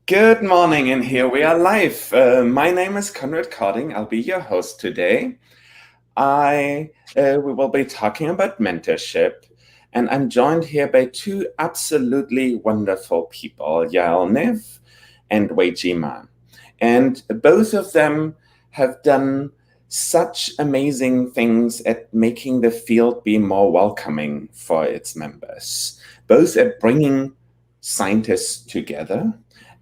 Good morning, and here we are live. My name is Conrad Carding. I'll be your host today. We will be talking about mentorship, and I'm joined here by two absolutely wonderful people, Yael Nev and Wei Jima. And both of them have done such amazing things at making the field be more welcoming for its members, both at bringing scientists together,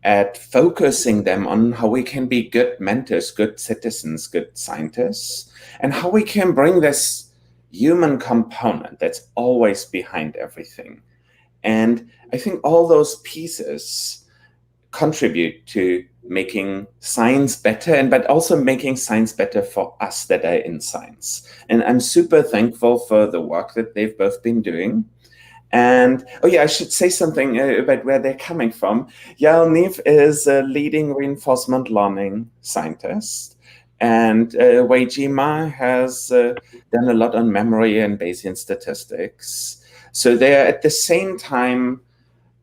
at focusing them on how we can be good mentors, good citizens, good scientists, and how we can bring this human component that's always behind everything. And I think all those pieces contribute to making science better, but also making science better for us that are in science. And I'm super thankful for the work that they've both been doing. And oh yeah, I should say something about where they're coming from. Yael Nev is a leading reinforcement learning scientist, and Wei Jima has done a lot on memory and Bayesian statistics. So they're at the same time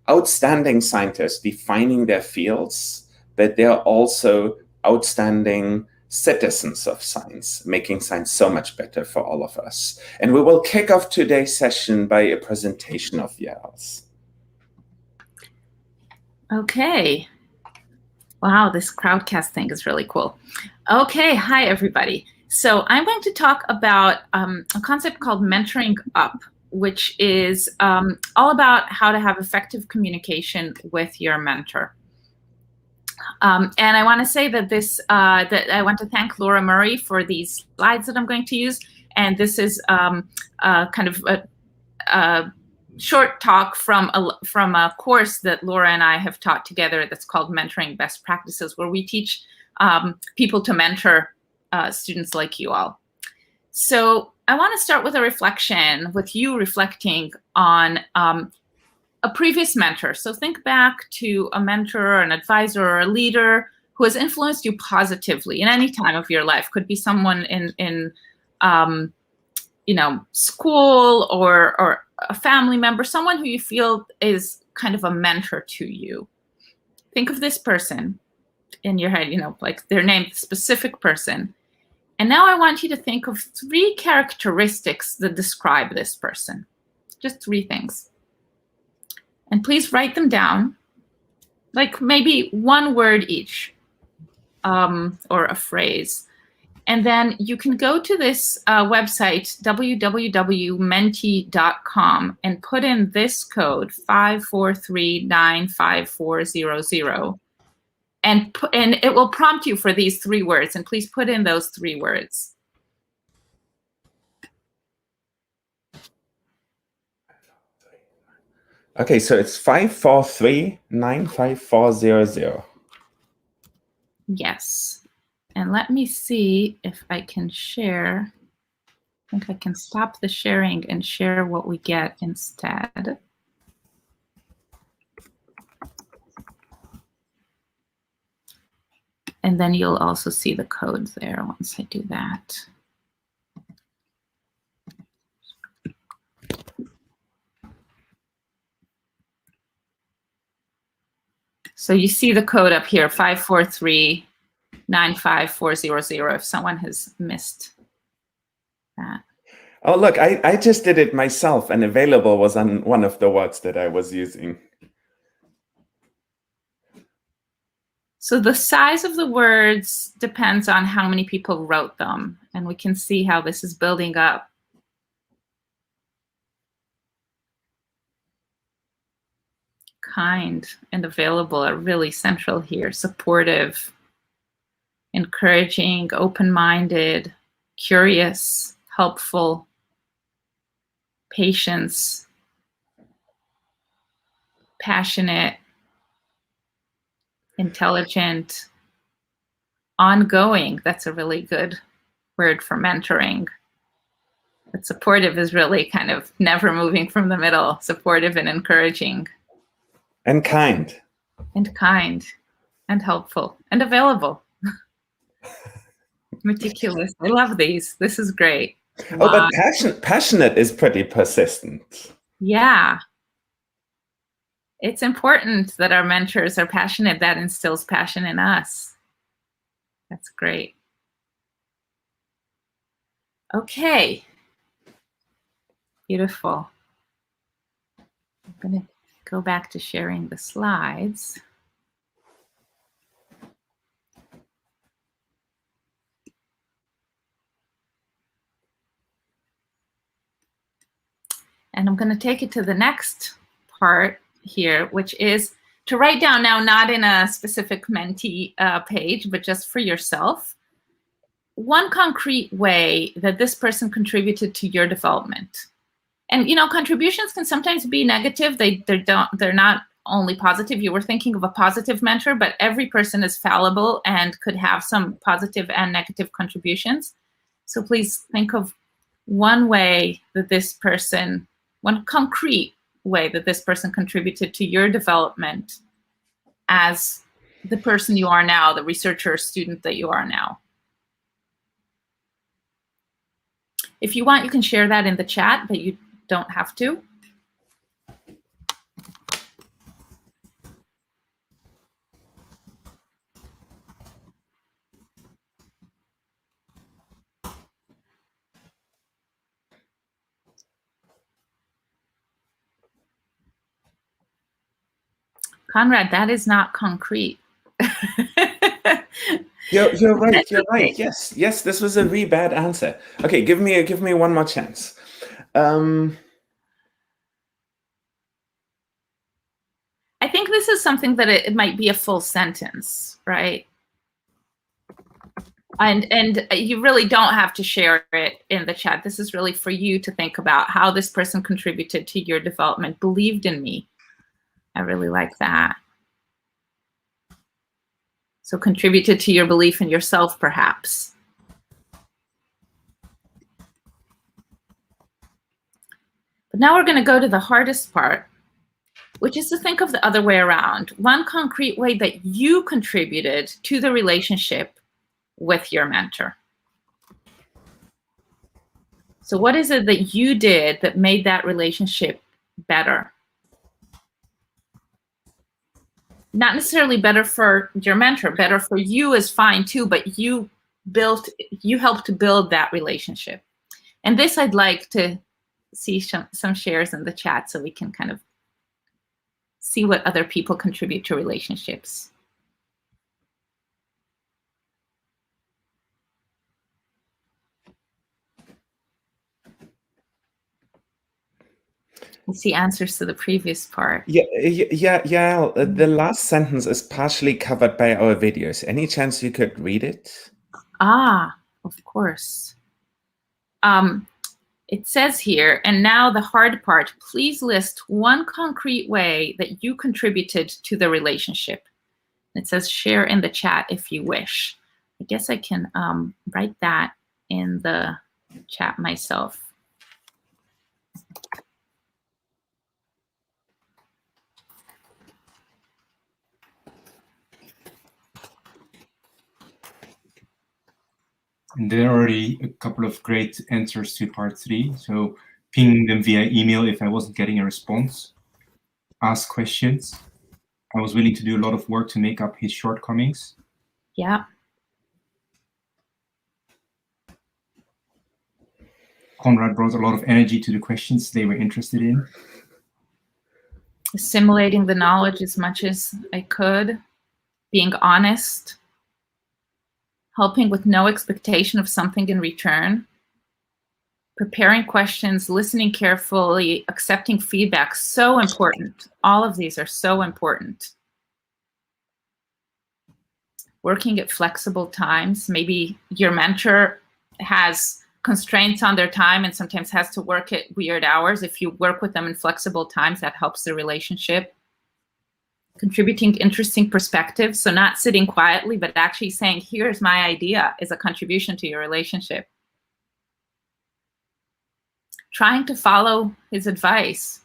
outstanding scientists defining their fields, but they're also outstanding citizens of science, making science so much better for all of us. And we will kick off today's session by a presentation of Yael's. Okay. Wow, this crowdcast thing is really cool. Okay, hi everybody. So I'm going to talk about a concept called mentoring up, which is all about how to have effective communication with your mentor. And I want to say that that I want to thank Laura Murray for these slides that I'm going to use. And this is kind of a short talk from a course that Laura and I have taught together that's called Mentoring Best Practices, where we teach people to mentor students like you all. So I want to start with a reflection, with you reflecting on a previous mentor. So think back to a mentor or an advisor or a leader who has influenced you positively in any time of your life. Could be someone in school or a family member, someone who you feel is kind of a mentor to you. Think of this person in your head, like their name, specific person. And now I want you to think of 3 characteristics that describe this person. Just 3 things. And please write them down, like maybe 1 word each, or a phrase. And then you can go to this website, www.mentee.com, and put in this code, 543-95400. And it will prompt you for these 3 words. And please put in those 3 words. Okay, so it's 543-95400. Yes. And let me see if I can share. I think I can stop the sharing and share what we get instead. And then you'll also see the code there once I do that. So you see the code up here, 543-95400, if someone has missed that. Oh, look, I just did it myself, and available was on one of the words that I was using. So the size of the words depends on how many people wrote them, and we can see how this is building up. Kind and available are really central here. Supportive, encouraging, open-minded, curious, helpful, patience, passionate, intelligent, ongoing. That's a really good word for mentoring. But supportive is really kind of never moving from the middle. Supportive and encouraging. And kind. And kind. And helpful. And available. Meticulous. I love these. This is great. Wow. Oh, but passionate is pretty persistent. Yeah. It's important that our mentors are passionate. That instills passion in us. That's great. Okay. Beautiful. I'm going to go back to sharing the slides. And I'm going to take it to the next part here, which is to write down now, not in a specific Mentee page, but just for yourself, one concrete way that this person contributed to your development. And contributions can sometimes be negative. They're not only positive. You were thinking of a positive mentor, but every person is fallible and could have some positive and negative contributions. So please think of one way that this person, one concrete way that this person contributed to your development as the person you are now, the researcher or student that you are now. If you want, you can share that in the chat, but you don't have to. Conrad, that is not concrete. You're right. You're right. Yes, this was a really bad answer. Okay, give me one more chance. I think this is something that it might be a full sentence, right? And you really don't have to share it in the chat. This is really for you to think about how this person contributed to your development, believed in me. I really like that. So contributed to your belief in yourself, perhaps. But now we're going to go to the hardest part, which is to think of the other way around. One concrete way that you contributed to the relationship with your mentor. So what is it that you did that made that relationship better? Not necessarily better for your mentor, better for you is fine too, but you helped to build that relationship. And this I'd like to see some shares in the chat so we can kind of see what other people contribute to relationships. We see answers to the previous part. Yeah. The last sentence is partially covered by our videos. Any chance you could read it? Ah, of course. It says here, and now the hard part, please list one concrete way that you contributed to the relationship. It says share in the chat if you wish. I guess I can write that in the chat myself. And there are already a couple of great answers to part 3. So ping them via email if I wasn't getting a response. Ask questions. I was willing to do a lot of work to make up his shortcomings. Yeah. Conrad brought a lot of energy to the questions they were interested in. Assimilating the knowledge as much as I could. Being honest. Helping with no expectation of something in return. Preparing questions, listening carefully, accepting feedback, so important. All of these are so important. Working at flexible times. Maybe your mentor has constraints on their time and sometimes has to work at weird hours. If you work with them in flexible times, that helps the relationship. Contributing interesting perspectives, so not sitting quietly, but actually saying, here's my idea, is a contribution to your relationship. Trying to follow his advice.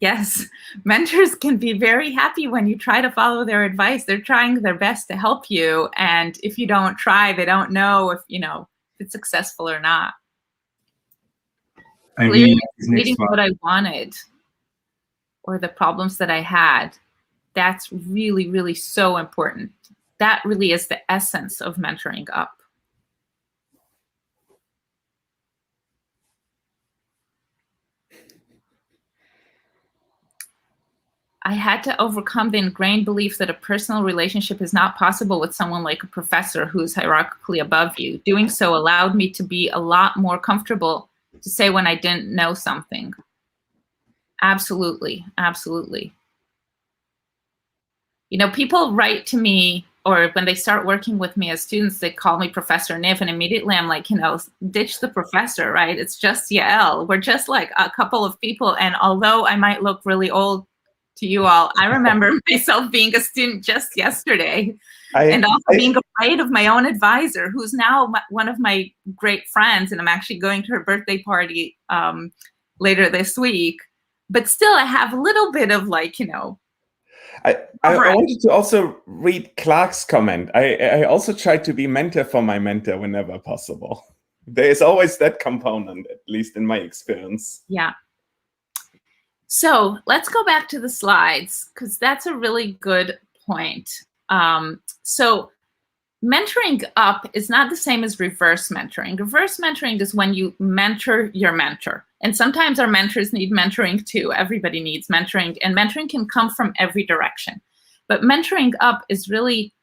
Yes, mentors can be very happy when you try to follow their advice. They're trying their best to help you, and if you don't try, they don't know if it's successful or not. I really Reading what I wanted. or the problems that I had, that's really, really so important. That really is the essence of mentoring up. I had to overcome the ingrained belief that a personal relationship is not possible with someone like a professor who is hierarchically above you. Doing so allowed me to be a lot more comfortable to say when I didn't know something. Absolutely, absolutely. You know, people write to me, or when they start working with me as students, they call me Professor Niv, and immediately I'm like, you know, ditch the professor, right? It's just Yael. We're just like a couple of people, and although I might look really old to you all, I remember myself being a student just yesterday, and also being afraid of my own advisor, who's now one of my great friends, and I'm actually going to her birthday party later this week. But still, I have a little bit of like, you know. I wanted to also read Clark's comment. I also try to be mentor for my mentor whenever possible. There is always that component, at least in my experience. Yeah. So let's go back to the slides, because that's a really good point. So mentoring up is not the same as reverse mentoring. Reverse mentoring is when you mentor your mentor. And sometimes our mentors need mentoring too. Everybody needs mentoring, and mentoring can come from every direction. But mentoring up is really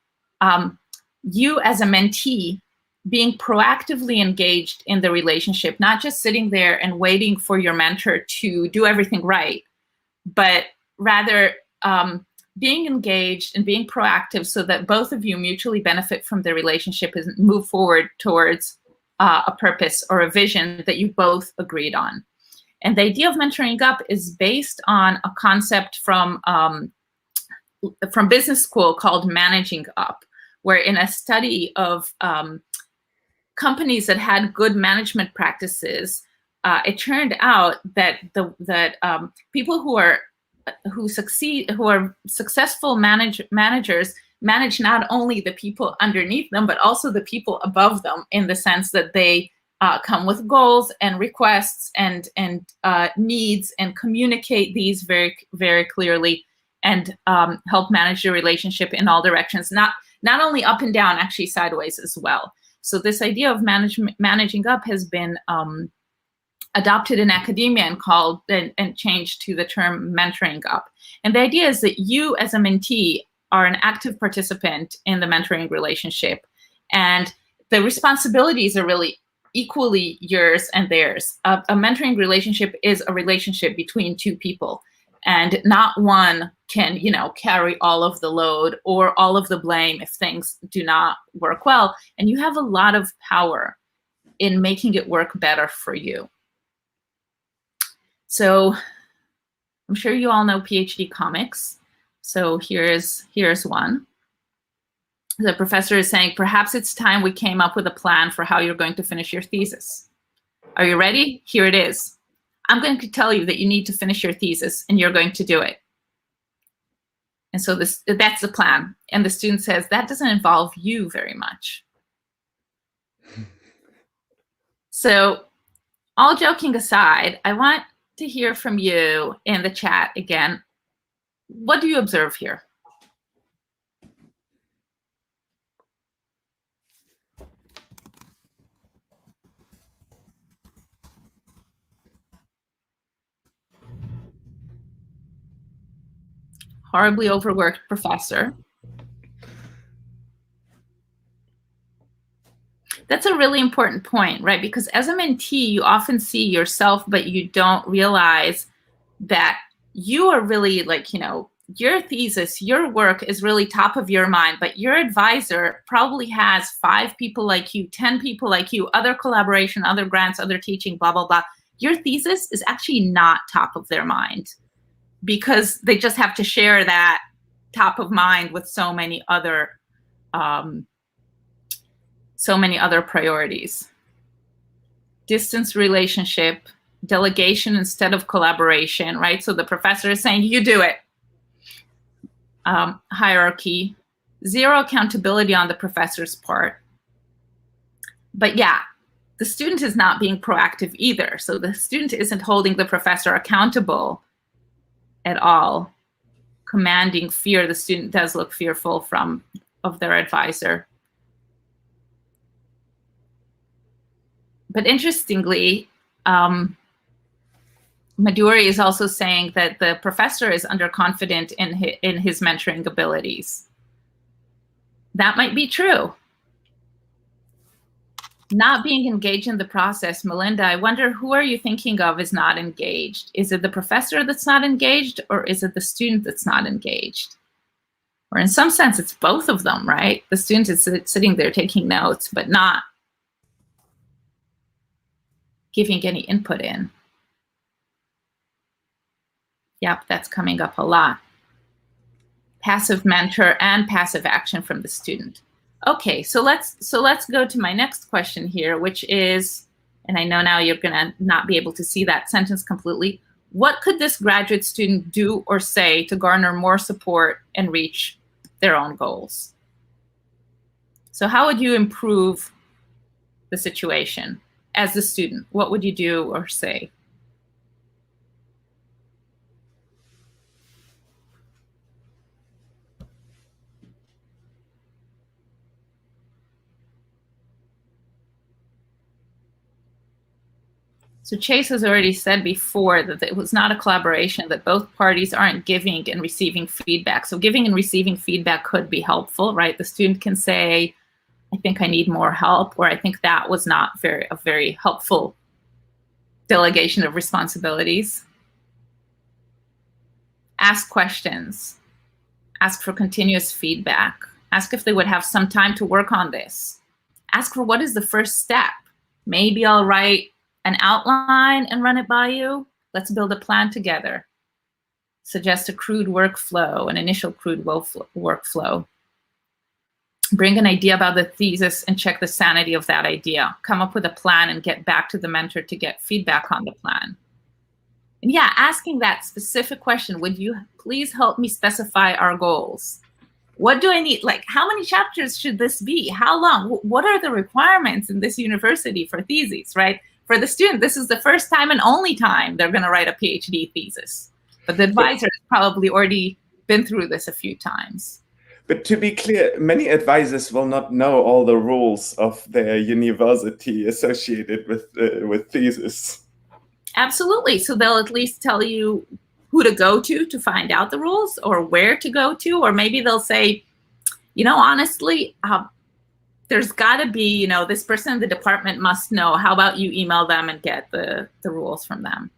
you as a mentee being proactively engaged in the relationship, not just sitting there and waiting for your mentor to do everything right, but rather being engaged and being proactive so that both of you mutually benefit from the relationship and move forward towards a purpose or a vision that you both agreed on. And the idea of mentoring up is based on a concept from business school called managing up, where in a study of companies that had good management practices, it turned out that people who are successful managers manage not only the people underneath them, but also the people above them, in the sense that they come with goals and requests and needs, and communicate these very, very clearly, and help manage your relationship in all directions, not only up and down, actually sideways as well. So this idea of managing up has been adopted in academia and changed to the term mentoring up. And the idea is that you as a mentee are an active participant in the mentoring relationship, and the responsibilities are really equally yours and theirs. A mentoring relationship is a relationship between two people, and not one can, you know, carry all of the load or all of the blame if things do not work well. And you have a lot of power in making it work better for you. So I'm sure you all know PhD comics. So here's one. The professor is saying, perhaps it's time we came up with a plan for how you're going to finish your thesis. Are you ready? Here it is. I'm going to tell you that you need to finish your thesis, and you're going to do it. And so that's the plan. And the student says, that doesn't involve you very much. So all joking aside, I want to hear from you in the chat again. What do you observe here? Horribly overworked professor. That's a really important point, right? Because as a mentee, you often see yourself, but you don't realize that you are really, like, you know, your thesis, your work is really top of your mind, but your advisor probably has 5 people like you, 10 people like you, other collaboration, other grants, other teaching, blah, blah, blah. Your thesis is actually not top of their mind, because they just have to share that top of mind with so many other priorities. Distance relationship, delegation instead of collaboration, right? So the professor is saying, you do it. Hierarchy, zero accountability on the professor's part. But yeah, the student is not being proactive either. So the student isn't holding the professor accountable at all commanding fear. The student does look fearful of their advisor. But interestingly, Maduri is also saying that the professor is underconfident in his mentoring abilities. That might be true. Not being engaged in the process. Melinda, I wonder, who are you thinking of is not engaged? Is it the professor that's not engaged, or is it the student that's not engaged? Or in some sense, it's both of them, right? The student is sitting there taking notes, but not giving any input in. Yep, that's coming up a lot. Passive mentor and passive action from the student. Okay, so let's go to my next question here, which is, and I know now you're gonna not be able to see that sentence completely. What could this graduate student do or say to garner more support and reach their own goals? So how would you improve the situation as a student? What would you do or say? So Chase has already said before that it was not a collaboration, that both parties aren't giving and receiving feedback. So giving and receiving feedback could be helpful, right? The student can say, I think I need more help, or I think that was not a very helpful delegation of responsibilities. Ask questions. Ask for continuous feedback. Ask if they would have some time to work on this. Ask for what is the first step. Maybe I'll write an outline and run it by you. Let's build a plan together. Suggest a crude workflow, an initial crude workflow. Bring an idea about the thesis and check the sanity of that idea. Come up with a plan and get back to the mentor to get feedback on the plan. And yeah, asking that specific question, would you please help me specify our goals? What do I need? Like, how many chapters should this be? How long? What are the requirements in this university for theses, right? For the student, this is the first time and only time they're going to write a PhD thesis. But the advisor has probably already been through this a few times. But to be clear, many advisors will not know all the rules of their university associated with thesis. Absolutely. So they'll at least tell you who to go to find out the rules, or where to go to, or maybe they'll say, you know, honestly, there's got to be, you know, this person in the department must know. How about you email them and get the rules from them?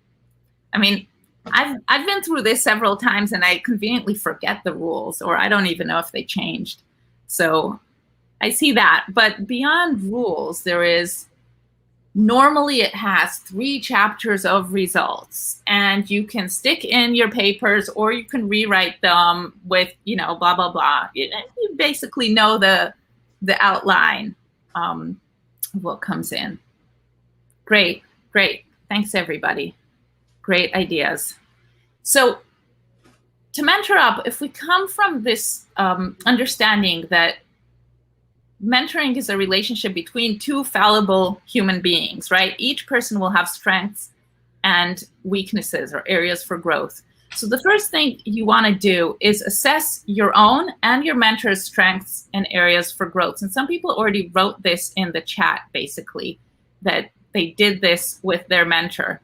I mean, I've been through this several times, and I conveniently forget the rules, or I don't even know if they changed. So I see that. But beyond rules, there is, normally it has 3 chapters of results, and you can stick in your papers, or you can rewrite them with, you know, blah, blah, blah. You basically know the outline of what comes in. Great, great. Thanks, everybody. Great ideas. So to mentor up, if we come from this understanding that mentoring is a relationship between 2 fallible human beings, right? Each person will have strengths and weaknesses, or areas for growth. So the first thing you want to do is assess your own and your mentor's strengths and areas for growth. And some people already wrote this in the chat, basically, that they did this with their mentor.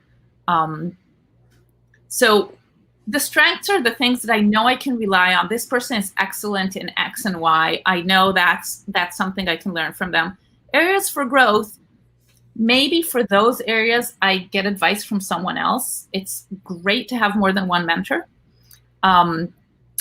So the strengths are the things that I know I can rely on. This person is excellent in X and Y. I know that's something I can learn from them. Areas for growth, maybe for those areas, I get advice from someone else. It's great to have more than one mentor.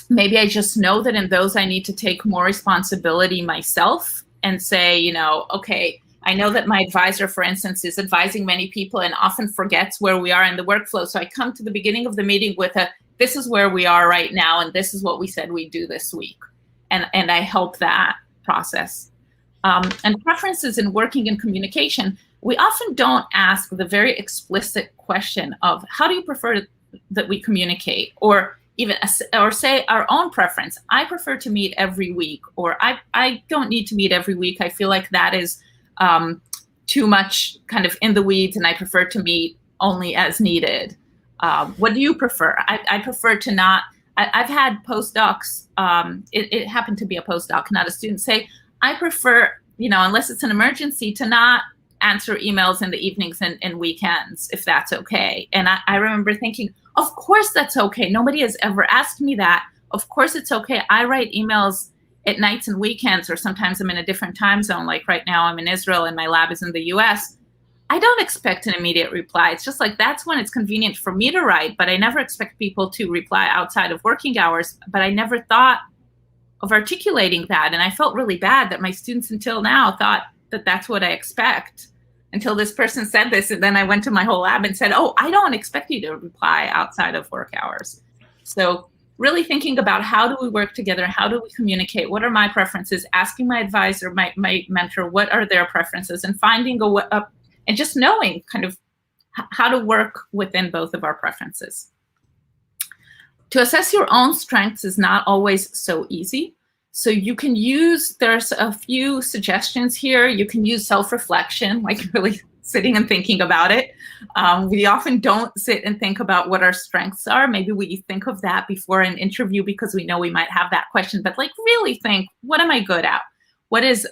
Maybe I just know that in those I need to take more responsibility myself and say, you know, okay, I know that my advisor, for instance, is advising many people and often forgets where we are in the workflow. So I come to the beginning of the meeting with this is where we are right now, and this is what we said we'd do this week. And I help that process. And preferences in working and communication, we often don't ask the very explicit question of, how do you prefer that we communicate? Or say our own preference. I prefer to meet every week, or I don't need to meet every week. I feel like that is too much kind of in the weeds, and I prefer to meet only as needed. What do you prefer? I prefer to not. I've had postdocs. It happened to be a postdoc, not a student, say, I prefer, unless it's an emergency, to not answer emails in the evenings and weekends, if that's okay. And I remember thinking, of course that's okay. Nobody has ever asked me that. Of course it's okay. I write emails at nights and weekends, or sometimes I'm in a different time zone. Like right now I'm in Israel and my lab is in the US. I don't expect an immediate reply. It's just like, that's when it's convenient for me to write, but I never expect people to reply outside of working hours. But I never thought of articulating that. And I felt really bad that my students until now thought that that's what I expect, until this person said this. And then I went to my whole lab and said, oh, I don't expect you to reply outside of work hours. So really thinking about, how do we work together? How do we communicate? What are my preferences? Asking my advisor, my mentor, what are their preferences? And finding and just knowing kind of how to work within both of our preferences. To assess your own strengths is not always so easy. So you can there's a few suggestions here. You can use self-reflection, like really sitting and thinking about it. We often don't sit and think about what our strengths are. Maybe we think of that before an interview because we know we might have that question, but like really think, what am I good at? What is,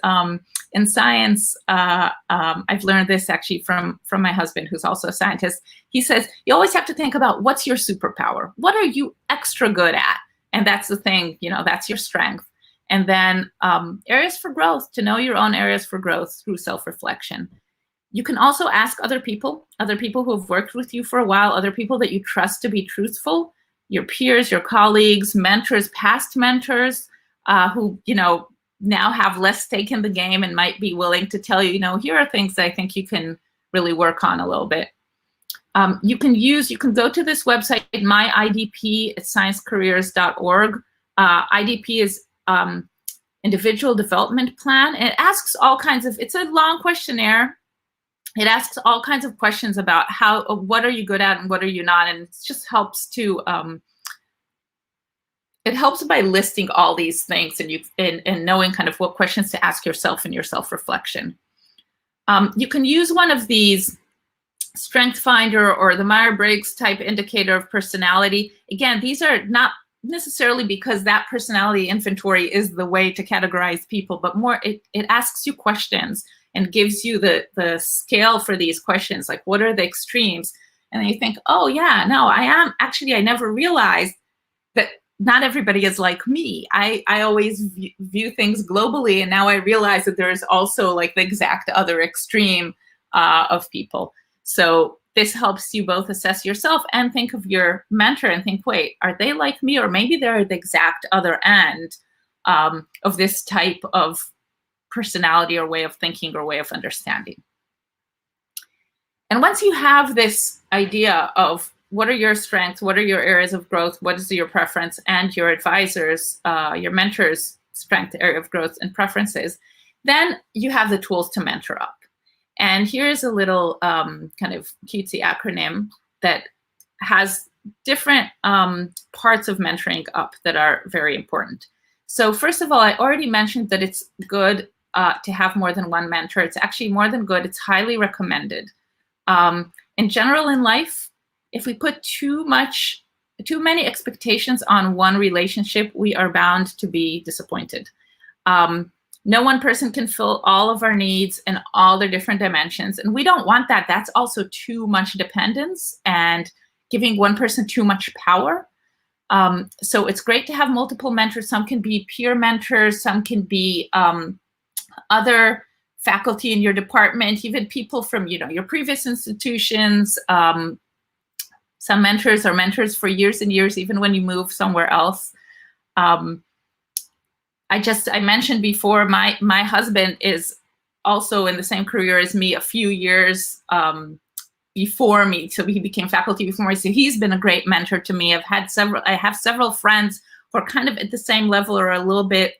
in science, I've learned this actually from my husband, who's also a scientist. He says, you always have to think about, what's your superpower? What are you extra good at? And that's the thing, that's your strength. And then areas for growth, to know your own areas for growth through self-reflection. You can also ask other people who have worked with you for a while, other people that you trust to be truthful, your peers, your colleagues, mentors, past mentors, who, now have less stake in the game and might be willing to tell you, here are things that I think you can really work on a little bit. You can go to this website, myIDP at sciencecareers.org. IDP is Individual Development Plan. And it asks all kinds of, it's a long questionnaire. It asks all kinds of questions about what are you good at and what are you not. And it just helps to, it helps by listing all these things and knowing kind of what questions to ask yourself in your self-reflection. You can use one of these, Strength Finder or the Myers-Briggs type indicator of personality. Again, these are not necessarily because that personality inventory is the way to categorize people, but more it asks you questions and gives you the scale for these questions, like what are the extremes? And then you think, oh yeah, no, I never realized that not everybody is like me. I always view things globally, and now I realize that there is also like the exact other extreme of people. So this helps you both assess yourself and think of your mentor and think, wait, are they like me? Or maybe they're the exact other end of this type of personality or way of thinking or way of understanding. And once you have this idea of what are your strengths, what are your areas of growth, what is your preference, and your advisors, your mentor's strength, area of growth, and preferences, then you have the tools to mentor up. And here's a little kind of cutesy acronym that has different parts of mentoring up that are very important. So first of all, I already mentioned that it's good to have more than one mentor. It's actually more than good. It's highly recommended. In general in life, if we put too many expectations on one relationship, we are bound to be disappointed. No one person can fill all of our needs in all their different dimensions, and we don't want that. That's also too much dependence and giving one person too much power. So it's great to have multiple mentors. Some can be peer mentors, some can be other faculty in your department, even people from your previous institutions. Some mentors are mentors for years and years, even when you move somewhere else. I mentioned before, my husband is also in the same career as me a few years before me. So he became faculty before me. So he's been a great mentor to me. I have several friends who are kind of at the same level or a little bit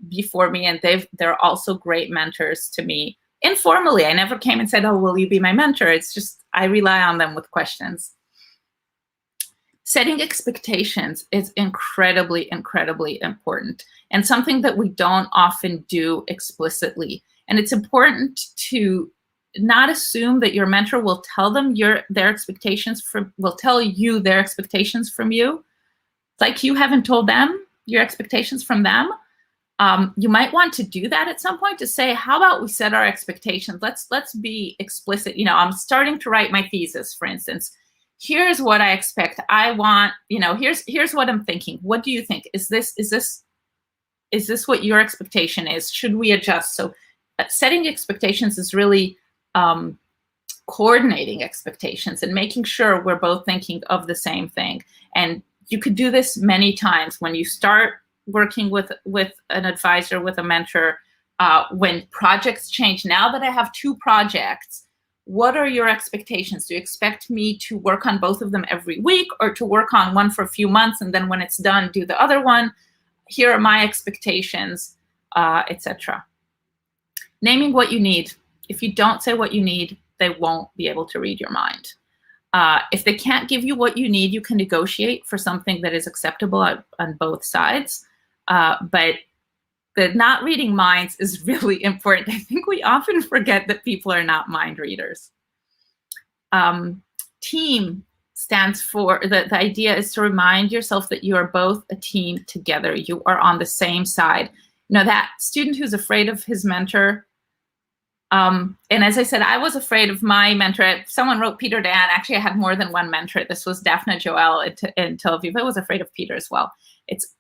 before me, and they're also great mentors to me. Informally, I never came and said, oh, will you be my mentor? It's just, I rely on them with questions. Setting expectations is incredibly, incredibly important, and something that we don't often do explicitly. And it's important to not assume that your mentor will tell them their expectations will tell you their expectations from you. It's like you haven't told them your expectations from them. You might want to do that at some point to say, how about we set our expectations? Let's be explicit. I'm starting to write my thesis, for instance. Here's what I expect. I want, here's what I'm thinking. What do you think? Is this what your expectation is? Should we adjust? So setting expectations is really coordinating expectations and making sure we're both thinking of the same thing. And you could do this many times when you start working with an advisor, with a mentor, when projects change. Now that I have 2 projects, what are your expectations? Do you expect me to work on both of them every week, or to work on one for a few months and then when it's done, do the other one? Here are my expectations, etc. Naming what you need. If you don't say what you need, they won't be able to read your mind. If they can't give you what you need, you can negotiate for something that is acceptable on both sides. But the not reading minds is really important. I think we often forget that people are not mind readers. Team stands for, the idea is to remind yourself that you are both a team together. You are on the same side. That student who's afraid of his mentor, and as I said, I was afraid of my mentor. Someone wrote Peter Dan. Actually, I had more than one mentor. This was Daphne Joel in Tel Aviv. I was afraid of Peter as well.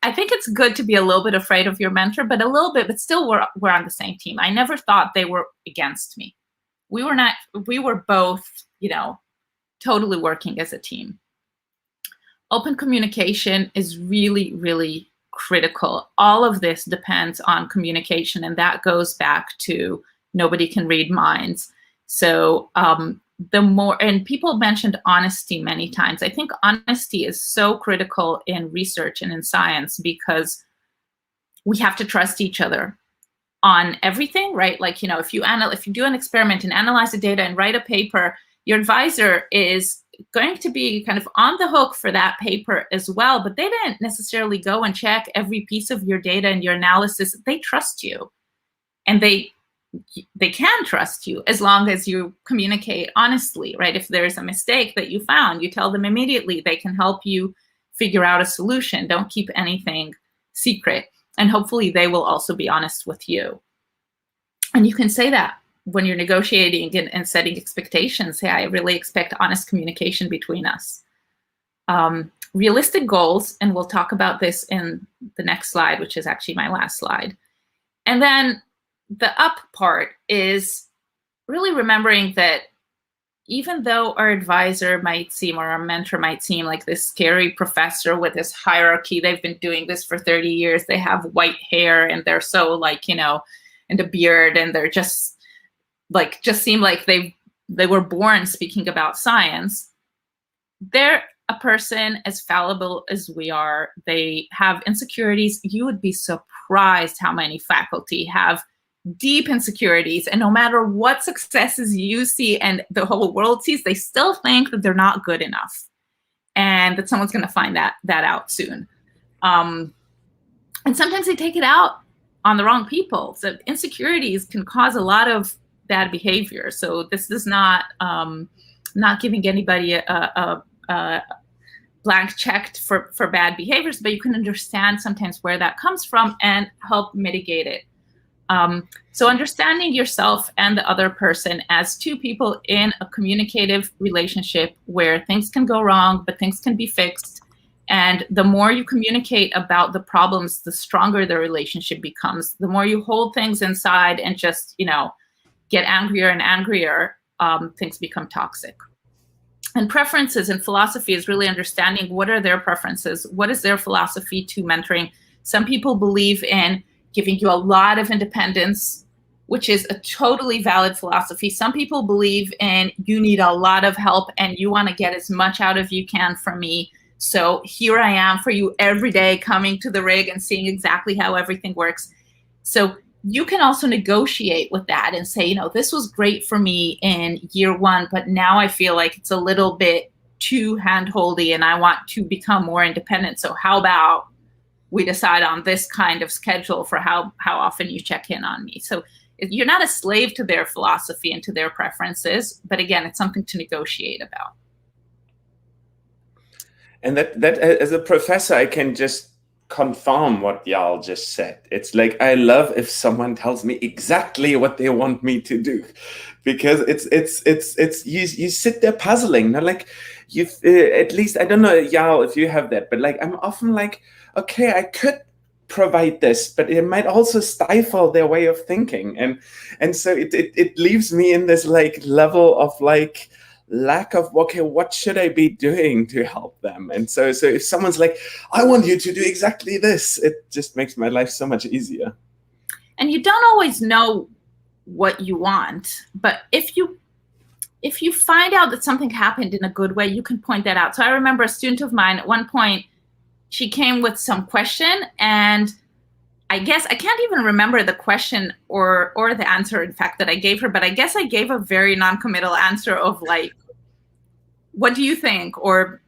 I think it's good to be a little bit afraid of your mentor, but but still we're on the same team. I never thought they were against me. We were both, totally working as a team. Open communication is really, really critical. All of this depends on communication, and that goes back to nobody can read minds. So and people mentioned honesty many times. I think honesty is so critical in research and in science, because we have to trust each other on everything, right? Like, if you do an experiment and analyze the data and write a paper, your advisor is going to be kind of on the hook for that paper as well, but they didn't necessarily go and check every piece of your data and your analysis. They trust you, and they can trust you as long as you communicate honestly, right? If there's a mistake that you found, you tell them immediately. They can help you figure out a solution. Don't keep anything secret. And hopefully they will also be honest with you. And you can say that when you're negotiating and setting expectations. Hey, I really expect honest communication between us. Realistic goals, and we'll talk about this in the next slide, which is actually my last slide. And then the up part is really remembering that even though our advisor might seem, or our mentor might seem like this scary professor with this hierarchy, they've been doing this for 30 years, they have white hair, and they're so and a beard, and they're just seem like they were born speaking about science. They're a person as fallible as we are. They have insecurities. You would be surprised how many faculty have deep insecurities, and no matter what successes you see and the whole world sees, they still think that they're not good enough, and that someone's going to find that out soon. And sometimes they take it out on the wrong people. So insecurities can cause a lot of bad behavior. So this is not giving anybody a blank check for bad behaviors, but you can understand sometimes where that comes from and help mitigate it. So understanding yourself and the other person as two people in a communicative relationship where things can go wrong, but things can be fixed. And the more you communicate about the problems, the stronger the relationship becomes. The more you hold things inside and just, get angrier and angrier, things become toxic. And preferences and philosophy is really understanding what are their preferences, what is their philosophy to mentoring. Some people believe in giving you a lot of independence, which is a totally valid philosophy. Some people believe in you need a lot of help and you want to get as much out of you can from me. So here I am for you every day, coming to the rig and seeing exactly how everything works. So you can also negotiate with that and say, this was great for me in year one, but now I feel like it's a little bit too hand-holdy and I want to become more independent. So how about we decide on this kind of schedule for how often you check in on me? So You're not a slave to their philosophy and to their preferences, but again, it's something to negotiate about. And that as a professor, I can just confirm what y'all just said. It's like, I love if someone tells me exactly what they want me to do, because it's you sit there puzzling. Not like you at least, I don't know, y'all, if you have that, but like I'm often like, okay, I could provide this, but it might also stifle their way of thinking, and so it leaves me in this like level of like lack of, okay, what should I be doing to help them? And so if someone's like, I want you to do exactly this, it just makes my life so much easier. And you don't always know what you want, but if you find out that something happened in a good way, you can point that out. So I remember a student of mine at one point, she came with some question, and I guess I can't even remember the question or the answer, in fact, that I gave her, but I guess I gave a very non-committal answer of like, what do you think? Or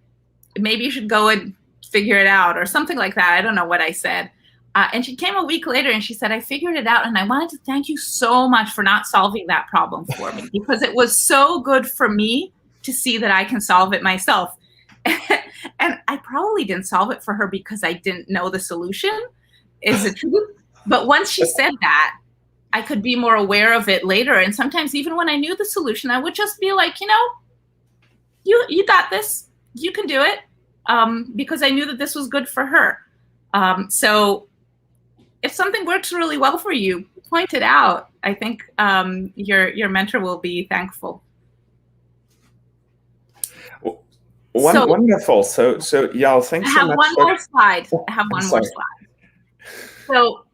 maybe you should go and figure it out, or something like that. I don't know what I said. And she came a week later and she said, I figured it out, and I wanted to thank you so much for not solving that problem for me, because it was so good for me to see that I can solve it myself. And I probably didn't solve it for her because I didn't know the solution, is the truth. But once she said that, I could be more aware of it later. And sometimes even when I knew the solution, I would just be like, you know, you got this, you can do it, because I knew that this was good for her. So if something works really well for you, point it out. I think your mentor will be thankful. Wonderful. So y'all, thanks so much. I have one more slide. So,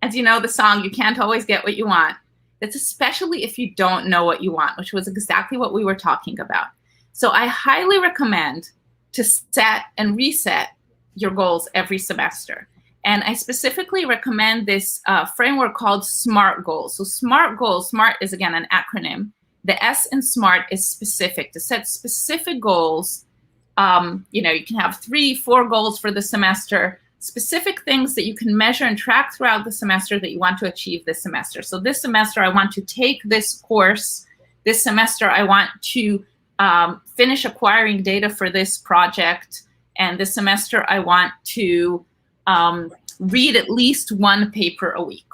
as you know, the song, you can't always get what you want. That's especially if you don't know what you want, which was exactly what we were talking about. So I highly recommend to set and reset your goals every semester. And I specifically recommend this framework called SMART goals. So SMART goals, SMART is, again, an acronym. The S in SMART is specific. To set specific goals, you know, you can have 3-4 goals for the semester, specific things that you can measure and track throughout the semester that you want to achieve this semester. So this semester, I want to take this course. This semester, I want to finish acquiring data for this project. And this semester, I want to read at least 1 paper a week,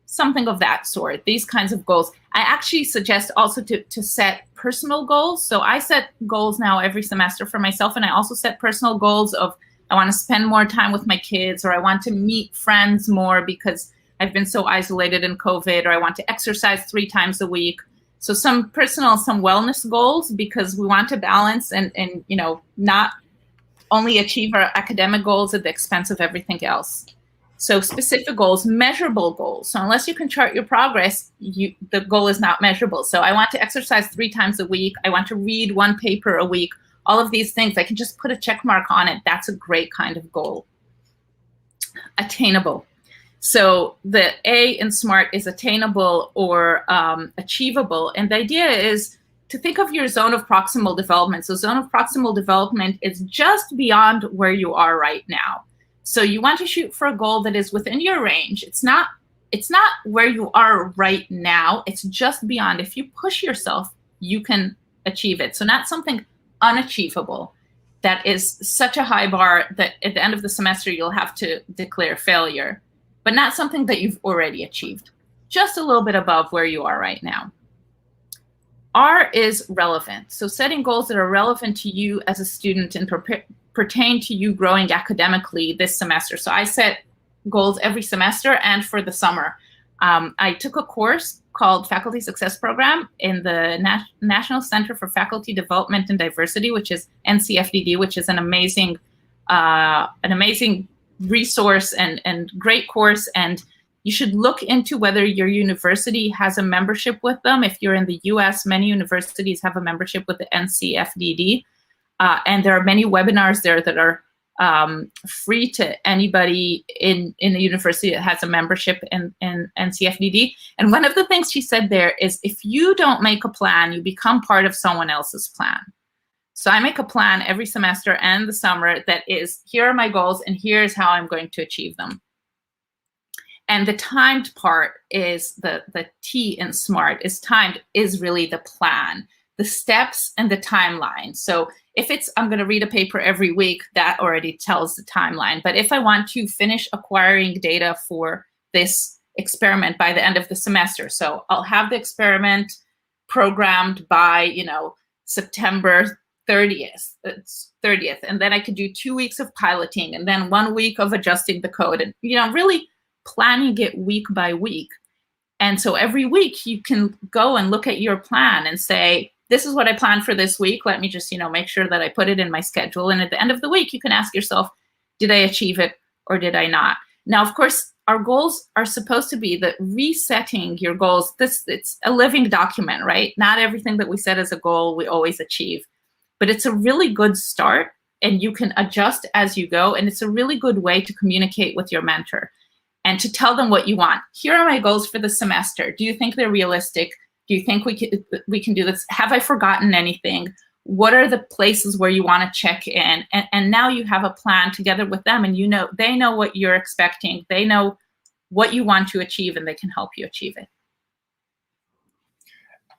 something of that sort, these kinds of goals. I actually suggest also to set personal goals. So I set goals now every semester for myself, and I also set personal goals of, I want to spend more time with my kids, or I want to meet friends more because I've been so isolated in COVID, or I want to exercise 3 times a week. So some personal, some wellness goals, because we want to balance and you know, not only achieve our academic goals at the expense of everything else. So specific goals, measurable goals. So unless you can chart your progress, the goal is not measurable. So I want to exercise 3 times a week. I want to read 1 paper a week. All of these things, I can just put a check mark on it. That's a great kind of goal. Attainable. So the A in SMART is attainable or achievable. And the idea is to think of your zone of proximal development. So zone of proximal development is just beyond where you are right now. So you want to shoot for a goal that is within your range. It's not where you are right now. It's just beyond. If you push yourself, you can achieve it. So not something unachievable that is such a high bar that at the end of the semester you'll have to declare failure, but not something that you've already achieved. Just a little bit above where you are right now. R is relevant. So setting goals that are relevant to you as a student and pertain to you growing academically this semester. So I set goals every semester and for the summer. I took a course called Faculty Success Program in the National Center for Faculty Development and Diversity, which is NCFDD, which is an amazing resource and great course. And you should look into whether your university has a membership with them. If you're in the US, many universities have a membership with the NCFDD. And there are many webinars there that are free to anybody in the university that has a membership in NCFDD. And one of the things she said there is, if you don't make a plan, you become part of someone else's plan. So I make a plan every semester and the summer that is, here are my goals and here's how I'm going to achieve them. And the timed part is the T in SMART is timed, is really the plan, the steps and the timeline. So if it's, I'm going to read a paper every week, that already tells the timeline. But if I want to finish acquiring data for this experiment by the end of the semester, so I'll have the experiment programmed by, you know, September 30th, and then I could do 2 weeks of piloting and then 1 week of adjusting the code, and, you know, really planning it week by week. And so every week you can go and look at your plan and say, this is what I planned for this week. Let me just, you know, make sure that I put it in my schedule. And at the end of the week, you can ask yourself, did I achieve it or did I not? Now, of course, our goals are supposed to be that resetting your goals, it's a living document, right? Not everything that we set as a goal we always achieve, but it's a really good start and you can adjust as you go. And it's a really good way to communicate with your mentor and to tell them what you want. Here are my goals for the semester. Do you think they're realistic? Do you think we can do this? Have I forgotten anything? What are the places where you want to check in? And now you have a plan together with them, and you know they know what you're expecting. They know what you want to achieve, and they can help you achieve it.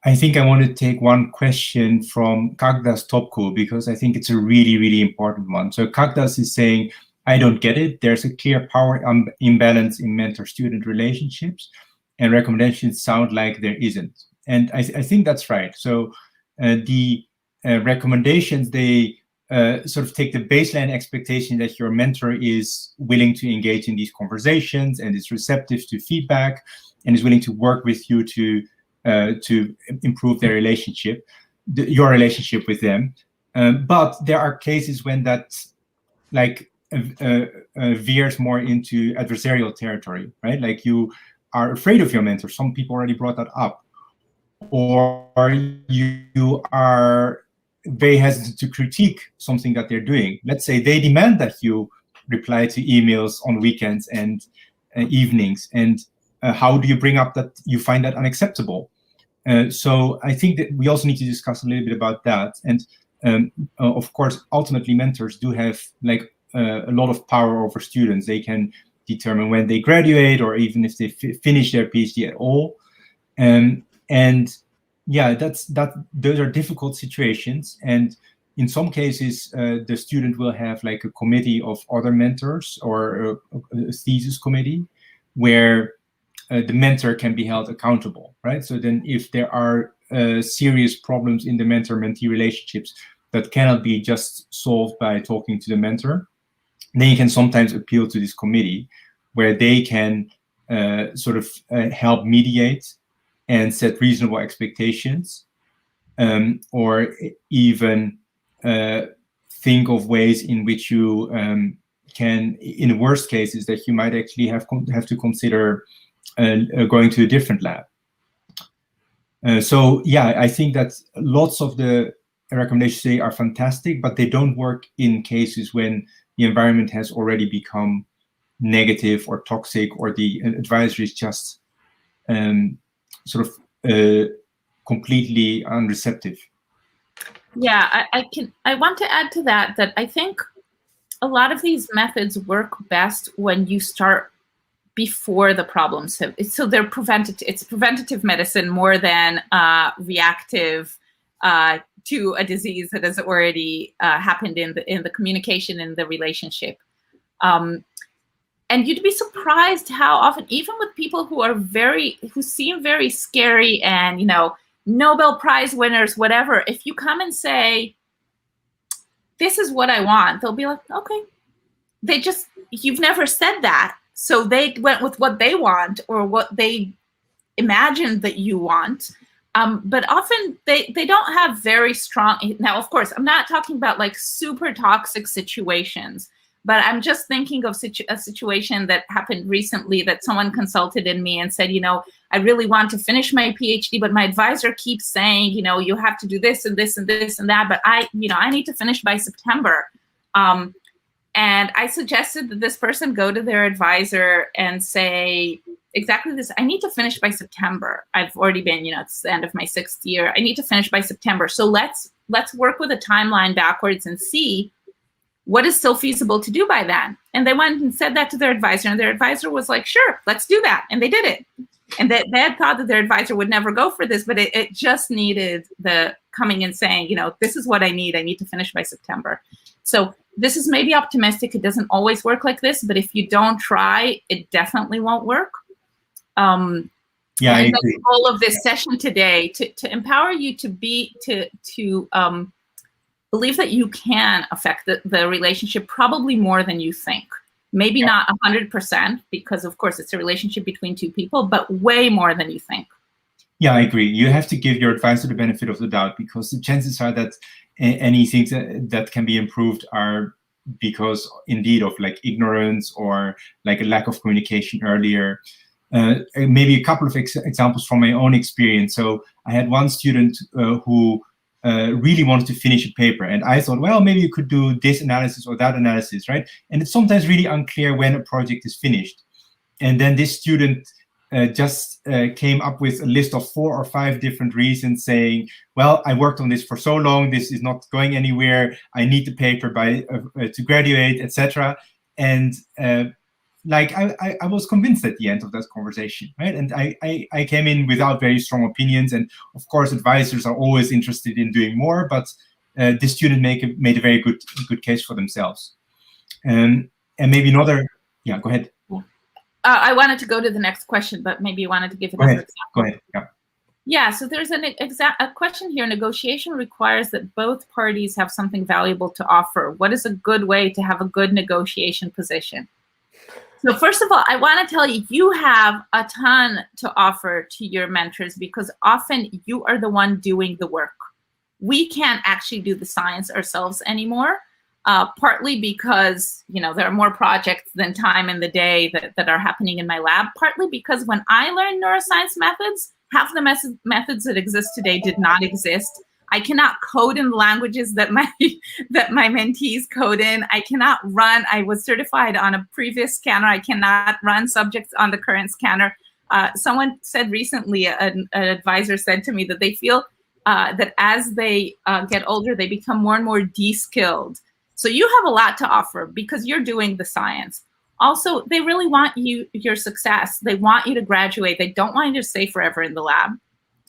I think I want to take one question from Kagdas Topko, because I think it's a really, really important one. So Kagdas is saying, I don't get it. There's a clear power imbalance in mentor-student relationships, and recommendations sound like there isn't. And I think that's right. So the recommendations, they sort of take the baseline expectation that your mentor is willing to engage in these conversations and is receptive to feedback and is willing to work with you to improve their relationship, your relationship with them. But there are cases when that like veers more into adversarial territory, right? Like you are afraid of your mentor. Some people already brought that up. Or you are very hesitant to critique something that they're doing. Let's say they demand that you reply to emails on weekends and evenings. And how do you bring up that you find that unacceptable? So I think that we also need to discuss a little bit about that. And of course, ultimately, mentors do have like a lot of power over students. They can determine when they graduate or even if they finish their PhD at all. And yeah, those are difficult situations. And in some cases, the student will have like a committee of other mentors or a thesis committee where the mentor can be held accountable, right? So then if there are serious problems in the mentor-mentee relationships that cannot be just solved by talking to the mentor, then you can sometimes appeal to this committee where they can sort of help mediate and set reasonable expectations, or even think of ways in which you can, in the worst cases, that you might actually have to consider going to a different lab. So yeah, I think that lots of the recommendations today are fantastic, but they don't work in cases when the environment has already become negative or toxic, or the advisor is just sort of completely unreceptive. Yeah, I want to add to that I think a lot of these methods work best when you start before the problems have, so they're preventative. It's preventative medicine more than reactive to a disease that has already happened in the communication in the relationship. And you'd be surprised how often, even with people who seem very scary and, you know, Nobel Prize winners, whatever, if you come and say, this is what I want, they'll be like, okay. You've never said that. So they went with what they want or what they imagined that you want. But often they don't have very strong, now, of course, I'm not talking about like super toxic situations, but I'm just thinking of a situation that happened recently that someone consulted in me and said, you know, I really want to finish my PhD, but my advisor keeps saying, you know, you have to do this and this and this and that, but I need to finish by September. And I suggested that this person go to their advisor and say exactly this. I need to finish by September. I've already been, you know, it's the end of my 6th year. I need to finish by September. So let's work with a timeline backwards and see what is still feasible to do by then? And they went and said that to their advisor, and their advisor was like, sure, let's do that. And they did it. And they had thought that their advisor would never go for this, but it just needed the coming and saying, you know, this is what I need to finish by September. So this is maybe optimistic. It doesn't always work like this, but if you don't try, it definitely won't work. Yeah, I agree. The goal of this session today to empower you to believe that you can affect the relationship probably more than you think. Maybe not 100%, because of course it's a relationship between two people, but way more than you think. Yeah, I agree. You have to give your advisor the benefit of the doubt, because the chances are that anything that can be improved are because indeed of like ignorance or like a lack of communication earlier. Maybe a couple of examples from my own experience. So I had one student who really wanted to finish a paper, and I thought, well, maybe you could do this analysis or that analysis, right? And it's sometimes really unclear when a project is finished. And then this student just came up with a list of 4 or 5 different reasons, saying, well, I worked on this for so long, this is not going anywhere, I need the paper to graduate, etc. And like I was convinced at the end of that conversation, right? And I came in without very strong opinions, and of course advisors are always interested in doing more, but this student made a very good case for themselves. And maybe another, yeah, go ahead. I wanted to go to the next question, but maybe you wanted to give another example. Go ahead. Yeah. Yeah, so there's a question here. Negotiation requires that both parties have something valuable to offer. What is a good way to have a good negotiation position? So first of all, I want to tell you, you have a ton to offer to your mentors, because often you are the one doing the work. We can't actually do the science ourselves anymore, partly because, you know, there are more projects than time in the day that are happening in my lab, partly because when I learned neuroscience methods, half the methods that exist today did not exist. I cannot code in the languages that my mentees code in. I cannot run. I was certified on a previous scanner. I cannot run subjects on the current scanner. Someone said recently, an advisor said to me that they feel that as they get older, they become more and more de-skilled. So you have a lot to offer because you're doing the science. Also, they really want your success. They want you to graduate. They don't want you to stay forever in the lab.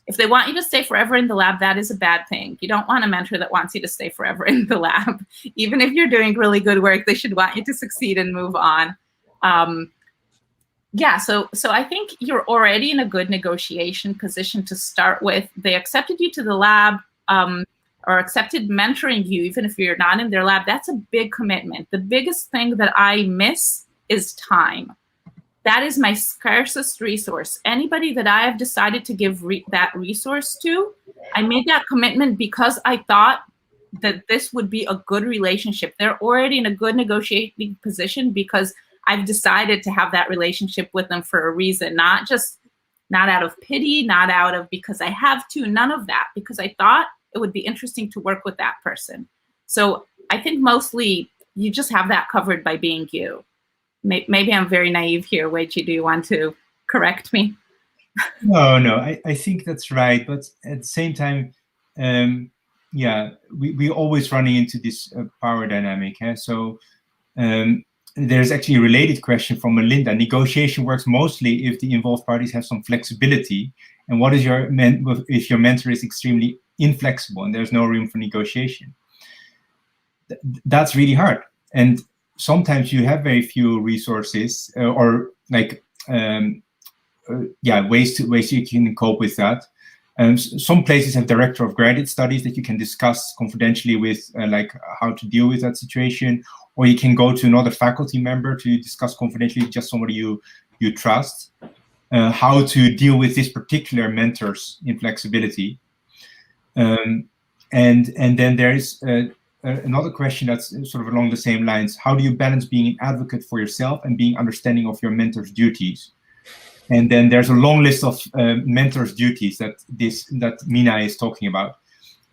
If they want you to stay forever in the lab, that is a bad thing. You don't want a mentor that wants you to stay forever in the lab. Even if you're doing really good work, they should want you to succeed and move on. Yeah, so I think you're already in a good negotiation position to start with. They accepted you to the lab or accepted mentoring you, even if you're not in their lab. That's a big commitment. The biggest thing that I miss is time. That is my scarcest resource. Anybody that I have decided to give that resource to, I made that commitment because I thought that this would be a good relationship. They're already in a good negotiating position because I've decided to have that relationship with them for a reason, not out of pity, not out of because I have to, none of that, because I thought it would be interesting to work with that person. So I think mostly you just have that covered by being you. Maybe I'm very naive here. Weiqi, do you want to correct me? No, I think that's right. But at the same time, yeah, we're always running into this power dynamic. So there's actually a related question from Melinda. Negotiation works mostly if the involved parties have some flexibility. And what is if your mentor is extremely inflexible and there's no room for negotiation? That's really hard. And sometimes you have very few resources or like ways you can cope with that. Some places have director of graduate studies that you can discuss confidentially with, like how to deal with that situation, or you can go to another faculty member to discuss confidentially, just somebody you trust, how to deal with this particular mentor's inflexibility. And then there is another question that's sort of along the same lines. How do you balance being an advocate for yourself and being understanding of your mentor's duties? And then there's a long list of mentor's duties that Mina is talking about.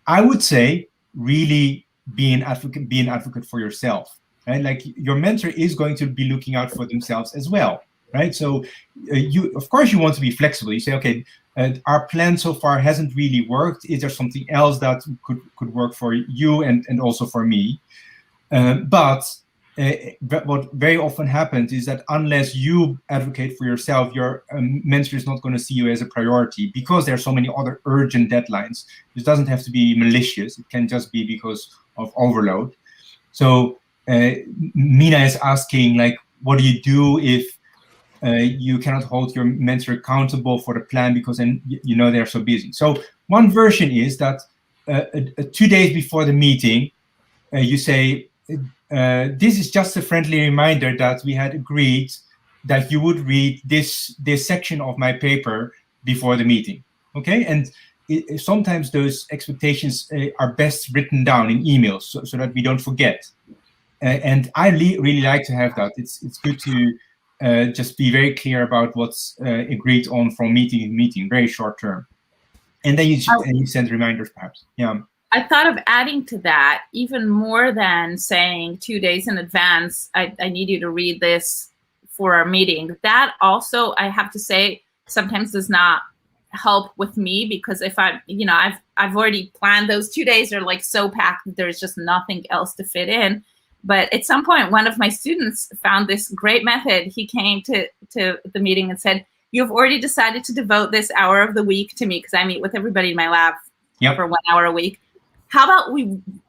I would say really be an advocate for yourself, right? Like your mentor is going to be looking out for themselves as well, right? So of course you want to be flexible. You say, okay, our plan so far hasn't really worked. Is there something else that could work for you and also for me? But what very often happens is that unless you advocate for yourself, your mentor is not going to see you as a priority because there are so many other urgent deadlines. This doesn't have to be malicious. It can just be because of overload. So Mina is asking, like, what do you do if you cannot hold your mentor accountable for the plan because then you know they're so busy? So one version is that 2 days before the meeting, you say, this is just a friendly reminder that we had agreed that you would read this section of my paper before the meeting, okay? And sometimes those expectations are best written down in emails so that we don't forget. And I really like to have that. It's good to just be very clear about what's agreed on from meeting to meeting, very short term. And then you send reminders, perhaps. Yeah. I thought of adding to that, even more than saying 2 days in advance, I need you to read this for our meeting. That also, I have to say, sometimes does not help with me, because if I've already planned those 2 days are like so packed that there's just nothing else to fit in. But at some point, one of my students found this great method. He came to the meeting and said, "You've already decided to devote this hour of the week to me," because I meet with everybody in my lab for 1 hour a week. How about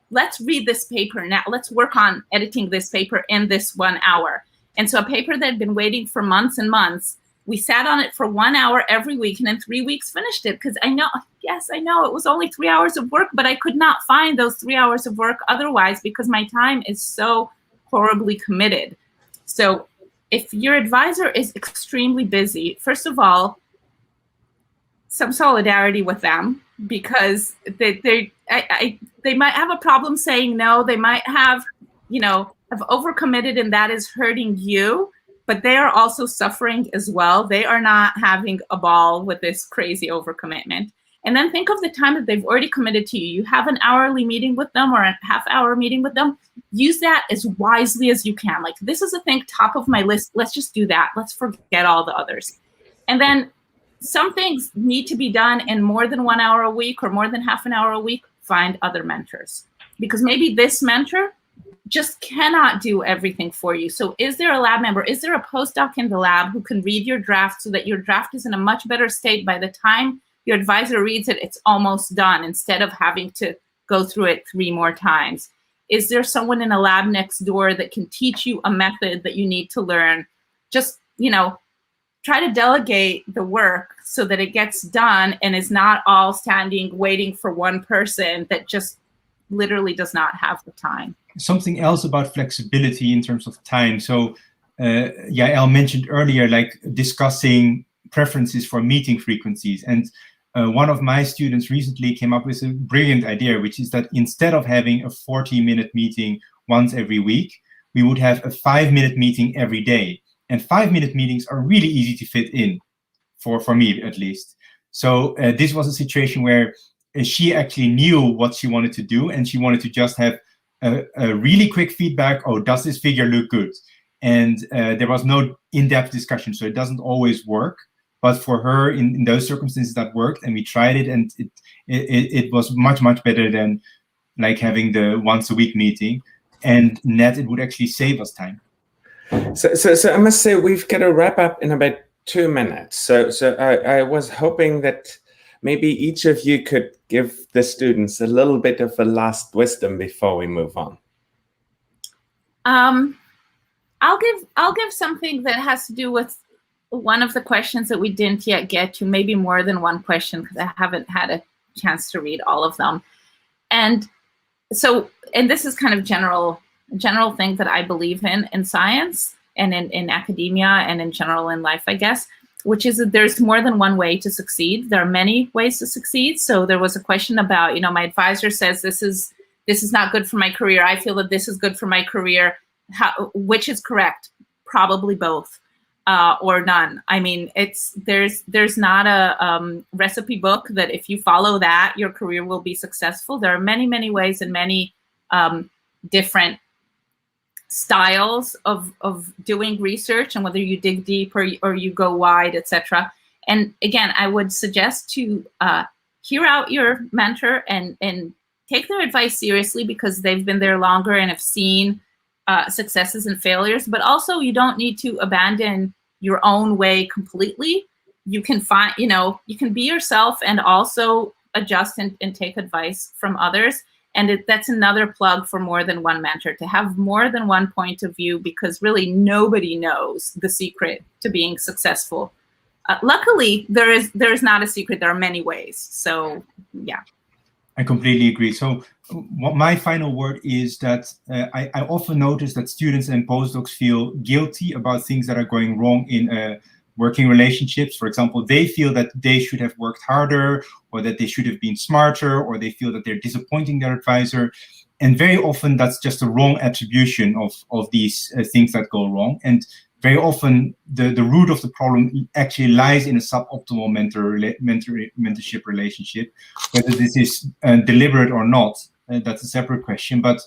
let's read this paper now. Let's work on editing this paper in this 1 hour. And so a paper that had been waiting for months and months, we sat on it for 1 hour every week, and in 3 weeks finished it. Because I know it was only 3 hours of work, but I could not find those 3 hours of work otherwise because my time is so horribly committed. So if your advisor is extremely busy, first of all, some solidarity with them, because they might have a problem saying no. They might have overcommitted, and that is hurting you, but they are also suffering as well. They are not having a ball with this crazy overcommitment. And then think of the time that they've already committed to you. You have an hourly meeting with them or a half-hour meeting with them. Use that as wisely as you can. Like, this is a thing top of my list. Let's just do that. Let's forget all the others. And then some things need to be done in more than 1 hour a week or more than half an hour a week. Find other mentors, because maybe this mentor just cannot do everything for you. So is there a lab member? Is there a postdoc in the lab who can read your draft so that your draft is in a much better state? By the time your advisor reads it, it's almost done, instead of having to go through it 3 more times. Is there someone in a lab next door that can teach you a method that you need to learn? Just, try to delegate the work so that it gets done and is not all standing waiting for one person that just literally does not have the time. Something else about flexibility in terms of time. So Yael mentioned earlier, like discussing preferences for meeting frequencies. And one of my students recently came up with a brilliant idea, which is that instead of having a 40-minute meeting once every week, we would have a 5-minute meeting every day. And 5-minute meetings are really easy to fit in, for me at least. So this was a situation where she actually knew what she wanted to do, and she wanted to just have a really quick feedback. Oh, does this figure look good? And there was no in-depth discussion, so it doesn't always work. But for her, in those circumstances, that worked, and we tried it, and it was much, much better than like having the once-a-week meeting. And net, it would actually save us time. So I must say we've got to wrap up in about 2 minutes. So I was hoping that maybe each of you could give the students a little bit of a last wisdom before we move on. I'll give something that has to do with one of the questions that we didn't yet get to, maybe more than one question, because I haven't had a chance to read all of them. And this is kind of general thing that I believe in science and in academia and in general in life, I guess, which is that there's more than one way to succeed. There are many ways to succeed. So there was a question about, my advisor says this is not good for my career. I feel that this is good for my career. Which is correct? Probably both, or none. I mean, there's not a recipe book that if you follow that, your career will be successful. There are many, many ways and many different styles of doing research, and whether you dig deep or you go wide, etc. And again, I would suggest to hear out your mentor and take their advice seriously because they've been there longer and have seen successes and failures, but also you don't need to abandon your own way completely. You can find, you can be yourself and also adjust and take advice from others. And that's another plug for more than one mentor, to have more than one point of view, because really nobody knows the secret to being successful. Luckily, there is not a secret. There are many ways. So, yeah. I completely agree. So what my final word is that I often notice that students and postdocs feel guilty about things that are going wrong in working relationships. For example, they feel that they should have worked harder, or that they should have been smarter, or they feel that they're disappointing their advisor. And very often that's just a wrong attribution of these things that go wrong. And very often the root of the problem actually lies in a suboptimal mentorship relationship. Whether this is deliberate or not, that's a separate question. But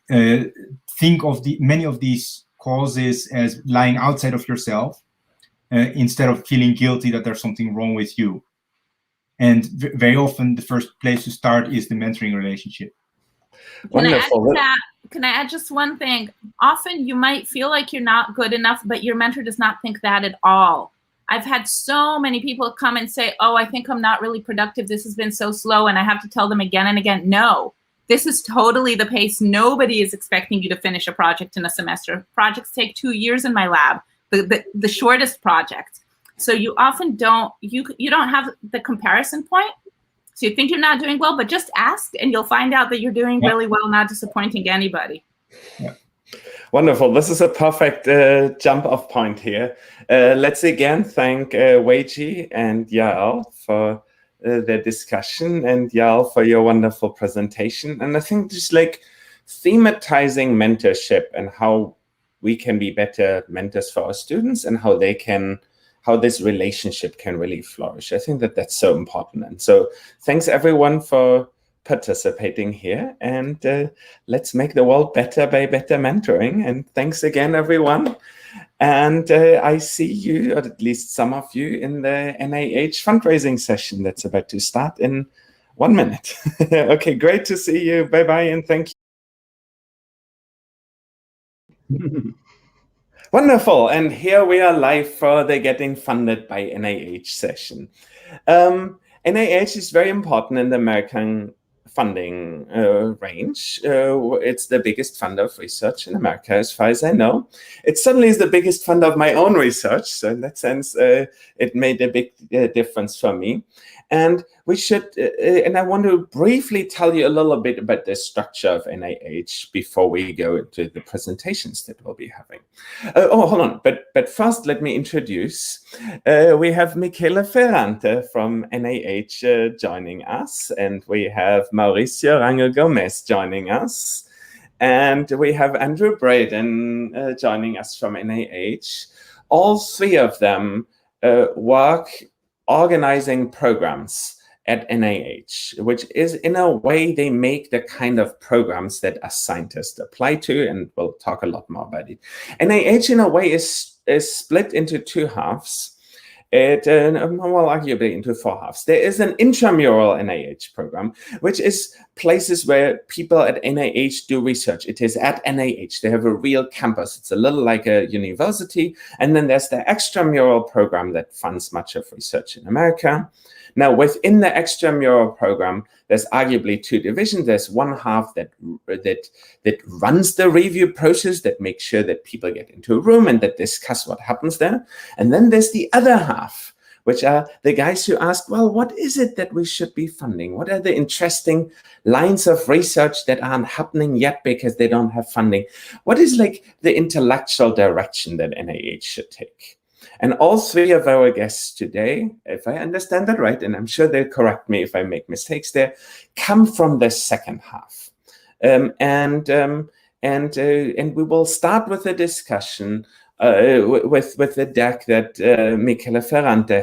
think of many of these causes as lying outside of yourself, instead of feeling guilty that there's something wrong with you. And very often the first place to start is the mentoring relationship. Wonderful. Can I add just one thing? Often you might feel like you're not good enough, but your mentor does not think that at all. I've had so many people come and say, oh, I think I'm not really productive. This has been so slow. And I have to tell them again and again, no, this is totally the pace. Nobody is expecting you to finish a project in a semester. Projects take 2 years in my lab, the shortest project. So you often don't have the comparison point. So you think you're not doing well, but just ask and you'll find out that you're doing really well, not disappointing anybody. Yeah. Wonderful. This is a perfect jump off point here. Let's again thank Weiji and Yael for their discussion, and Yael for your wonderful presentation. And I think just like thematizing mentorship and how we can be better mentors for our students, and how this relationship can really flourish. I think that that's so important. And so thanks everyone for participating here, and let's make the world better by better mentoring. And thanks again, everyone. And I see you, or at least some of you, in the NIH fundraising session that's about to start in 1 minute. Okay, great to see you. Bye-bye, and thank you. Wonderful. And here we are live for the Getting Funded by NIH session. NIH is very important in the American funding range. It's the biggest funder of research in America, as far as I know. It certainly is the biggest funder of my own research. So in that sense, it made a big difference for me. And we should, and I want to briefly tell you a little bit about the structure of NIH before we go into the presentations that we'll be having. Oh, hold on. But first, let me introduce. We have Michele Ferrante from NIH joining us, and we have Mauricio Rangel Gomez joining us, and we have Andrew Braden joining us from NIH. All three of them work organizing programs at NIH, which is, in a way, they make the kind of programs that us scientists apply to, and we'll talk a lot more about it. NIH, in a way, is split into 2 halves. Well, arguably into 4 halves. There is an intramural NIH program, which is places where people at NIH do research. It is at NIH. They have a real campus. It's a little like a university. And then there's the extramural program that funds much of research in America. Now, within the extramural program, there's arguably 2 divisions. There's one half that runs the review process, that makes sure that people get into a room and that discuss what happens there. And then there's the other half, which are the guys who ask, well, what is it that we should be funding? What are the interesting lines of research that aren't happening yet because they don't have funding? What is like the intellectual direction that NIH should take? And all 3 of our guests today, if I understand that right, and I'm sure they'll correct me if I make mistakes there, come from the second half. And we will start with a discussion with the deck that Michele Ferrante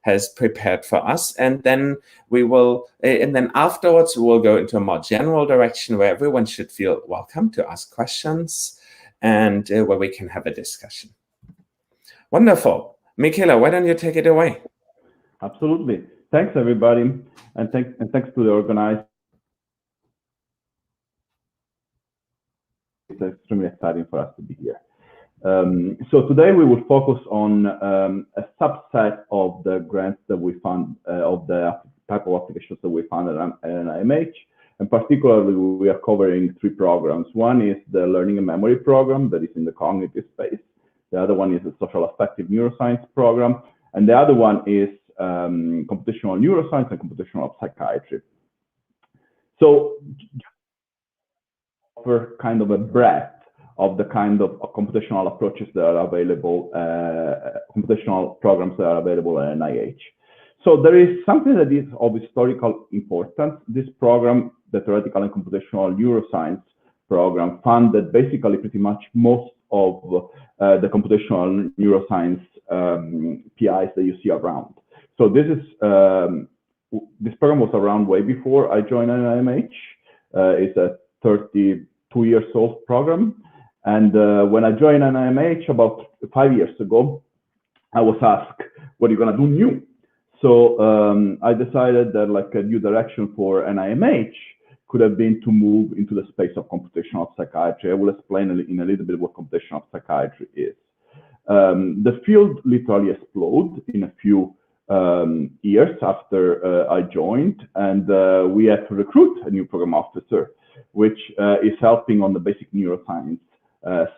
has prepared for us, and then we will, and then afterwards we will go into a more general direction where everyone should feel welcome to ask questions, and where we can have a discussion. Wonderful. Michele, why don't you take it away? Absolutely. Thanks, everybody. And thanks to the organizers it's extremely exciting for us to be here. So today we will focus on a subset of the grants that we found, of the type of applications that we found at NIMH. And particularly, we are covering 3 programs. One is the Learning and Memory program that is in the cognitive space. The other one is the Social Affective Neuroscience program. And the other one is Computational Neuroscience and Computational Psychiatry. So offer kind of a breadth of the kind of computational approaches that are available, computational programs that are available at NIH. So there is something that is of historical importance. This program, the Theoretical and Computational Neuroscience program, funded basically pretty much most of the computational neuroscience PIs that you see around. So this is this program was around way before I joined NIMH. It's a 32 years old program. And when I joined NIMH about 5 years ago, I was asked, what are you gonna do new? So I decided that like a new direction for NIMH could have been to move into the space of computational psychiatry. I will explain in a little bit what computational psychiatry is. The field literally exploded in a few years after I joined, and we had to recruit a new program officer, which is helping on the basic neuroscience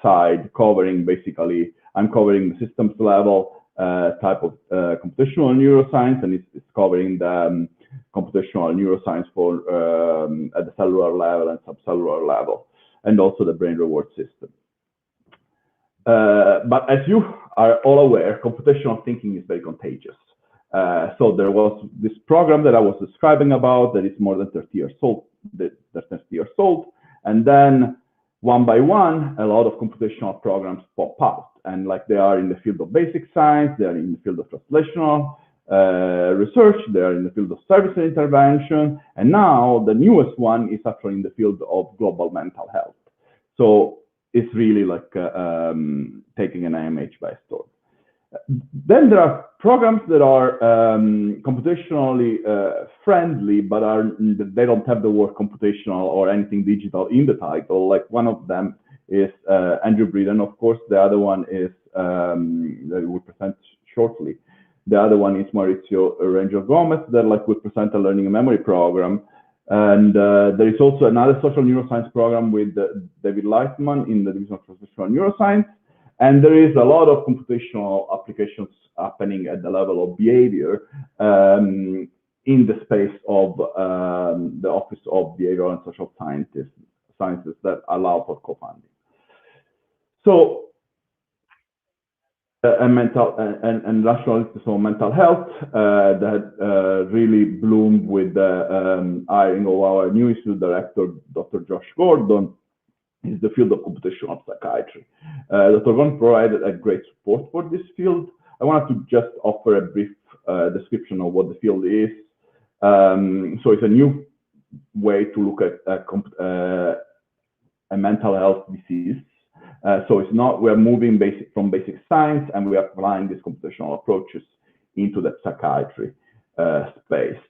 side, covering basically, I'm covering the systems level type of computational neuroscience, and it's covering the computational neuroscience for at the cellular level and subcellular level, and also the brain reward system. But as you are all aware, computational thinking is very contagious. So there was this program that I was describing about that is more than 30 years old, and then one by one, a lot of computational programs pop out, and like they are in the field of basic science, they are in the field of translational research, they are in the field of service and intervention, and now the newest one is actually in the field of global mental health. So it's really like taking an NIMH by storm. Then there are programs that are computationally friendly, but they don't have the word computational or anything digital in the title. Like one of them is Andrew Breeden, of course. The other one is that we will present shortly. The other one is Mauricio Rangel Gomez that like will present a learning and memory program. And there is also another social neuroscience program with David Lightman in the Division of Translational Neuroscience. And there is a lot of computational applications happening at the level of behavior in the space of the Office of Behavioral and Social Sciences that allow for co-funding. So, and rationalities on mental health that really bloomed with the hiring of our new institute director, Dr. Josh Gordon, is the field of computational psychiatry. Dr. Gordon provided a great support for this field. I wanted to just offer a brief description of what the field is. So it's a new way to look at a mental health disease. So it's not, we're moving from basic science and we are applying these computational approaches into the psychiatry space.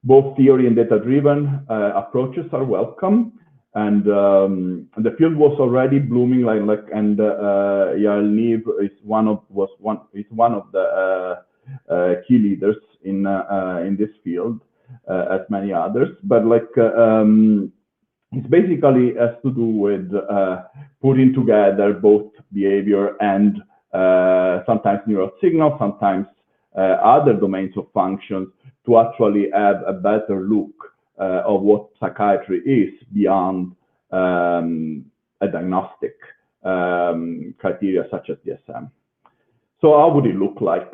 Both theory and data-driven approaches are welcome. And the field was already blooming, and Yael Niv is one of the key leaders in this field, as many others. But it's basically has to do with putting together both behavior and sometimes neural signals, sometimes other domains of functions to actually have a better look of what psychiatry is beyond a diagnostic criteria such as DSM. So how would it look like?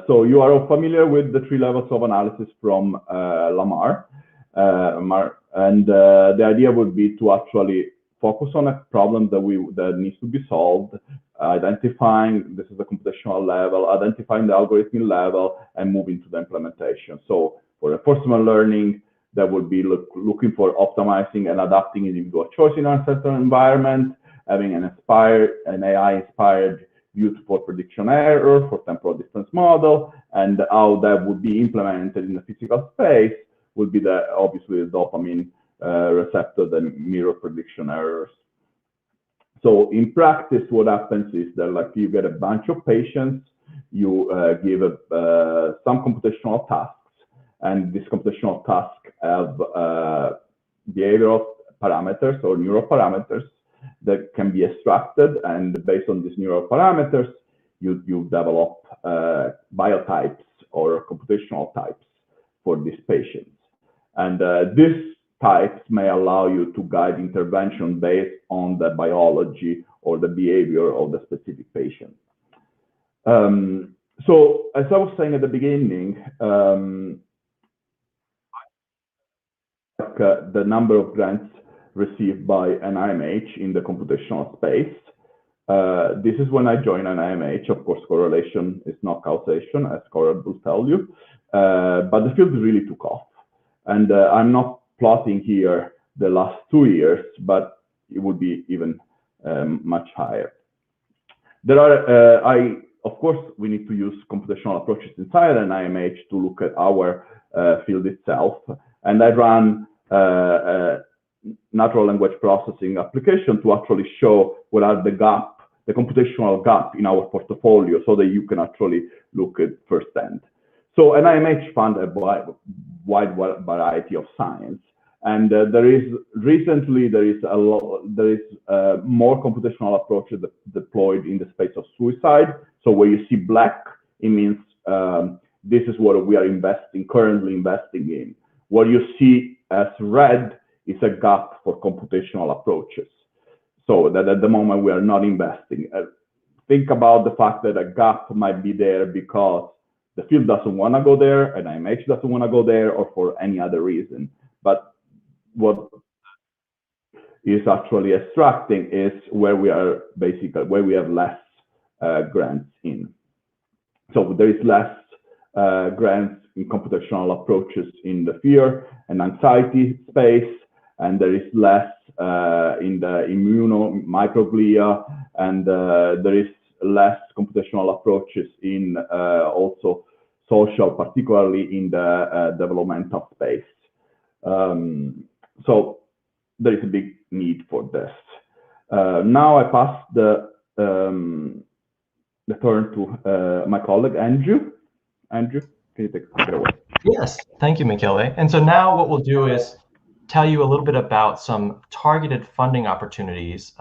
So you are all familiar with the 3 levels of analysis from Lamar. And the idea would be to actually focus on a problem that needs to be solved, identifying, this is the computational level, identifying the algorithm level, and moving to the implementation. So for reinforcement learning, that would be looking for optimizing and adapting individual choice in our certain environment, having an AI-inspired view for prediction error, for temporal distance model, and how that would be implemented in the physical space would be obviously the dopamine receptor that mirror prediction errors. So in practice, what happens is that like you get a bunch of patients, you give some computational tasks, and these computational tasks have behavioral parameters or neural parameters that can be extracted, and based on these neural parameters, you develop biotypes or computational types for these patients. And these types may allow you to guide intervention based on the biology or the behavior of the specific patient. So as I was saying at the beginning, the number of grants received by NIMH in the computational space. This is when I joined NIMH. Of course, correlation is not causation, as Conrad will tell you, but the field really took off. And I'm not plotting here the last 2 years, but it would be even much higher. There are, of course, we need to use computational approaches inside NIMH to look at our field itself. And I ran natural language processing application to actually show what are the computational gap in our portfolio so that you can actually look at firsthand. So NIMH fund a wide variety of science. And recently there is more computational approaches deployed in the space of suicide. So where you see black, it means this is what we are currently investing in. What you see as red is a gap for computational approaches. So that at the moment we are not investing. Think about the fact that a gap might be there because the field doesn't want to go there, and NIMH doesn't want to go there, or for any other reason. But what is actually extracting is where we are where we have less grants in. So there is less grants in computational approaches in the fear and anxiety space, and there is less in the immunomicroglia, and there is less computational approaches in also social, particularly in the developmental space. So there is a big need for this. Now I pass the turn to my colleague, Andrew. Andrew, can you take it away? Yes, thank you, Michele. And so now what we'll do is tell you a little bit about some targeted funding opportunities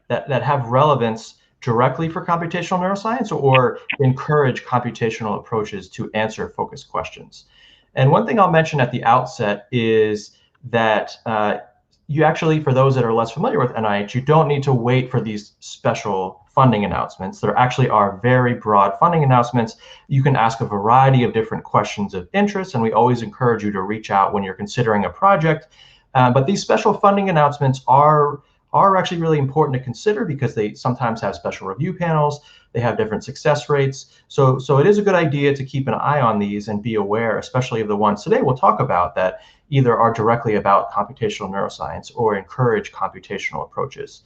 that have relevance directly for computational neuroscience or encourage computational approaches to answer focused questions. And one thing I'll mention at the outset is that you actually, for those that are less familiar with NIH, you don't need to wait for these special funding announcements. There actually are very broad funding announcements. You can ask a variety of different questions of interest, and we always encourage you to reach out when you're considering a project. But these special funding announcements are actually really important to consider because they sometimes have special review panels. They have different success rates. So it is a good idea to keep an eye on these and be aware, especially of the ones today we'll talk about that either are directly about computational neuroscience or encourage computational approaches.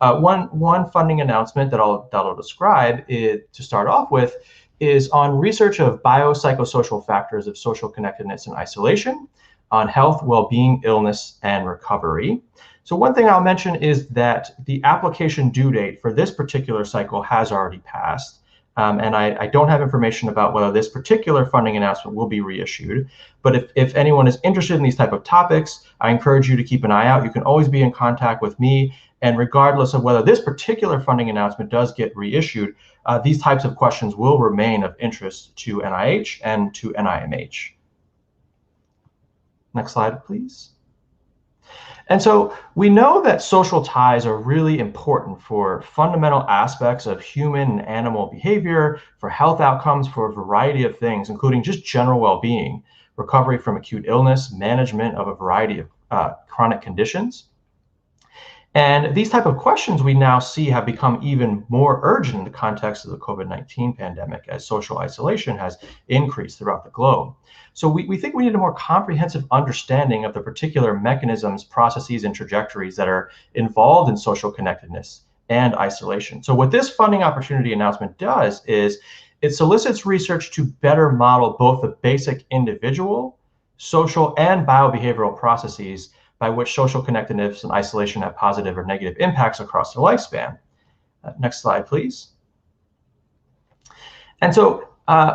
One funding announcement that I'll describe to start off with is on research of biopsychosocial factors of social connectedness and isolation on health, well-being, illness, and recovery. So one thing I'll mention is that the application due date for this particular cycle has already passed. And I don't have information about whether this particular funding announcement will be reissued. But if anyone is interested in these type of topics, I encourage you to keep an eye out. You can always be in contact with me. And regardless of whether this particular funding announcement does get reissued, these types of questions will remain of interest to NIH and to NIMH. Next slide, please. And so we know that social ties are really important for fundamental aspects of human and animal behavior, for health outcomes, for a variety of things, including just general well-being, recovery from acute illness, management of a variety of chronic conditions. And these type of questions we now see have become even more urgent in the context of the COVID-19 pandemic as social isolation has increased throughout the globe. So we think we need a more comprehensive understanding of the particular mechanisms, processes, and trajectories that are involved in social connectedness and isolation. So what this funding opportunity announcement does is it solicits research to better model both the basic individual, social, and biobehavioral processes by which social connectedness and isolation have positive or negative impacts across their lifespan. Next slide, please. And so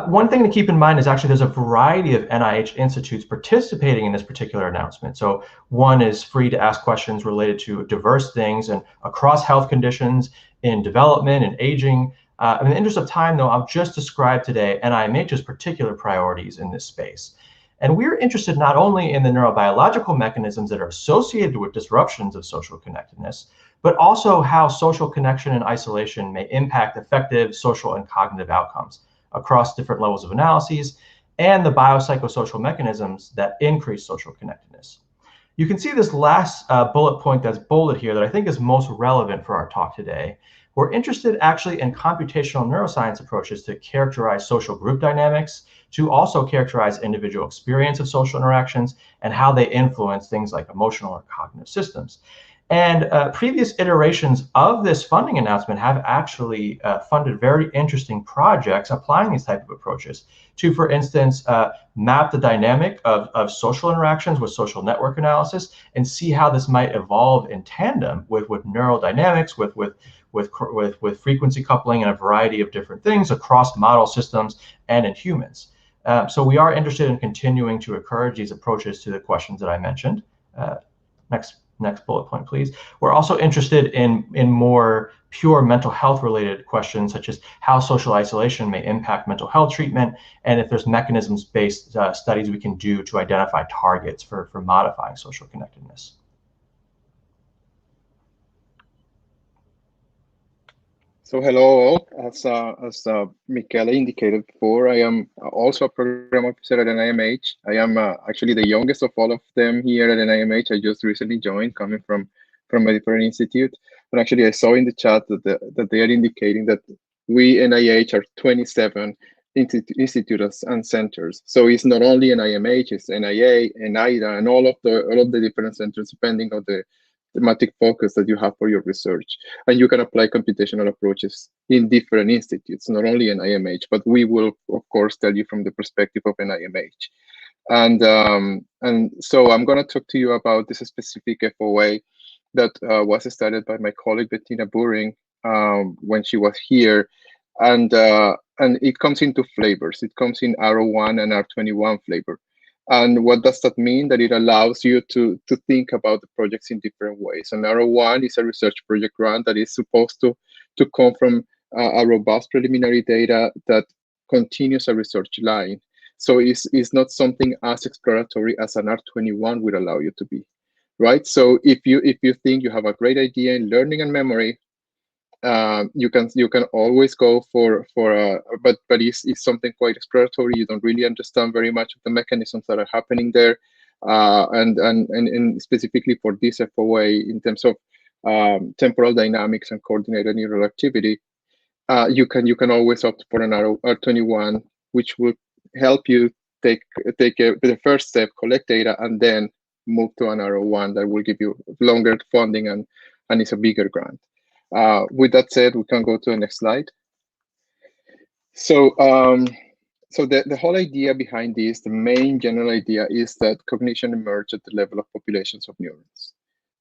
one thing to keep in mind is actually there's a variety of NIH institutes participating in this particular announcement. So one is free to ask questions related to diverse things and across health conditions, in development and aging. In the interest of time, though, I'll just describe today NIMH's particular priorities in this space. And we're interested not only in the neurobiological mechanisms that are associated with disruptions of social connectedness, but also how social connection and isolation may impact effective social and cognitive outcomes across different levels of analyses and the biopsychosocial mechanisms that increase social connectedness. You can see this last bullet point that's bolded here that I think is most relevant for our talk today. We're interested actually in computational neuroscience approaches to characterize social group dynamics, to also characterize individual experience of social interactions and how they influence things like emotional or cognitive systems. And previous iterations of this funding announcement have actually funded very interesting projects applying these type of approaches to, for instance, map the dynamic of social interactions with social network analysis and see how this might evolve in tandem with neurodynamics, with frequency coupling and a variety of different things across model systems and in humans. So we are interested in continuing to encourage these approaches to the questions that I mentioned. Next bullet point, please. We're also interested in more pure mental health related questions, such as how social isolation may impact mental health treatment, and if there's mechanisms-based studies we can do to identify targets for modifying social connectedness. So hello all, as Michele indicated before, I am also a program officer at NIMH. I am actually the youngest of all of them here at NIMH. I just recently joined, coming from a different institute. But actually I saw in the chat that they are indicating that we NIH are 27 institutes and centers. So it's not only NIMH, it's NIA, NIDA, and all of the different centers depending on the thematic focus that you have for your research. And you can apply computational approaches in different institutes, not only in NIMH, but we will, of course, tell you from the perspective of NIMH. And so I'm going to talk to you about this specific FOA that was started by my colleague Bettina Buring when she was here. And it comes into flavors. It comes in R01 and R21 flavor. And what does that mean? That it allows you to think about the projects in different ways. And R01 is a research project grant that is supposed to come from a robust preliminary data that continues a research line. So it's not something as exploratory as an R21 would allow you to be, right? So if you think you have a great idea in learning and memory, you can always go for but it's something quite exploratory. You don't really understand very much of the mechanisms that are happening there, and specifically for this FOA in terms of temporal dynamics and coordinated neural activity, you can always opt for an R21, which will help you take the first step, collect data, and then move to an R01 that will give you longer funding and it's a bigger grant. With that said, we can go to the next slide. So, so the whole idea behind this, the main general idea, is that cognition emerges at the level of populations of neurons.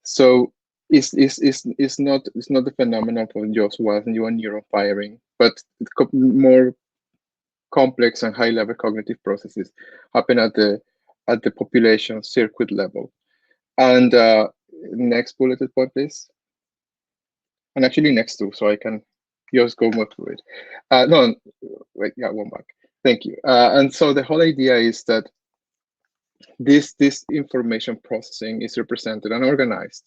So it's not the phenomenon of just one neuron firing, but more complex and high-level cognitive processes happen at the population circuit level. And next bulleted point, please. And actually next to, so I can just go more through it. No, wait, yeah, one back. Thank you. And so the whole idea is that this information processing is represented and organized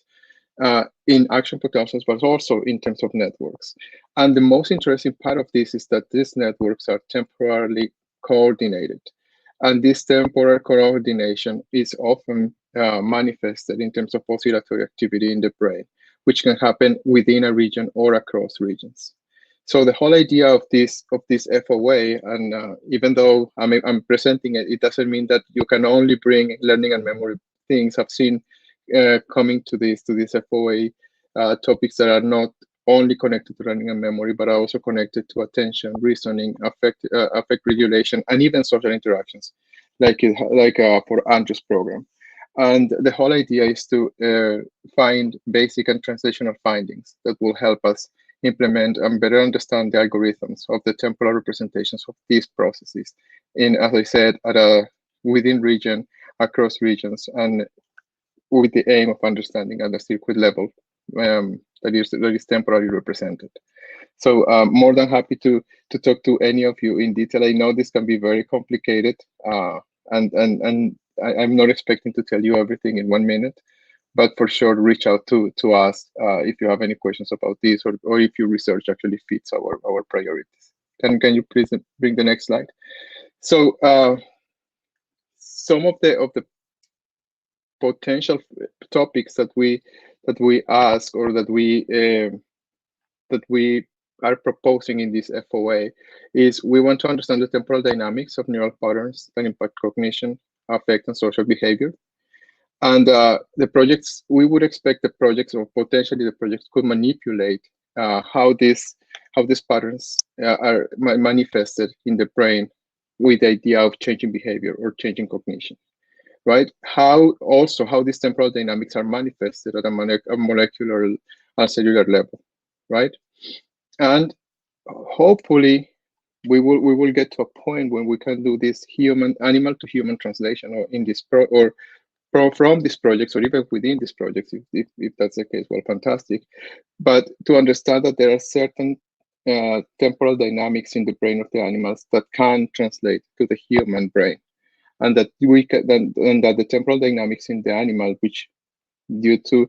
in action potentials, but also in terms of networks. And the most interesting part of this is that these networks are temporarily coordinated. And this temporal coordination is often manifested in terms of oscillatory activity in the brain, which can happen within a region or across regions. So the whole idea of this FOA, and even though I'm presenting it, it doesn't mean that you can only bring learning and memory things. I've seen coming to this FOA topics that are not only connected to learning and memory, but are also connected to attention, reasoning, affect regulation, and even social interactions, like for Andrew's program. And the whole idea is to find basic and translational findings that will help us implement and better understand the algorithms of the temporal representations of these processes in, as I said, at a within region, across regions, and with the aim of understanding at the circuit level that is temporally represented. So more than happy to talk to any of you in detail. I know this can be very complicated, and I'm not expecting to tell you everything in 1 minute, but for sure, reach out to us if you have any questions about this, or if your research actually fits our priorities. Can you please bring the next slide? So some of the potential topics that we ask, or that we are proposing in this FOA, is we want to understand the temporal dynamics of neural patterns that impact cognition, affect, and social behavior. And the projects, we would expect the projects, or potentially the projects, could manipulate how these patterns are manifested in the brain with the idea of changing behavior or changing cognition, right? How these temporal dynamics are manifested at a molecular and cellular level, right? And hopefully we will get to a point when we can do this animal to human translation, or in this from these projects, or even within these projects, if that's the case, well, fantastic. But to understand that there are certain temporal dynamics in the brain of the animals that can translate to the human brain, and that that the temporal dynamics in the animal, which due to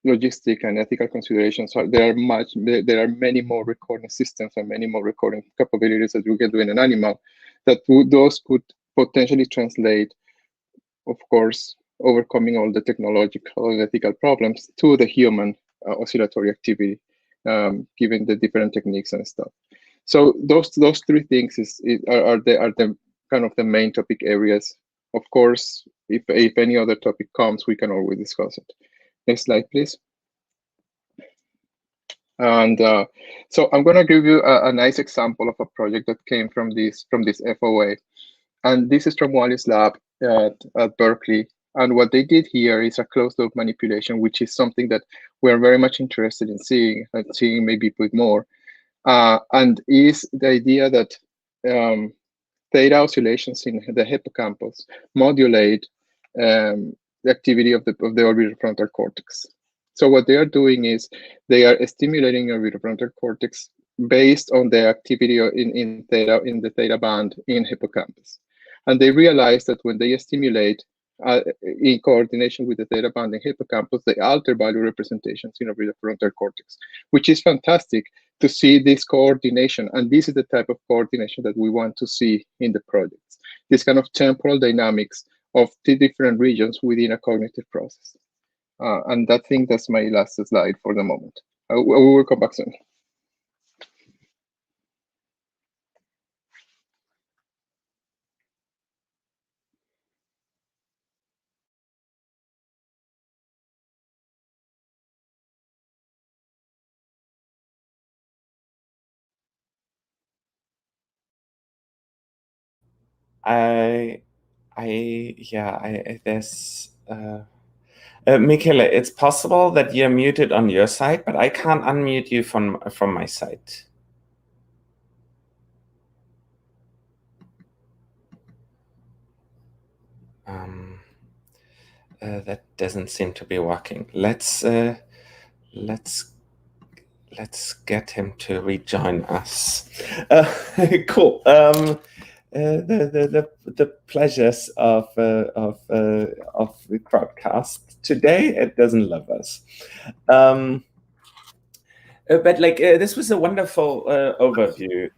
logistic and ethical considerations, there are many more recording systems and many more recording capabilities that you can do in an animal, that those could potentially translate, of course, overcoming all the technological and ethical problems, to the human oscillatory activity, given the different techniques and stuff. So those three things are the kind of the main topic areas. Of course, if any other topic comes, we can always discuss it. Next slide, please. And so I'm going to give you a nice example of a project that came from this FOA. And this is from Wally's lab at Berkeley. And what they did here is a closed-loop manipulation, which is something that we're very much interested in seeing, and seeing maybe with more. And is the idea that theta oscillations in the hippocampus modulate the activity of the orbitofrontal cortex. So what they are doing is they are stimulating your orbitofrontal cortex based on the activity in the theta band in hippocampus. And they realize that when they stimulate in coordination with the theta band in hippocampus, they alter value representations in orbitofrontal cortex, which is fantastic to see this coordination. And this is the type of coordination that we want to see in the projects, this kind of temporal dynamics of the different regions within a cognitive process. And I think that's my last slide for the moment. We will come back soon. There's Michele, it's possible that you're muted on your side, but I can't unmute you from my side. That doesn't seem to be working. Let's get him to rejoin us. Cool. The pleasures of the crowdcast today, it doesn't love us. But like this was a wonderful overview.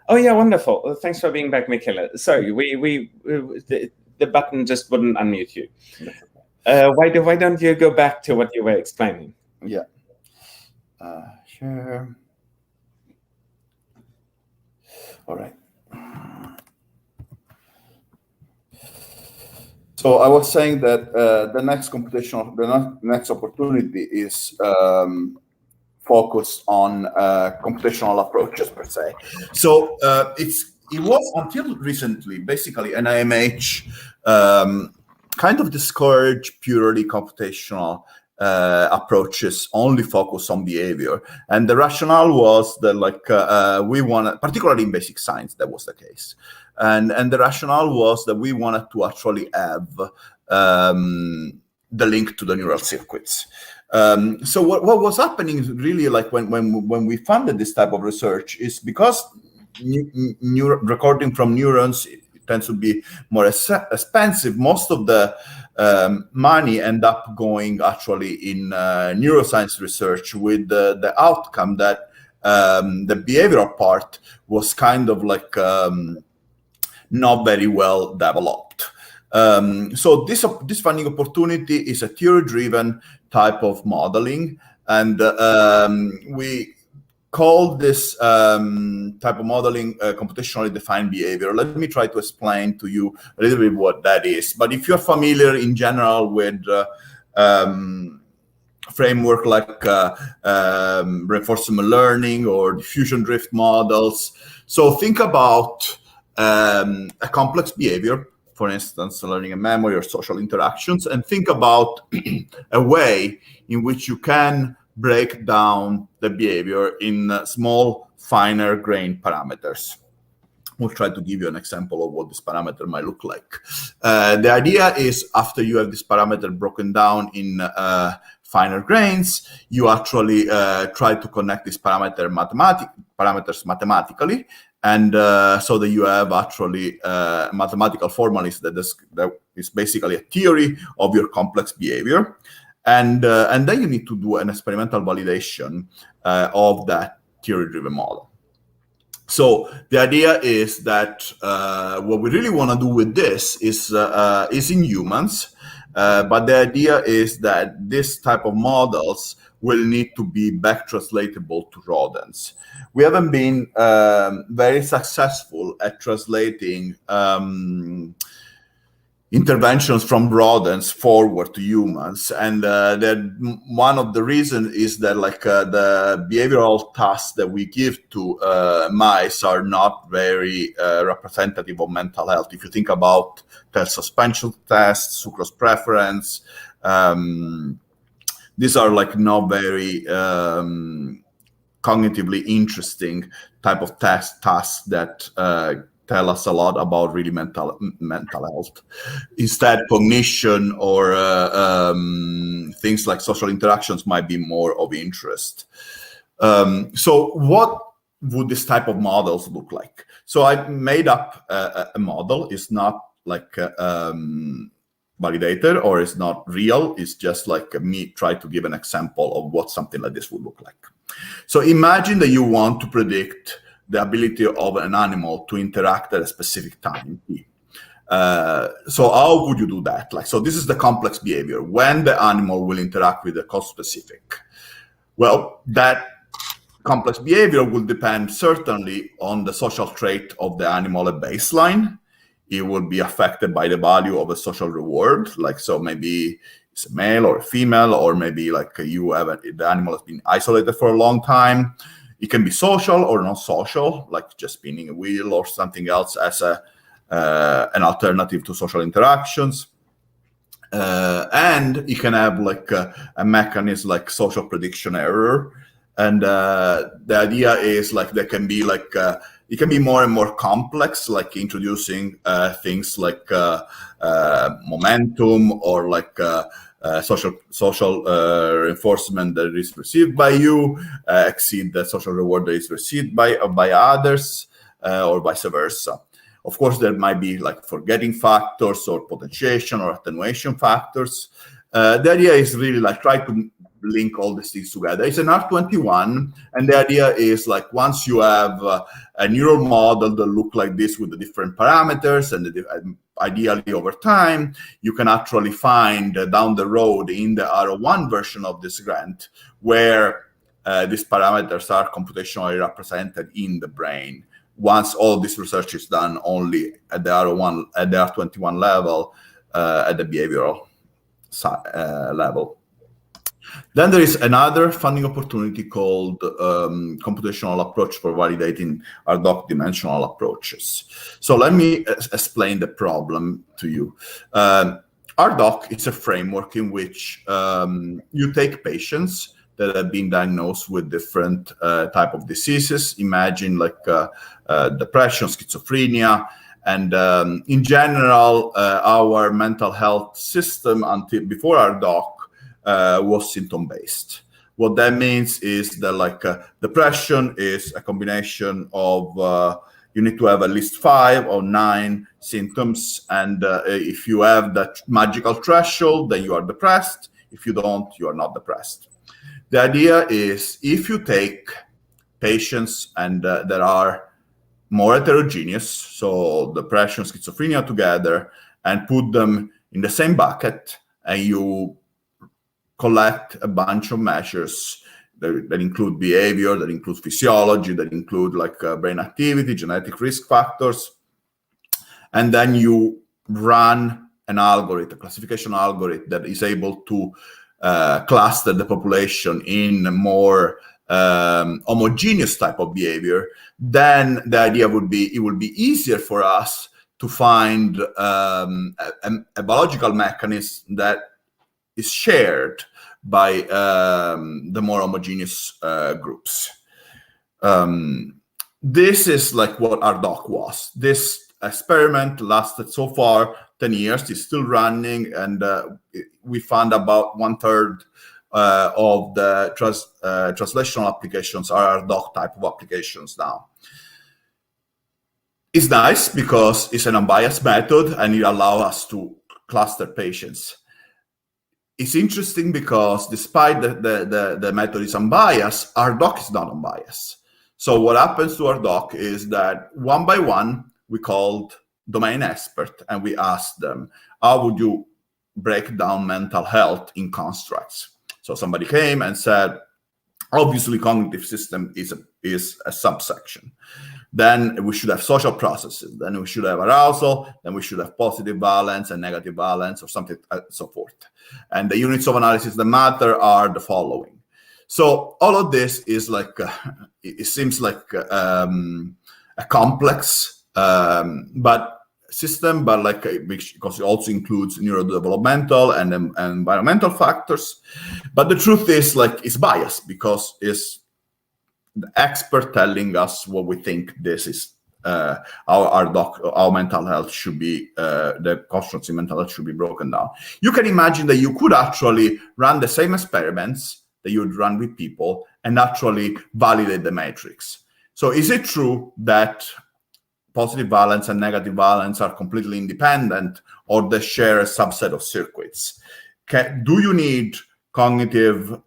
Oh yeah, wonderful. Thanks for being back, Michele. Sorry, the button just wouldn't unmute you. Why don't you go back to what you were explaining? Yeah. Sure. All right. So I was saying that the next opportunity is focused on computational approaches per se. So it's it was until recently, basically, NIMH kind of discouraged purely computational approaches only focus on behavior. And the rationale was that, like, we wanted, particularly in basic science, that was the case. And the rationale was that we wanted to actually have the link to the neural circuits. So what was happening is really, like, when we funded this type of research, is because recording from neurons, it tends to be more expensive. Most of the money end up going actually in neuroscience research, with the outcome that the behavioral part was kind of like not very well developed. So this funding opportunity is a theory-driven type of modeling, and we call this type of modeling computationally defined behavior. Let me try to explain to you a little bit what that is. But if you're familiar in general with framework like reinforcement learning or diffusion drift models, so think about a complex behavior, for instance, learning a memory or social interactions, and think about a way in which you can break down the behavior in small, finer grained parameters. We'll try to give you an example of what this parameter might look like. The idea is, after you have this parameter broken down in finer grains, you actually try to connect this parameters mathematically, and so that you have actually mathematical formulas that is basically a theory of your complex behavior. And then you need to do an experimental validation of that theory-driven model. So the idea is that what we really want to do with this is in humans, but the idea is that this type of models will need to be back translatable to rodents. We haven't been very successful at translating interventions from rodents forward to humans, and then one of the reasons is that, like, the behavioral tasks that we give to mice are not very representative of mental health. If you think about test suspension tests, sucrose preference, these are, like, not very cognitively interesting type of tasks that tell us a lot about really mental health. Instead, cognition or things like social interactions might be more of interest. So what would this type of models look like? So I made up a model. It's not like validated, or it's not real. It's just like me try to give an example of what something like this would look like. So imagine that you want to predict the ability of an animal to interact at a specific time. So how would you do that? Like, so this is the complex behavior, when the animal will interact with the cause specific. Well, that complex behavior will depend certainly on the social trait of the animal at baseline. It will be affected by the value of a social reward. Like, so maybe it's a male or a female, or maybe like the animal has been isolated for a long time. It can be social or not social, like just spinning a wheel or something else as an alternative to social interactions. And it can have like a mechanism like social prediction error. And the idea is like there can be like, it can be more and more complex, like introducing things like momentum or like social reinforcement that is received by you exceed the social reward that is received by others, or vice versa. Of course, there might be like forgetting factors or potentiation or attenuation factors. The idea is really like try to link all these things together. It's an R21, and the idea is like once you have a neural model that look like this with the different parameters, and ideally over time, you can actually find down the road in the R01 version of this grant where these parameters are computationally represented in the brain. Once all this research is done only at the R01, at the R21 level, at the behavioral level. Then there is another funding opportunity called computational approach for validating RDoC dimensional approaches. So let me explain the problem to you. RDoC is a framework in which you take patients that have been diagnosed with different type of diseases. Imagine like depression, schizophrenia, and in general, our mental health system until before RDoC was symptom-based. What that means is that like depression is a combination of you need to have at least 5 or 9 symptoms, and if you have that magical threshold, then you are depressed. If you don't, you are not depressed. The idea is if you take patients and that are more heterogeneous, so depression, schizophrenia together, and put them in the same bucket, and you collect a bunch of measures that include behavior, that include physiology, that include like brain activity, genetic risk factors, and then you run an algorithm, a classification algorithm that is able to cluster the population in more homogeneous type of behavior. Then the idea would be it would be easier for us to find a biological mechanism that is shared by the more homogeneous groups. This is like what RDoC was. This experiment lasted so far 10 years, it's still running, and we found about 1/3 of the translational applications are RDoC type of applications now. It's nice because it's an unbiased method and it allows us to cluster patients. It's interesting because despite the method is unbiased, RDoC is not unbiased. So what happens to RDoC is that one by one, we called domain expert and we asked them, how would you break down mental health in constructs? So somebody came and said, obviously cognitive system is a subsection. Then we should have social processes. Then we should have arousal. Then we should have positive balance and negative balance or something and so forth. And the units of analysis that matter are the following. So all of this is like, it seems like a complex system, but like because it also includes neurodevelopmental and environmental factors. But the truth is like it's biased because it's the expert telling us what we think this is, our mental health should be, the constructs in mental health should be broken down. You can imagine that you could actually run the same experiments that you would run with people and actually validate the matrix. So is it true that positive balance and negative balance are completely independent, or they share a subset of circuits? Do you need cognitive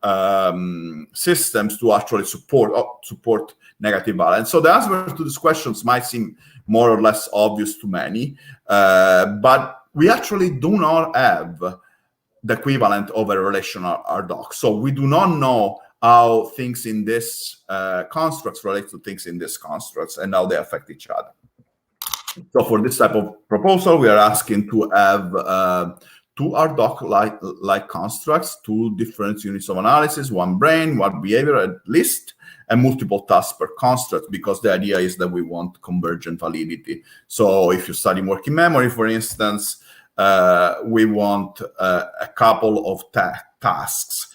systems to actually support negative balance? So the answer to these questions might seem more or less obvious to many, but we actually do not have the equivalent of a relational RDoC. So we do not know how things in this constructs relate to things in this constructs and how they affect each other. So for this type of proposal, we are asking to have 2 RDoC-like constructs, 2 different units of analysis, 1 brain, 1 behavior at least, and multiple tasks per construct, because the idea is that we want convergent validity. So if you study working memory, for instance, we want a couple of tasks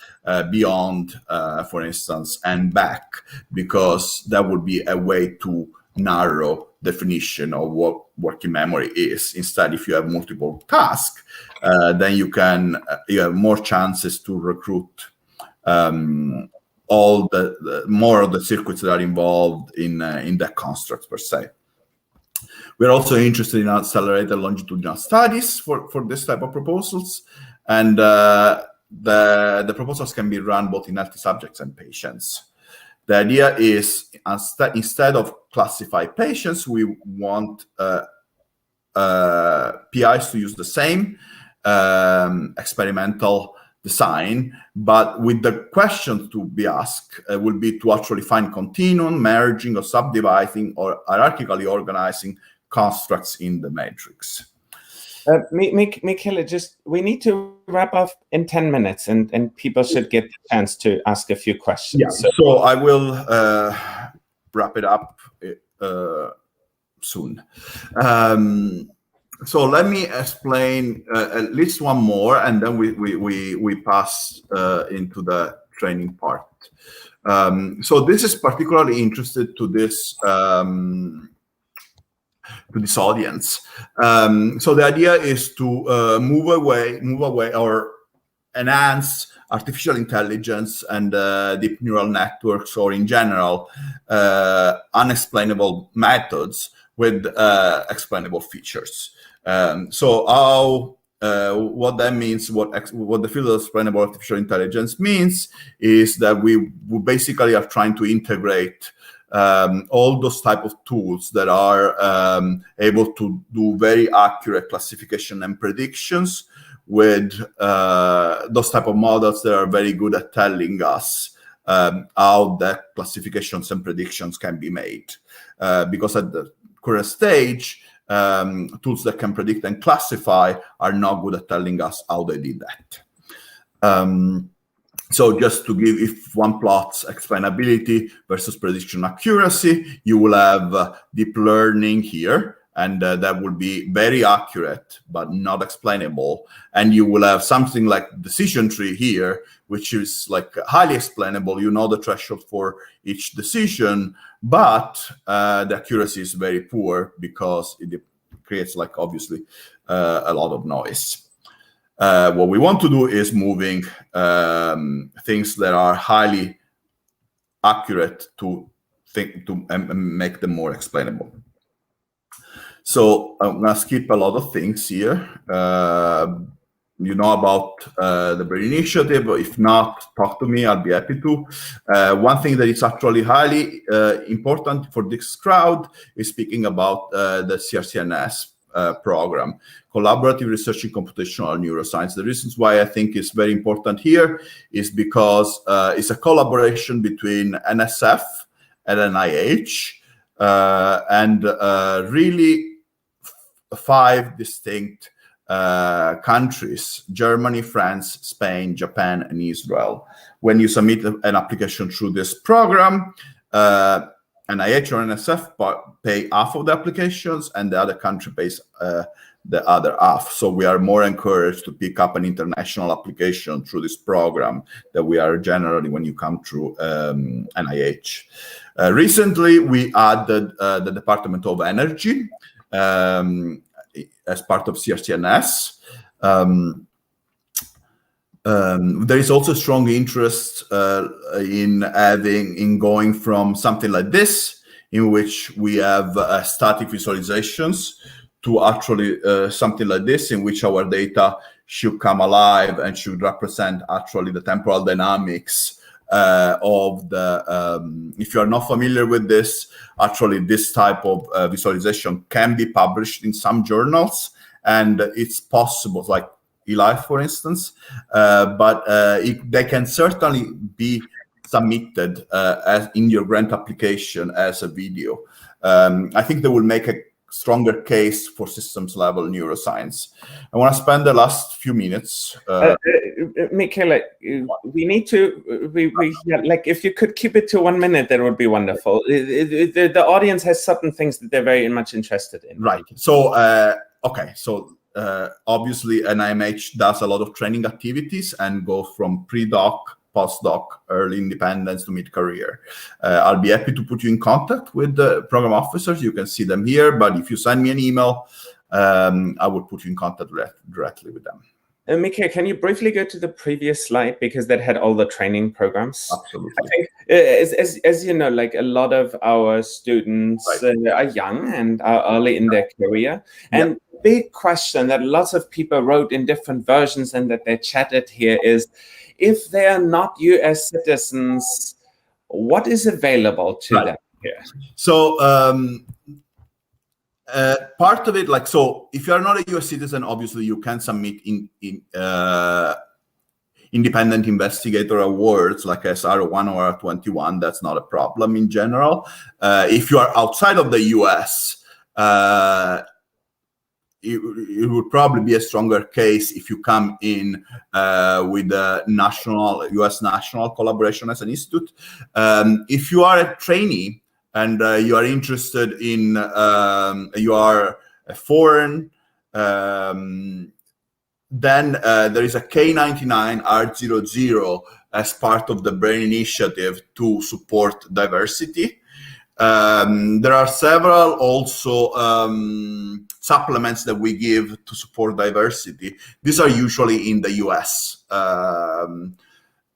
beyond, for instance, and back, because that would be a way to narrow definition of what working memory is. Instead, if you have multiple tasks, then you have more chances to recruit all the more of the circuits that are involved in that construct per se. We're also interested in accelerated longitudinal studies for this type of proposals, and the proposals can be run both in healthy subjects and patients. The idea is instead of classify patients, we want PIs to use the same experimental design, but with the question to be asked will be to actually find continuum, merging, or subdividing, or hierarchically organizing constructs in the matrix. Michele, we need to wrap up in 10 minutes, and people should get the chance to ask a few questions. Yeah, so I will wrap it up soon. So let me explain at least one more, and then we pass into the training part. So this is particularly interested to this audience. So the idea is to move away or enhance artificial intelligence and deep neural networks, or in general, unexplainable methods with explainable features. So how what that means, what the field of explainable artificial intelligence means, is that we basically are trying to integrate all those type of tools that are able to do very accurate classification and predictions with those type of models that are very good at telling us how the classifications and predictions can be made. Because at the current stage, tools that can predict and classify are not good at telling us how they did that. So just to give, if one plots explainability versus prediction accuracy, you will have deep learning here, and that will be very accurate, but not explainable. And you will have something like decision tree here, which is like highly explainable. You know the threshold for each decision, but the accuracy is very poor because it creates, like, obviously a lot of noise. What we want to do is moving things that are highly accurate to make them more explainable. So I'm going to skip a lot of things here. You know about the Brain Initiative. If not, talk to me. I'll be happy to. One thing that is actually highly important for this crowd is speaking about the CRCNS program, Collaborative Research in Computational Neuroscience. The reasons why I think it's very important here is because it's a collaboration between NSF and NIH, and really 5 distinct countries: Germany, France, Spain, Japan, and Israel. When you submit an application through this program, NIH or NSF pay half of the applications, and the other country pays the other half. So we are more encouraged to pick up an international application through this program that we are generally when you come through NIH. Recently, we added the Department of Energy as part of CRCNS. There is also strong interest in going from something like this, in which we have static visualizations, to actually something like this, in which our data should come alive and should represent actually the temporal dynamics of the. If you are not familiar with this, actually this type of visualization can be published in some journals, and it's possible, like eLife, for instance, but they can certainly be submitted as in your grant application as a video. I think they will make a stronger case for systems level neuroscience. I want to spend the last few minutes. Michele, we need to, like, if you could keep it to 1 minute, that would be wonderful. The audience has certain things that they're very much interested in. Right. So, okay. So, obviously, NIMH does a lot of training activities and goes from pre-doc, post-doc, early independence to mid-career. I'll be happy to put you in contact with the program officers. You can see them here, but if you send me an email, I will put you in contact directly with them. Michele, can you briefly go to the previous slide, because that had all the training programs? Absolutely. I think, as you know, like a lot of our students are young and are early in their career. And big question that lots of people wrote in different versions and that they chatted here is, if they are not US citizens, what is available to them here? So part of it, like, so if you are not a US citizen, obviously you can submit in independent investigator awards like SR1 or R21. That's not a problem in general. If you are outside of the US, it would probably be a stronger case if you come in with a U.S. national collaboration as an institute. If you are a trainee and you are interested in, you are a foreign, then there is a K99 R00 as part of the BRAIN initiative to support diversity. There are several also supplements that we give to support diversity. These are usually in the US.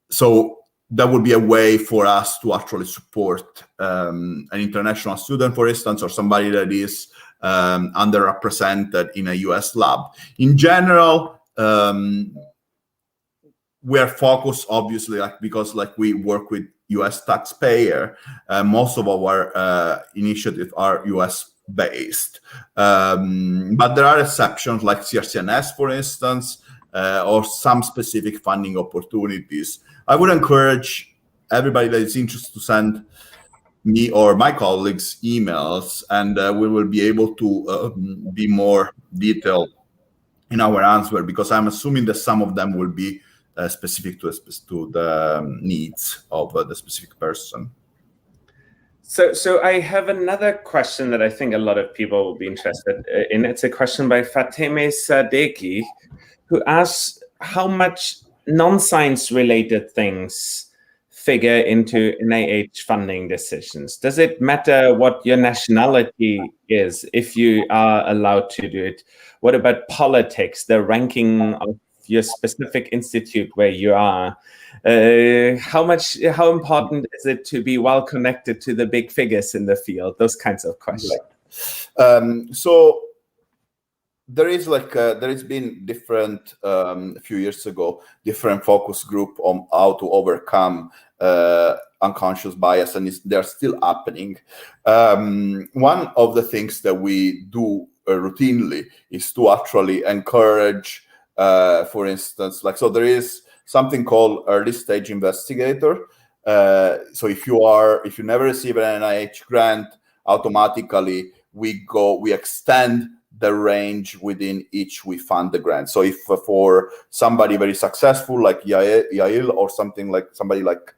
So that would be a way for us to actually support an international student, for instance, or somebody that is underrepresented in a US lab. In general, we are focused, obviously, because we work with US taxpayer, most of our initiatives are US based. But there are exceptions like CRCNS, for instance, or some specific funding opportunities. I would encourage everybody that is interested to send me or my colleagues emails, and we will be able to be more detailed in our answer, because I'm assuming that some of them will be specific to the needs of the specific person. So I have another question that I think a lot of people will be interested in. It's a question by Fateme Sadeghi, who asks how much non-science related things figure into NIH funding decisions. Does it matter what your nationality is if you are allowed to do it? What about politics, the ranking of your specific institute where you are? How important is it to be well connected to the big figures in the field? Those kinds of questions. So there is there has been different a few years ago, different focus group on how to overcome unconscious bias, and they're still happening. One of the things that we do routinely is to actually encourage, for instance, so there is something called early stage investigator. So if you never receive an NIH grant, automatically we extend the range within each we fund the grant. So if for somebody very successful like Yael or somebody like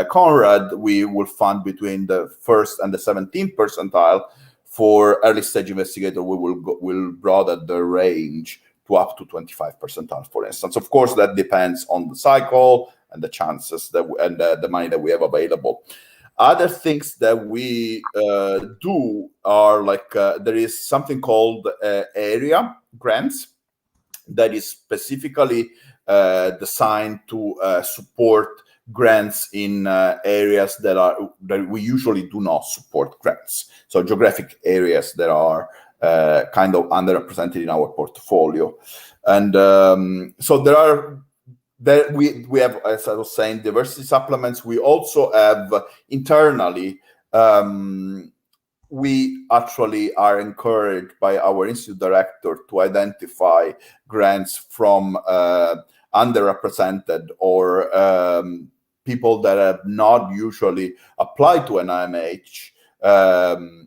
Conrad, we will fund between the 1st and the 17th percentile. For early stage investigator, we will broaden the range to up to 25 percentile, for instance. Of course, that depends on the cycle and the chances and the money that we have available. Other things that we do are there is something called area grants that is specifically designed to support grants in areas that we usually do not support grants. So geographic areas that are kind of underrepresented in our portfolio. And so we have, as I was saying, diversity supplements. We also have internally, we actually are encouraged by our institute director to identify grants from underrepresented or people that have not usually applied to an NIMH,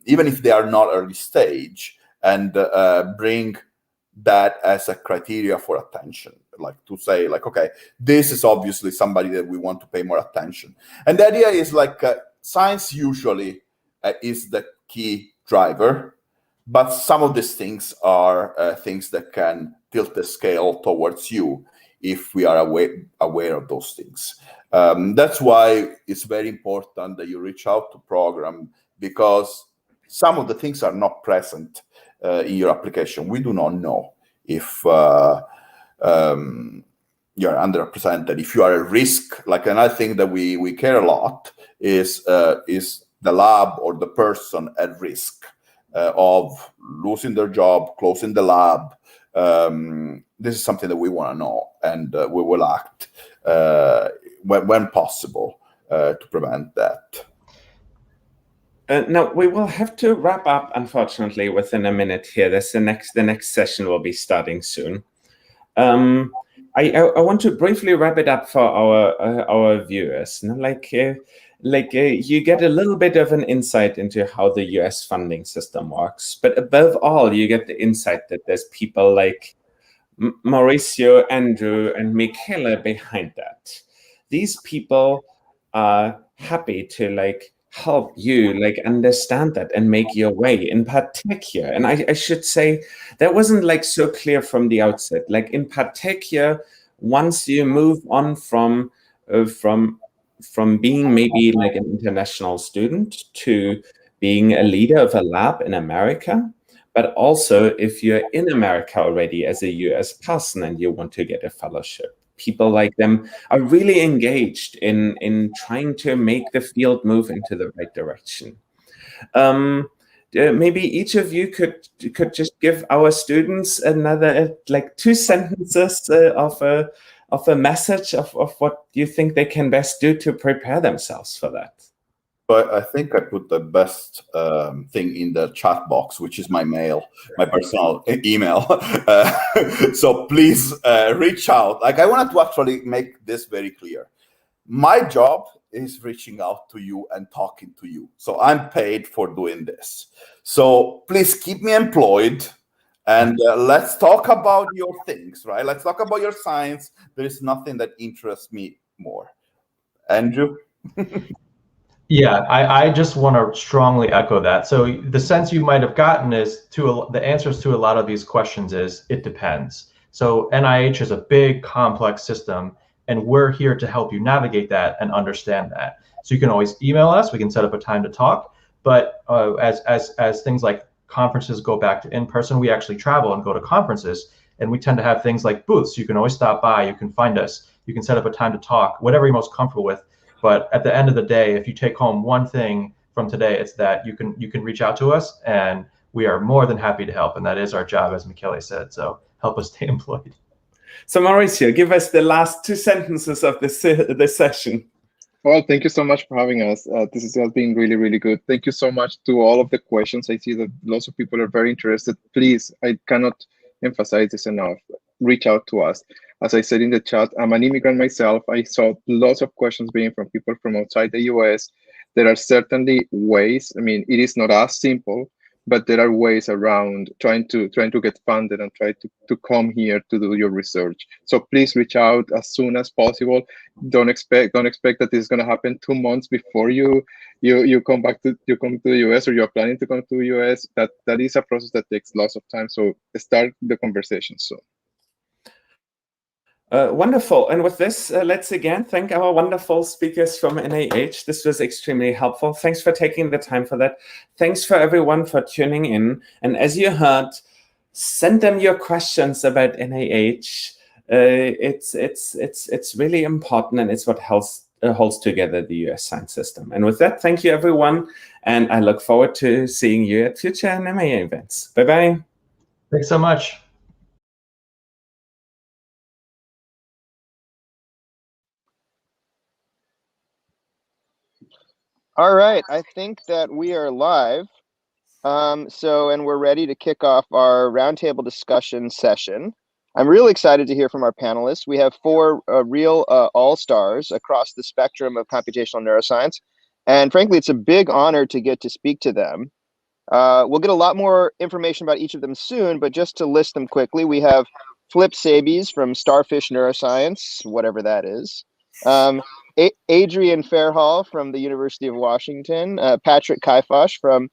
even if they are not early stage, and bring that as a criteria for attention, to say okay, this is obviously somebody that we want to pay more attention. And the idea is science usually is the key driver, but some of these things are things that can tilt the scale towards you if we are aware of those things. That's why it's very important that you reach out to program, because some of the things are not present in your application. We do not know if you're underrepresented, if you are at risk. Another thing that we care a lot is the lab or the person at risk of losing their job, closing the lab. This is something that we want to know, and we will act when possible to prevent that. Now we will have to wrap up, unfortunately, within a minute here. The next session will be starting soon. I want to briefly wrap it up for our viewers. you get a little bit of an insight into how the US funding system works. But above all, you get the insight that there's people like Mauricio, Andrew, and Michele behind that. These people are happy to help you understand that and make your way in particular. And I should say that wasn't so clear from the outset. In particular, once you move on from being maybe an international student to being a leader of a lab in America, but also if you're in America already as a US person and you want to get a fellowship. People like them are really engaged in trying to make the field move into the right direction. Maybe each of you could just give our students another 2 sentences of a message of what you think they can best do to prepare themselves for that. But I think I put the best thing in the chat box, which is my mail, my personal email. So please reach out. I wanted to actually make this very clear. My job is reaching out to you and talking to you. So I'm paid for doing this. So please keep me employed and let's talk about your things, right? Let's talk about your science. There is nothing that interests me more. Andrew? Yeah, I just want to strongly echo that. So the sense you might have gotten is the answers to a lot of these questions is it depends. So NIH is a big, complex system, and we're here to help you navigate that and understand that. So you can always email us. We can set up a time to talk. But as things like conferences go back to in-person, we actually travel and go to conferences, and we tend to have things like booths. You can always stop by. You can find us. You can set up a time to talk, whatever you're most comfortable with. But at the end of the day, if you take home one thing from today, it's that you can reach out to us, and we are more than happy to help. And that is our job, as Michele said. So help us stay employed. So Mauricio, give us the last 2 sentences of this session. Well, thank you so much for having us. This has been really, really good. Thank you so much to all of the questions. I see that lots of people are very interested. Please, I cannot emphasize this enough. Reach out to us. As I said in the chat, I'm an immigrant myself. I saw lots of questions being from people from outside the US. There are certainly ways. I mean, it is not as simple, but there are ways around trying to get funded and try to come here to do your research. So please reach out as soon as possible. Don't expect that this is going to happen 2 months before you come to the US or you're planning to come to the US. That is a process that takes lots of time. So start the conversation soon. Wonderful. And with this, let's again thank our wonderful speakers from NIH. This was extremely helpful. Thanks for taking the time for that. Thanks for everyone for tuning in. And as you heard, send them your questions about NIH. It's really important, and it's what holds together the US science system. And with that, thank you, everyone. And I look forward to seeing you at future NMA events. Bye-bye. Thanks so much. All right, I think that we are live. And we're ready to kick off our roundtable discussion session. I'm really excited to hear from our panelists. We have 4 real all-stars across the spectrum of computational neuroscience. And frankly, it's a big honor to get to speak to them. We'll get a lot more information about each of them soon, but just to list them quickly, we have Flip Sabes from Starfish Neuroscience, whatever that is. Adrian Fairhall from the University of Washington, Patrick Khash from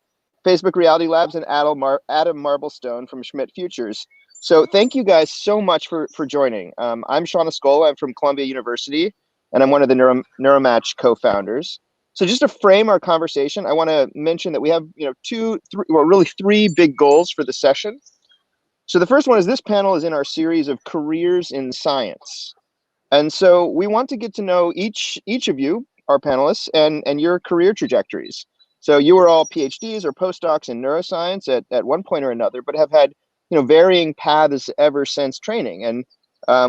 Facebook Reality Labs, and Adam Marblestone from Schmidt Futures. So thank you guys so much for joining. I'm Shauna Skoll. I'm from Columbia University, and I'm one of the Neuromatch co-founders. So just to frame our conversation, I want to mention that we have three big goals for the session. So the first one is this panel is in our series of careers in science. And so we want to get to know each of you, our panelists, and your career trajectories. So you are all PhDs or postdocs in neuroscience at one point or another, but have had varying paths ever since training. And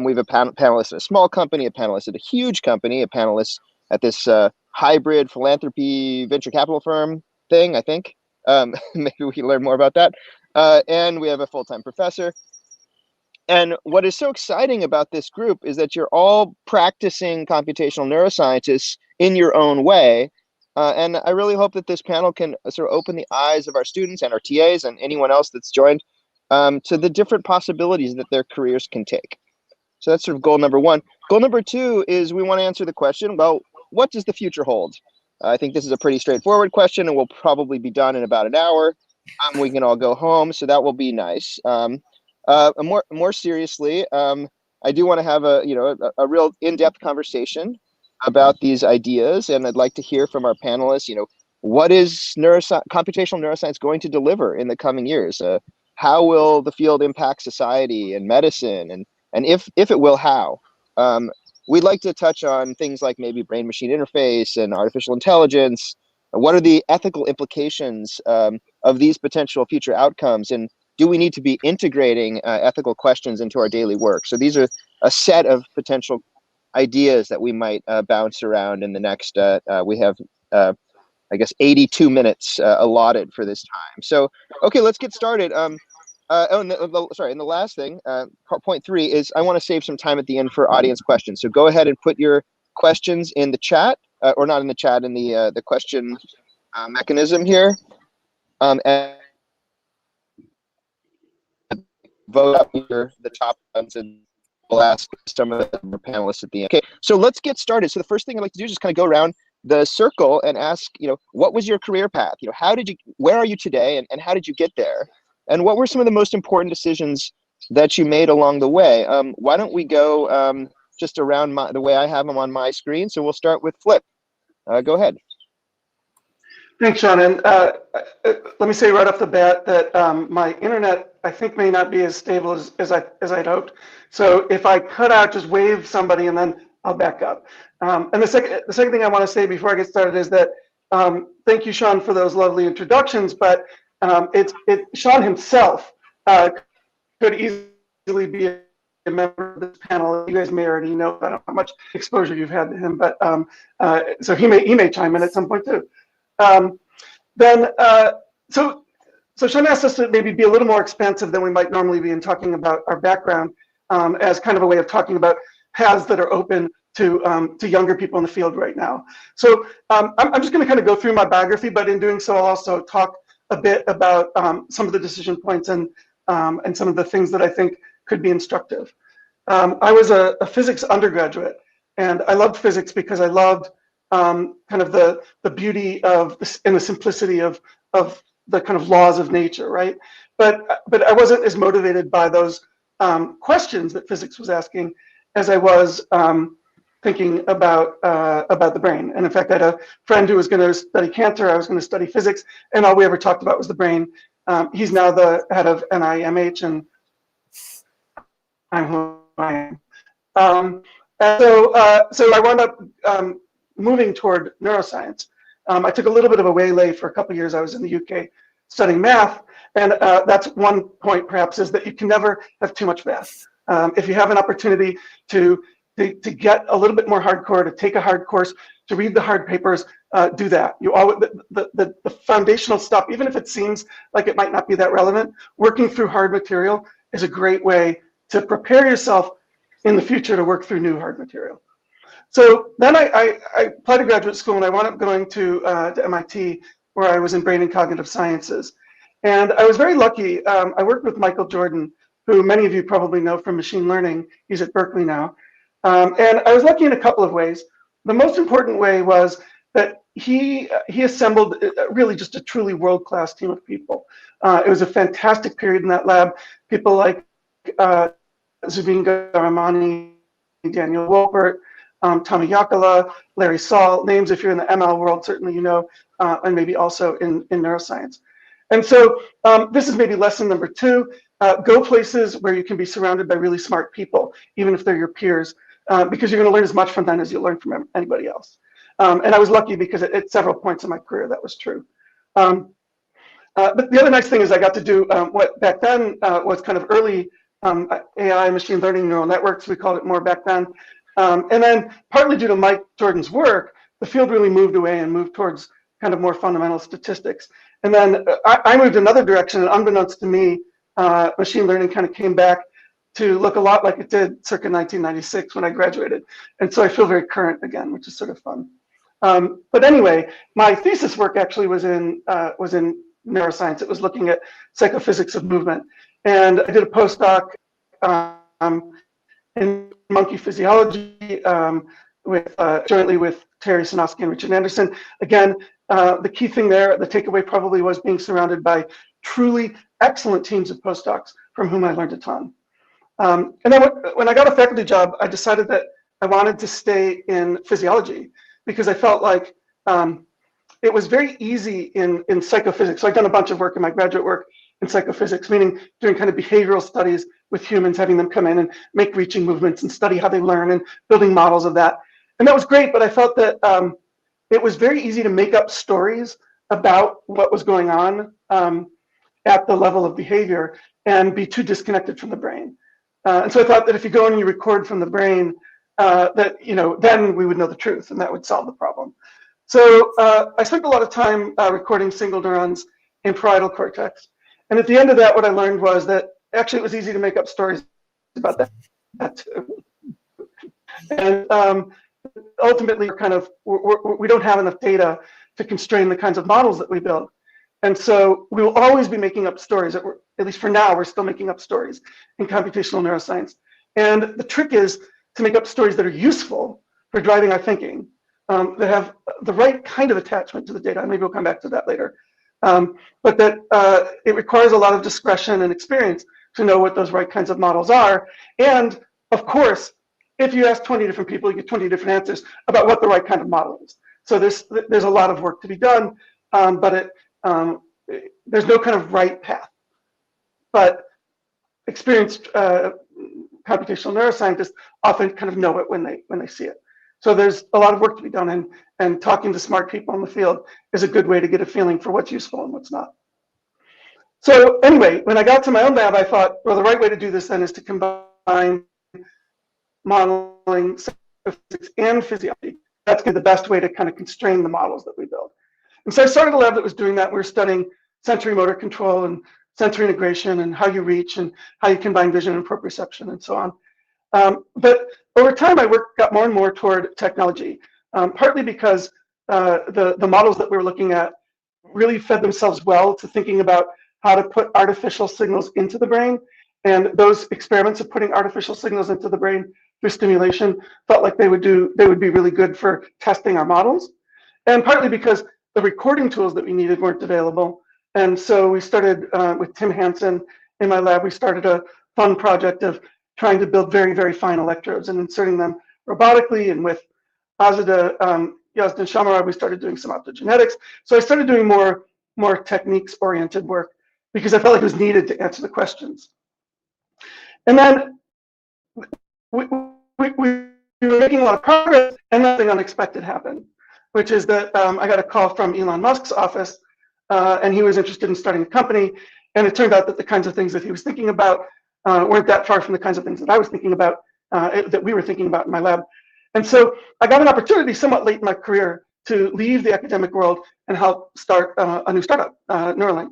we have a panelist at a small company, a panelist at a huge company, a panelist at this hybrid philanthropy venture capital firm thing, I think. Maybe we can learn more about that. And we have a full-time professor. And what is so exciting about this group is that you're all practicing computational neuroscientists in your own way, And I really hope that this panel can sort of open the eyes of our students and our TAs and anyone else that's joined to the different possibilities that their careers can take. So that's sort of goal number one. Goal number two is we want to answer the question, well, what does the future hold? I think this is a pretty straightforward question, and we'll probably be done in about an hour. We can all go home, so that will be nice. More seriously, I do want to have a real in-depth conversation about these ideas, and I'd like to hear from our panelists. What is computational neuroscience going to deliver in the coming years? How will the field impact society and medicine, and if it will, how? We'd like to touch on things like maybe brain-machine interface and artificial intelligence. What are the ethical implications of these potential future outcomes? And do we need to be integrating ethical questions into our daily work? So these are a set of potential ideas that we might bounce around in the next, we have, I guess, 82 minutes allotted for this time. So, okay, let's get started. And the last thing, point 3 is I want to save some time at the end for audience questions. So go ahead and put your questions in the chat, or not in the chat, in the question mechanism here, and vote up the top ones, and we'll ask some of the panelists at the end. Okay, so let's get started. So the first thing I'd like to do is just kind of go around the circle and ask, what was your career path? Where are you today, and how did you get there? And what were some of the most important decisions that you made along the way? Why don't we go just around the way I have them on my screen? So we'll start with Flip. Go ahead. Thanks, Sean. And let me say right off the bat that my internet, I think, may not be as stable as I'd hoped. So if I cut out, just wave somebody and then I'll back up. And the second thing I want to say before I get started is that thank you, Sean, for those lovely introductions. But Sean himself could easily be a member of this panel. You guys may already know. I don't know how much exposure you've had to him, but so he may chime in at some point too. So Sean asked us to maybe be a little more expansive than we might normally be in talking about our background, as kind of a way of talking about paths that are open to younger people in the field right now. So I'm just going to kind of go through my biography, but in doing so, I'll also talk a bit about some of the decision points and some of the things that I think could be instructive. I was a physics undergraduate, and I loved physics because I loved kind of the beauty of and the simplicity of the kind of laws of nature, right? But I wasn't as motivated by those questions that physics was asking as I was thinking about the brain. And in fact, I had a friend who was going to study cancer. I was going to study physics, and all we ever talked about was the brain. He's now the head of NIMH, and I'm who I am. So I wound up moving toward neuroscience. I took a little bit of a waylay for a couple of years. I was in the UK studying math, and that's one point perhaps, is that you can never have too much math. If you have an opportunity to get a little bit more hardcore, to take a hard course, to read the hard papers, do that. You always, the foundational stuff, even if it seems like it might not be that relevant, working through hard material is a great way to prepare yourself in the future to work through new hard material. So then I applied to graduate school, and I wound up going to MIT, where I was in brain and cognitive sciences. And I was very lucky. I worked with Michael Jordan, who many of you probably know from machine learning. He's at Berkeley now. And I was lucky in a couple of ways. The most important way was that he assembled really just a truly world-class team of people. It was a fantastic period in that lab. People like Zubin Garamani, Daniel Wolpert, Tommy Yakala, Larry Saul, names if you're in the ML world, certainly you know, and maybe also in neuroscience. And so this is maybe lesson number 2. Go places where you can be surrounded by really smart people, even if they're your peers, because you're going to learn as much from them as you learn from anybody else. And I was lucky because at several points in my career that was true. But the other nice thing is I got to do what back then was kind of early AI, machine learning, neural networks, we called it more back then. And then partly due to Mike Jordan's work, the field really moved away and moved towards kind of more fundamental statistics. And then I moved another direction, and unbeknownst to me, machine learning kind of came back to look a lot like it did circa 1996 when I graduated. And so I feel very current again, which is sort of fun. But anyway, my thesis work actually was in neuroscience. It was looking at psychophysics of movement, and I did a postdoc in monkey physiology jointly with Terry Sinofsky and Richard Anderson. Again, the key thing there, the takeaway probably was being surrounded by truly excellent teams of postdocs from whom I learned a ton. And then when I got a faculty job, I decided that I wanted to stay in physiology because I felt like it was very easy in psychophysics. So I've done a bunch of work in my graduate work in psychophysics, meaning doing kind of behavioral studies with humans, having them come in and make reaching movements and study how they learn and building models of that. And that was great, but I felt that it was very easy to make up stories about what was going on at the level of behavior and be too disconnected from the brain. And so I thought that if you go and you record from the brain, that then we would know the truth, and that would solve the problem. So I spent a lot of time recording single neurons in parietal cortex, and at the end of that, what I learned was that actually it was easy to make up stories about that too. And ultimately, we don't have enough data to constrain the kinds of models that we build. And so we will always be making up stories. At least for now, we're still making up stories in computational neuroscience. And the trick is to make up stories that are useful for driving our thinking, that have the right kind of attachment to the data. Maybe we'll come back to that later. But that it requires a lot of discretion and experience to know what those right kinds of models are. And of course, if you ask 20 different people, you get 20 different answers about what the right kind of model is. So there's a lot of work to be done, but there's no kind of right path. But experienced computational neuroscientists often kind of know it when they see it. So there's a lot of work to be done, and talking to smart people in the field is a good way to get a feeling for what's useful and what's not. So anyway, when I got to my own lab, I thought, well, the right way to do this then is to combine modeling, physics, and physiology. That's the best way to kind of constrain the models that we build. And so I started a lab that was doing that. We were studying sensory motor control and sensory integration and how you reach and how you combine vision and proprioception and so on. But over time, my work got more and more toward technology, partly because the models that we were looking at really fed themselves well to thinking about how to put artificial signals into the brain. And those experiments of putting artificial signals into the brain through stimulation felt like they would be really good for testing our models. And partly because the recording tools that we needed weren't available. And so we started with Tim Hansen in my lab, we started a fun project of trying to build very, very fine electrodes and inserting them robotically. And with Azadeh Yazdan Shamarab, we started doing some optogenetics. So I started doing more techniques-oriented work because I felt like it was needed to answer the questions. And then we were making a lot of progress, and nothing unexpected happened, which is that I got a call from Elon Musk's office, and he was interested in starting a company. And it turned out that the kinds of things that he was thinking about weren't that far from the kinds of things that I was thinking about, that we were thinking about in my lab. And so I got an opportunity somewhat late in my career to leave the academic world and help start a new startup, Neuralink.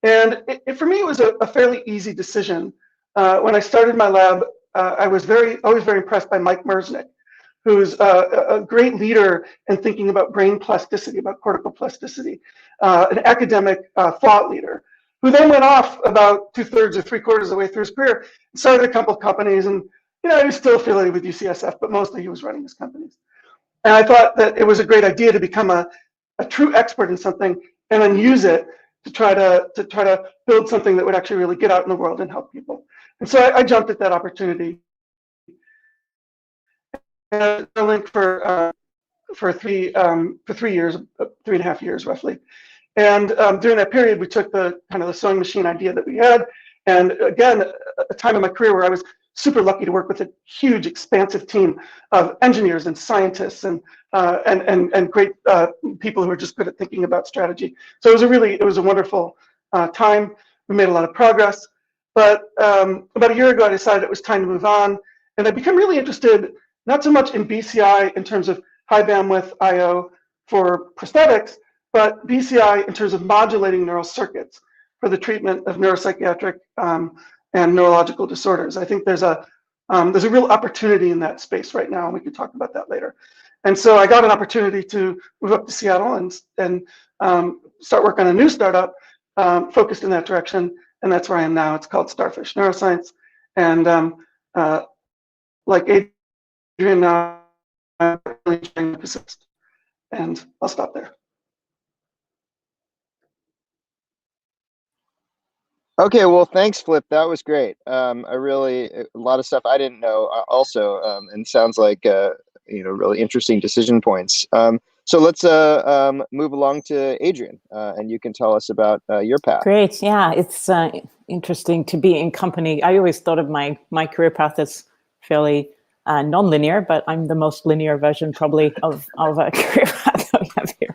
And for me, it was a fairly easy decision. When I started my lab, I was always very impressed by Mike Merznick, who's a great leader in thinking about brain plasticity, about cortical plasticity, an academic thought leader, who then went off about 2/3 or 3/4 of the way through his career, started a couple of companies, and he was still affiliated with UCSF, but mostly he was running his companies. And I thought that it was a great idea to become a true expert in something and then use it to try to build something that would actually really get out in the world and help people. And so I jumped at that opportunity. And Neuralink for 3.5 years roughly. And during that period, we took the kind of the sewing machine idea that we had, and again, a time in my career where I was super lucky to work with a huge, expansive team of engineers and scientists and great people who were just good at thinking about strategy. So it was a wonderful time. We made a lot of progress, but about a year ago, I decided it was time to move on, and I became really interested not so much in BCI in terms of high bandwidth I/O for prosthetics, but BCI in terms of modulating neural circuits for the treatment of neuropsychiatric and neurological disorders. I think there's a real opportunity in that space right now, and we can talk about that later. And so I got an opportunity to move up to Seattle and start work on a new startup focused in that direction. And that's where I am now. It's called Starfish Neuroscience. And like Adrian, now I'm really enjoying the persist. And I'll stop there. Okay, well, thanks, Flip. That was great. A lot of stuff I didn't know also, and sounds like really interesting decision points. So let's move along to Adrian, and you can tell us about your path. Great. Yeah, it's interesting to be in company. I always thought of my career path as fairly non-linear, but I'm the most linear version probably of a career path that we have here.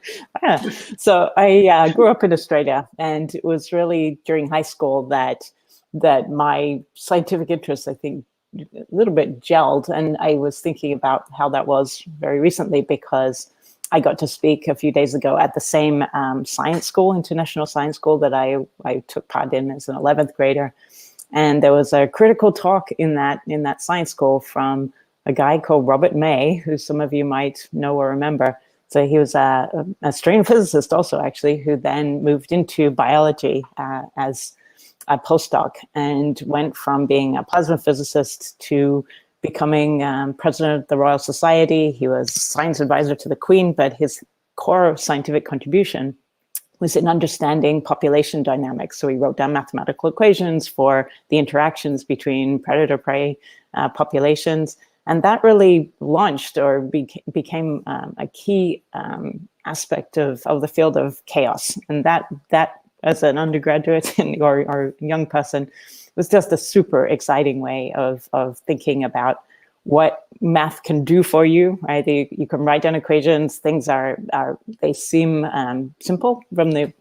So I grew up in Australia, and it was really during high school that my scientific interests, I think, a little bit gelled. And I was thinking about how that was very recently, because I got to speak a few days ago at the same science school, international science school, that I took part in as an 11th grader. And there was a critical talk in that science school from a guy called Robert May, who some of you might know or remember. So he was an Australian physicist also, actually, who then moved into biology as a postdoc, and went from being a plasma physicist to becoming president of the Royal Society. He was science advisor to the Queen, but his core scientific contribution was in understanding population dynamics. So he wrote down mathematical equations for the interactions between predator-prey populations. And that really launched or became a key aspect of the field of chaos. And that as an undergraduate or young person, was just a super exciting way of thinking about what math can do for you, right? You can write down equations. Things they seem simple from the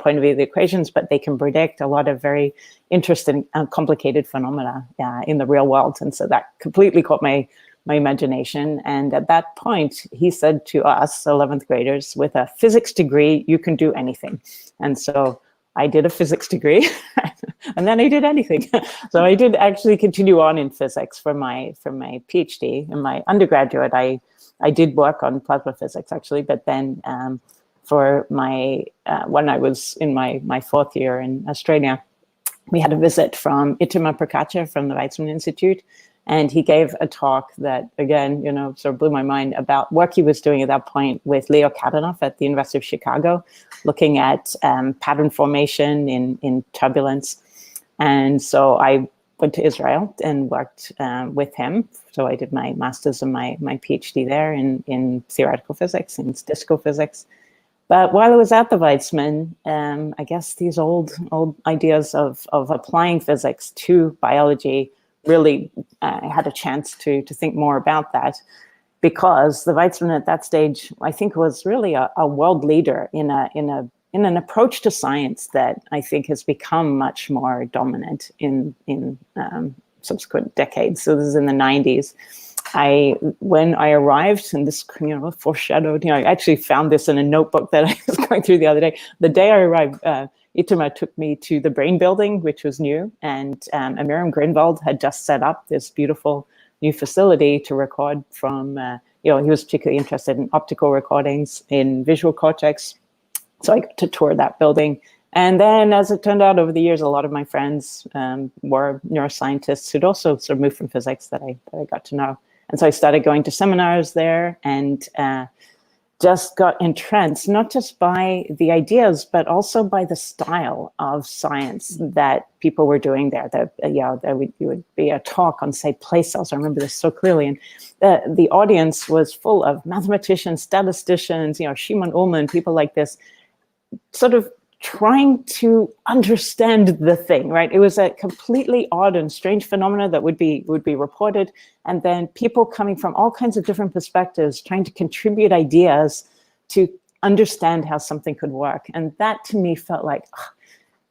point of view of the equations, but they can predict a lot of very interesting and complicated phenomena in the real world. And so that completely caught my imagination. And at that point, he said to us, 11th graders, with a physics degree, you can do anything. And so I did a physics degree, and then I did anything. So I did actually continue on in physics for my PhD. In my undergraduate, I did work on plasma physics, actually, but then for my when I was in my fourth year in Australia, we had a visit from Ittama Prakacha from the Weizmann Institute. And he gave a talk that, again, sort of blew my mind about work he was doing at that point with Leo Kadanoff at the University of Chicago, looking at pattern formation in turbulence. And so I went to Israel and worked with him. So I did my master's and my PhD there in theoretical physics and statistical physics. But while I was at the Weizmann, I guess these old ideas of applying physics to biology really had a chance to think more about that, because the Weizmann at that stage, I think, was really a world leader in an approach to science that I think has become much more dominant in subsequent decades. So this is in the 90s. When I arrived, and this foreshadowed, I actually found this in a notebook that I was going through the other day. The day I arrived, Ittama took me to the Brain Building, which was new, and Amiram Greenwald had just set up this beautiful new facility to record from, he was particularly interested in optical recordings in visual cortex. So I got to tour that building. And then, as it turned out, over the years, a lot of my friends were neuroscientists who'd also sort of moved from physics that I got to know. And so I started going to seminars there, and just got entranced, not just by the ideas, but also by the style of science that people were doing there. There would be a talk on, say, place cells. I remember this so clearly. And the audience was full of mathematicians, statisticians, Shimon Ullman, people like this, sort of trying to understand the thing, right? It was a completely odd and strange phenomena that would be reported, and then people coming from all kinds of different perspectives trying to contribute ideas to understand how something could work. And that to me felt like,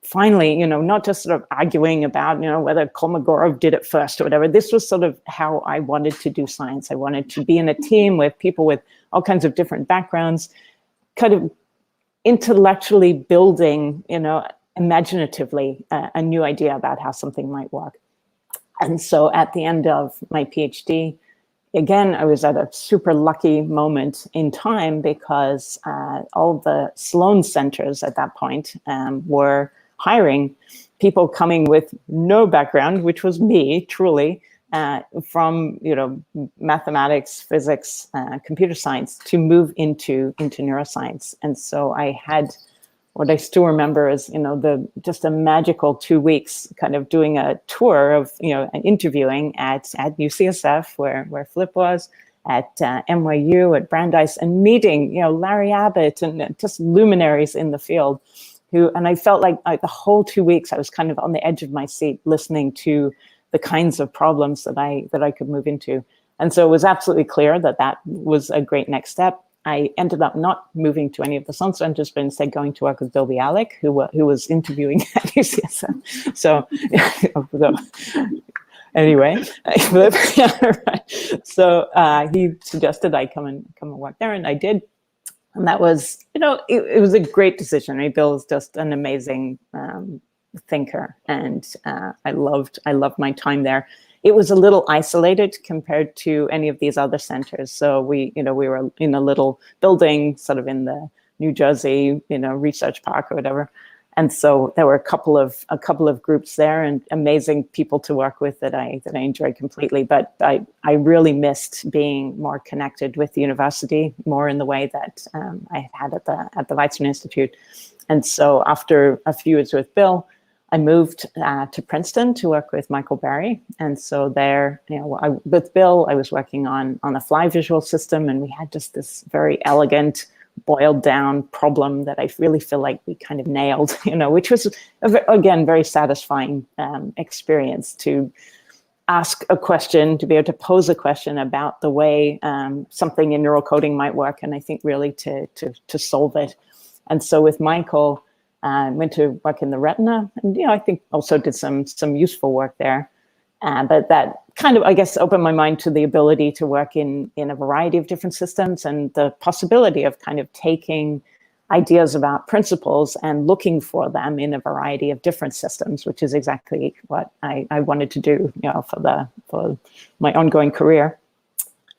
finally, not just sort of arguing about, whether Kolmogorov did it first or whatever. This was sort of how I wanted to do science. I wanted to be in a team with people with all kinds of different backgrounds, kind of intellectually building, imaginatively a new idea about how something might work. And so at the end of my PhD, again, I was at a super lucky moment in time because all the Sloan centers at that point were hiring people coming with no background, which was me, truly, from mathematics, physics, computer science, to move into neuroscience. And so I had what I still remember is just a magical 2 weeks, kind of doing a tour of and interviewing at UCSF where Flip was, at NYU, at Brandeis, and meeting Larry Abbott and just luminaries in the field. And I felt like the whole 2 weeks I was kind of on the edge of my seat, listening to the kinds of problems that I could move into. And so it was absolutely clear that was a great next step. I ended up not moving to any of the Sloan centers, but instead going to work with Bill Bialik, who was interviewing at UCSF. So anyway, so he suggested I come and work there, and I did. And that was, it was a great decision. I mean, Bill is just an amazing thinker, and I loved my time there. It was a little isolated compared to any of these other centers. So we were in a little building, sort of in the New Jersey, research park or whatever. And so there were a couple of groups there, and amazing people to work with that I enjoyed completely. But I really missed being more connected with the university, more in the way that I had at the Weizmann Institute. And so after a few years with Bill, I moved to Princeton to work with Michael Berry. And so there, with Bill, I was working on a fly visual system, and we had just this very elegant, boiled down problem that I really feel like we kind of nailed, which was, again, very satisfying experience to ask a question, to be able to pose a question about the way something in neural coding might work, and I think really to solve it. And so with Michael, went to work in the retina, and I think also did some useful work there. But that kind of, I guess, opened my mind to the ability to work in a variety of different systems, and the possibility of kind of taking ideas about principles and looking for them in a variety of different systems, which is exactly what I wanted to do, for my ongoing career.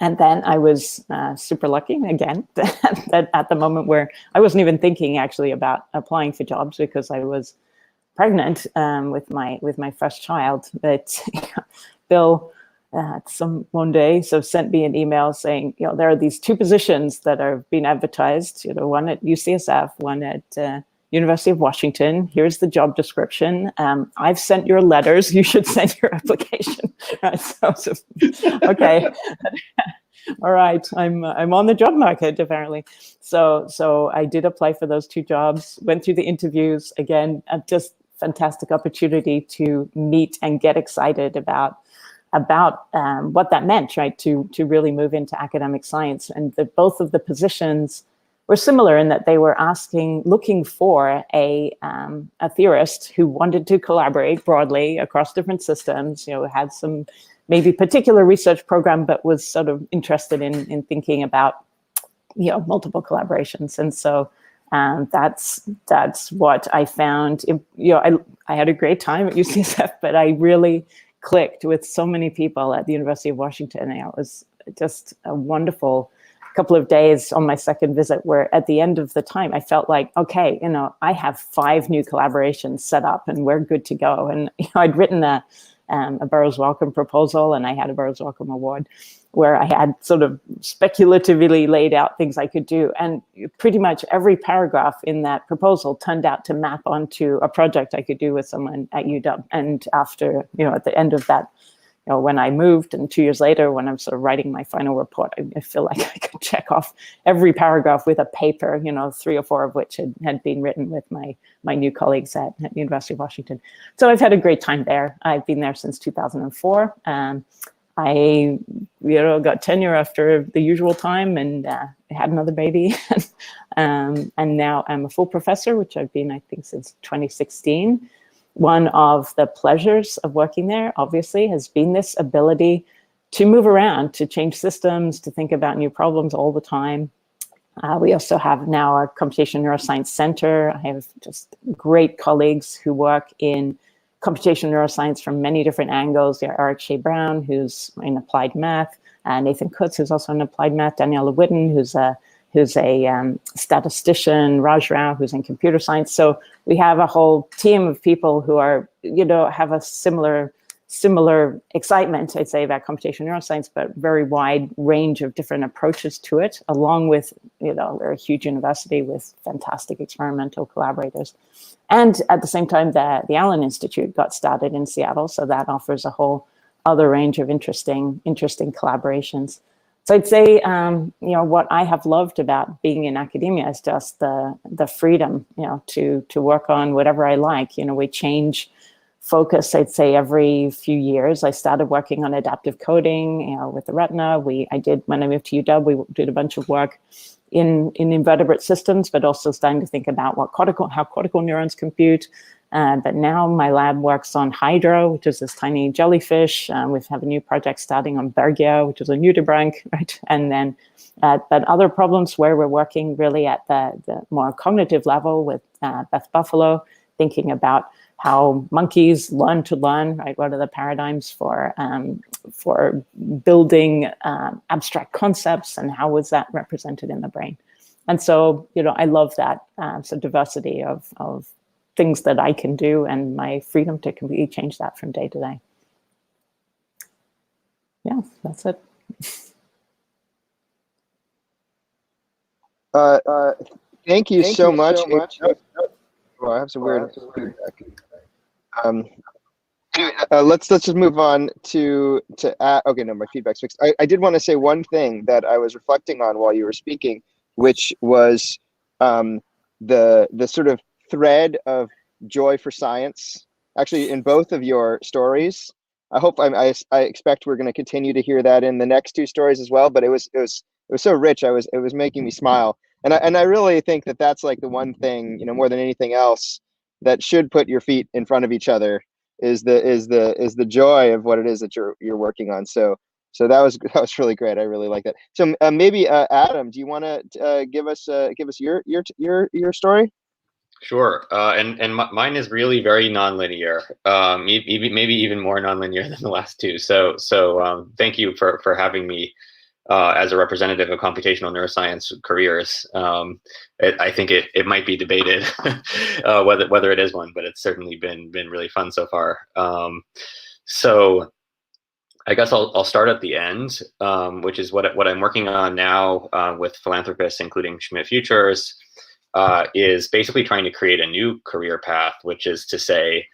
And then I was super lucky, again, that at the moment where I wasn't even thinking actually about applying for jobs, because I was pregnant with my first child. But Bill one day sent me an email saying, there are these 2 positions that are being advertised, one at UCSF, one at University of Washington. Here's the job description. I've sent your letters. You should send your application. So okay. All right, I'm on the job market, apparently. So I did apply for those 2 jobs, went through the interviews. Again, just fantastic opportunity to meet and get excited about what that meant, right? To really move into academic science. And both of the positions were similar in that they were looking for a theorist who wanted to collaborate broadly across different systems, had some maybe particular research program, but was sort of interested in thinking about, multiple collaborations. And so that's what I found. I had a great time at UCSF, but I really clicked with so many people at the University of Washington. It was just a wonderful couple of days on my second visit, where at the end of the time, I felt like, okay, I have 5 new collaborations set up and we're good to go. And I'd written a Burroughs Wellcome proposal, and I had a Burroughs Wellcome award, where I had sort of speculatively laid out things I could do. And pretty much every paragraph in that proposal turned out to map onto a project I could do with someone at UW. And after, at the end of that, when I moved, and 2 years later, when I'm sort of writing my final report, I feel like I could check off every paragraph with a paper, 3 or 4 of which had been written with my new colleagues at the University of Washington. So I've had a great time there. I've been there since 2004. I got tenure after the usual time, and had another baby. And now I'm a full professor, which I've been, I think, since 2016. One of the pleasures of working there, obviously, has been this ability to move around, to change systems, to think about new problems all the time. We also have now a Computational Neuroscience Center. I have just great colleagues who work in computational neuroscience from many different angles. Eric Shea Brown, who's in applied math, Nathan Kutz, who's also an applied math, Daniela Whitten, who's a statistician, Raj Rao, who's in computer science. So we have a whole team of people who are, have a similar excitement, I'd say, about computational neuroscience, but very wide range of different approaches to it, along with, we're a huge university with fantastic experimental collaborators. And at the same time, the Allen Institute got started in Seattle, so that offers a whole other range of interesting collaborations. So I'd say, what I have loved about being in academia is just the freedom, to work on whatever I like. We change focus, I'd say, every few years. I started working on adaptive coding, with the retina. When I moved to UW, we did a bunch of work in invertebrate systems, but also starting to think about how cortical neurons compute. But now my lab works on Hydro, which is this tiny jellyfish. We have a new project starting on Bergia, which is a nudibranch, right? And then, but other problems where we're working really at the more cognitive level with Beth Buffalo, thinking about how monkeys learn to learn, right? What are the paradigms for building abstract concepts, and how was that represented in the brain? And so, I love that diversity of things that I can do, and my freedom to completely change that from day to day. Yeah, that's it. Thank you so much. Oh, I have some weird feedback. Let's just move on to okay, no, my feedback's fixed. I did want to say one thing that I was reflecting on while you were speaking, which was the sort of thread of joy for science, actually, in both of your stories. I expect we're going to continue to hear that in the next two stories as well. But it was so rich. It was making me smile, and I really think that that's like the one thing, more than anything else, that should put your feet in front of each other is the joy of what it is that you're working on. So that was really great. I really like that. So maybe Adam, do you want to give us your story? Sure. And mine is really very nonlinear. Maybe even more nonlinear than the last two. So thank you for having me as a representative of computational neuroscience careers. I think it might be debated whether it is one, but it's certainly been really fun so far. So I guess I'll start at the end, which is what I'm working on now with philanthropists, including Schmidt Futures, is basically trying to create a new career path, which is to say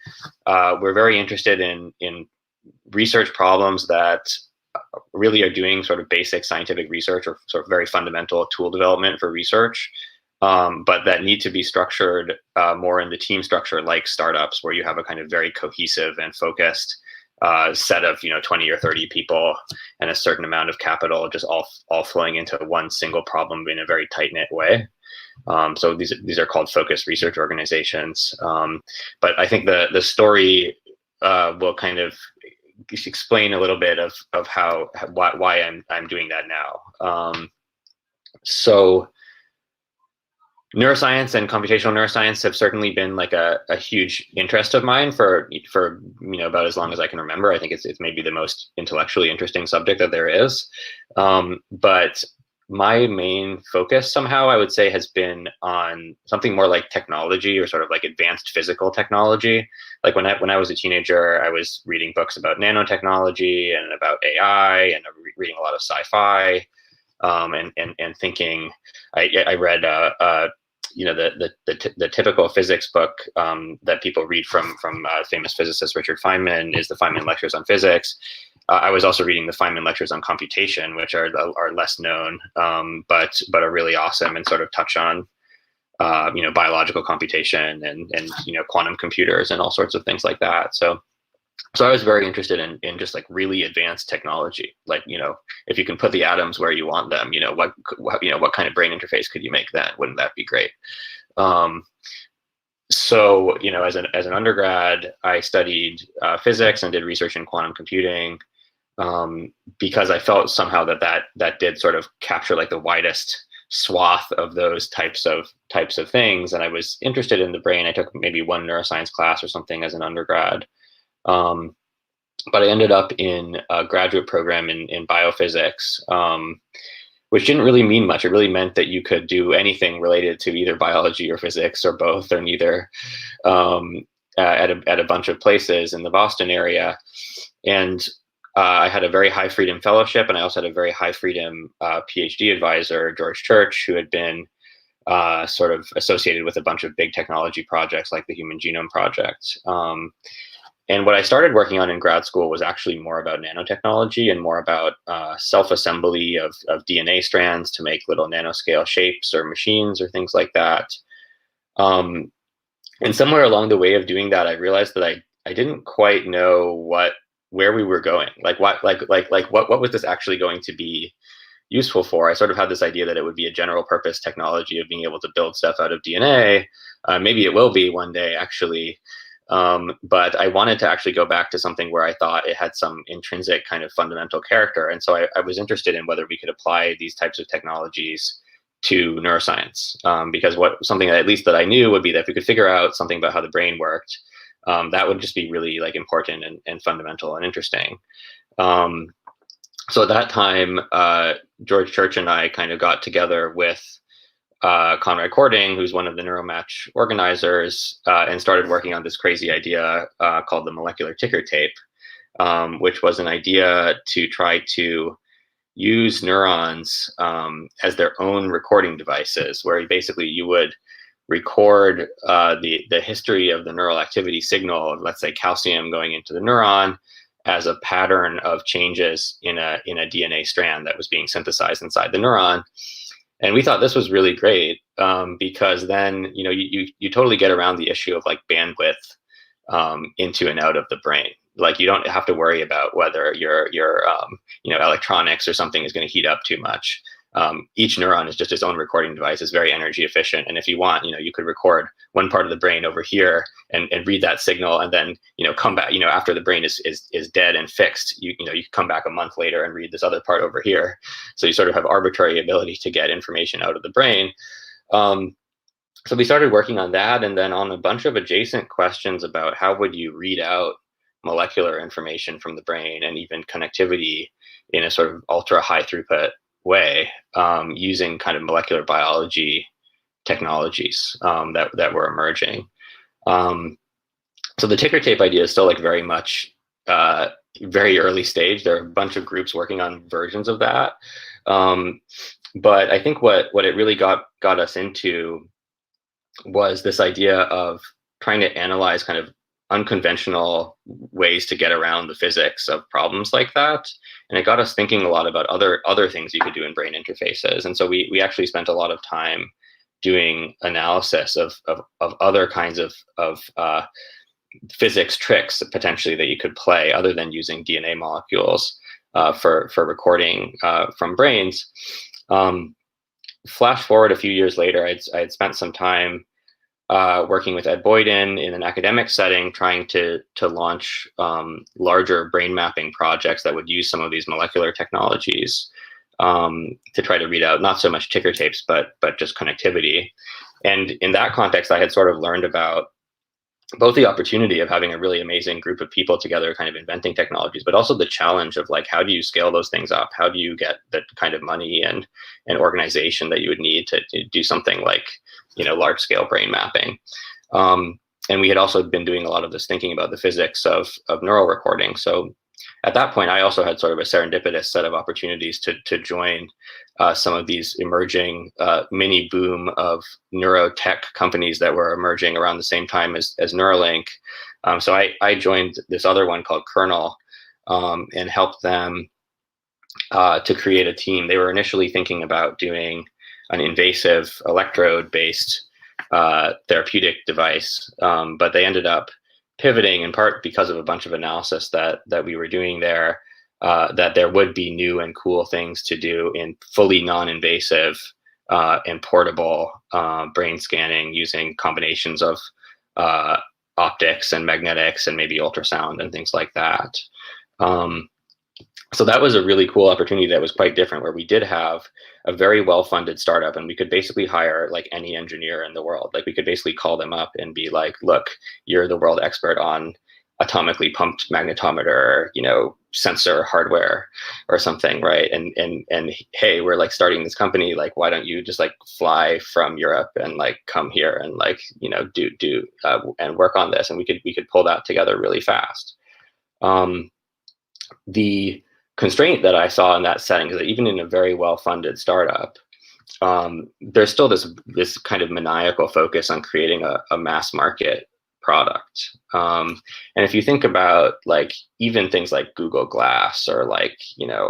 we're very interested in research problems that really are doing sort of basic scientific research or sort of very fundamental tool development for research, but that need to be structured more in the team structure, like startups, where you have a kind of very cohesive and focused set of 20 or 30 people and a certain amount of capital just all flowing into one single problem in a very tight-knit way. So these are called focused research organizations. But I think the story will kind of explain a little bit of why I'm doing that now. So neuroscience and computational neuroscience have certainly been like a huge interest of mine for about as long as I can remember. I think it's maybe the most intellectually interesting subject that there is. But my main focus somehow, I would say, has been on something more like technology, or sort of like advanced physical technology. Like when I was a teenager, I was reading books about nanotechnology and about AI, and reading a lot of sci-fi, and thinking. I read the typical physics book that people read from famous physicist Richard Feynman is the Feynman Lectures on Physics. I was also reading the Feynman Lectures on Computation, which are less known, but are really awesome and sort of touch on biological computation and quantum computers and all sorts of things like that. So I was very interested in just like really advanced technology, like if you can put the atoms where you want them, what kind of brain interface could you make then? Wouldn't that be great? So as an undergrad, I studied physics and did research in quantum computing. Because I felt somehow that did sort of capture like the widest swath of those types of things, and I was interested in the brain. I took maybe one neuroscience class or something as an undergrad, but I ended up in a graduate program in biophysics, which didn't really mean much. It really meant that you could do anything related to either biology or physics or both or neither, at a bunch of places in the Boston area. And I had a very high freedom fellowship, and I also had a very high freedom PhD advisor, George Church, who had been sort of associated with a bunch of big technology projects like the Human Genome Project. And what I started working on in grad school was actually more about nanotechnology and more about self-assembly of DNA strands to make little nanoscale shapes or machines or things like that. And somewhere along the way of doing that, I realized that I didn't quite know where we were going. Like what was this actually going to be useful for? I sort of had this idea that it would be a general purpose technology of being able to build stuff out of DNA. Maybe it will be one day, actually. But I wanted to actually go back to something where I thought it had some intrinsic kind of fundamental character. And so I was interested in whether we could apply these types of technologies to neuroscience, because something that at least that I knew would be that if we could figure out something about how the brain worked, that would just be really like important and fundamental and interesting. So at that time, George Church and I kind of got together with Conrad Cording, who's one of the NeuroMatch organizers, and started working on this crazy idea called the molecular ticker tape, which was an idea to try to use neurons as their own recording devices, where basically you would record the history of the neural activity signal, let's say calcium going into the neuron, as a pattern of changes in a DNA strand that was being synthesized inside the neuron. And we thought this was really great because then you totally get around the issue of like bandwidth into and out of the brain. Like you don't have to worry about whether your electronics or something is going to heat up too much. Each neuron is just its own recording device. It's very energy efficient, and if you want, you could record one part of the brain over here and read that signal, and then come back. After the brain is dead and fixed, you can come back a month later and read this other part over here. So you sort of have arbitrary ability to get information out of the brain. So we started working on that, and then on a bunch of adjacent questions about how would you read out molecular information from the brain and even connectivity in a sort of ultra high throughput way, using kind of molecular biology technologies that were emerging. So the ticker tape idea is still like very much very early stage. There are a bunch of groups working on versions of that. But I think what it really got us into was this idea of trying to analyze kind of unconventional ways to get around the physics of problems like that. And it got us thinking a lot about other things you could do in brain interfaces. And so we actually spent a lot of time doing analysis of other kinds of physics tricks potentially that you could play other than using DNA molecules for recording from brains. Flash forward a few years later, I had spent some time working with Ed Boyden in an academic setting, trying to launch larger brain mapping projects that would use some of these molecular technologies to try to read out not so much ticker tapes, but just connectivity. And in that context, I had sort of learned about both the opportunity of having a really amazing group of people together kind of inventing technologies, but also the challenge of like, how do you scale those things up? How do you get the kind of money and organization that you would need to do something like, large scale brain mapping? And we had also been doing a lot of this thinking about the physics of neural recording. So at that point, I also had sort of a serendipitous set of opportunities to join some of these emerging mini boom of neurotech companies that were emerging around the same time as Neuralink. So I joined this other one called Kernel and helped them to create a team. They were initially thinking about doing an invasive electrode-based therapeutic device, but they ended up pivoting in part because of a bunch of analysis that we were doing there, that there would be new and cool things to do in fully non-invasive and portable brain scanning using combinations of optics and magnetics and maybe ultrasound and things like that. So that was a really cool opportunity that was quite different, where we did have a very well-funded startup and we could basically hire like any engineer in the world. Like we could basically call them up and be like, look, you're the world expert on atomically pumped magnetometer, sensor hardware or something, right? And hey, we're like starting this company, like, why don't you just like fly from Europe and like come here and like, do and work on this, and we could pull that together really fast. The constraint that I saw in that setting is that even in a very well-funded startup, there's still this kind of maniacal focus on creating a mass market product. And if you think about like even things like Google Glass or like,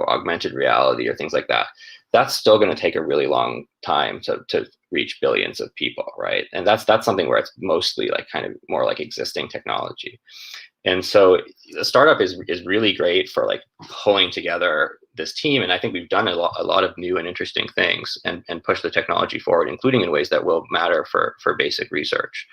augmented reality or things like that, that's still going to take a really long time to reach billions of people, right? And that's something where it's mostly like kind of more like existing technology. And so the startup is really great for like pulling together this team. And I think we've done a lot of new and interesting things and push the technology forward, including in ways that will matter for basic research.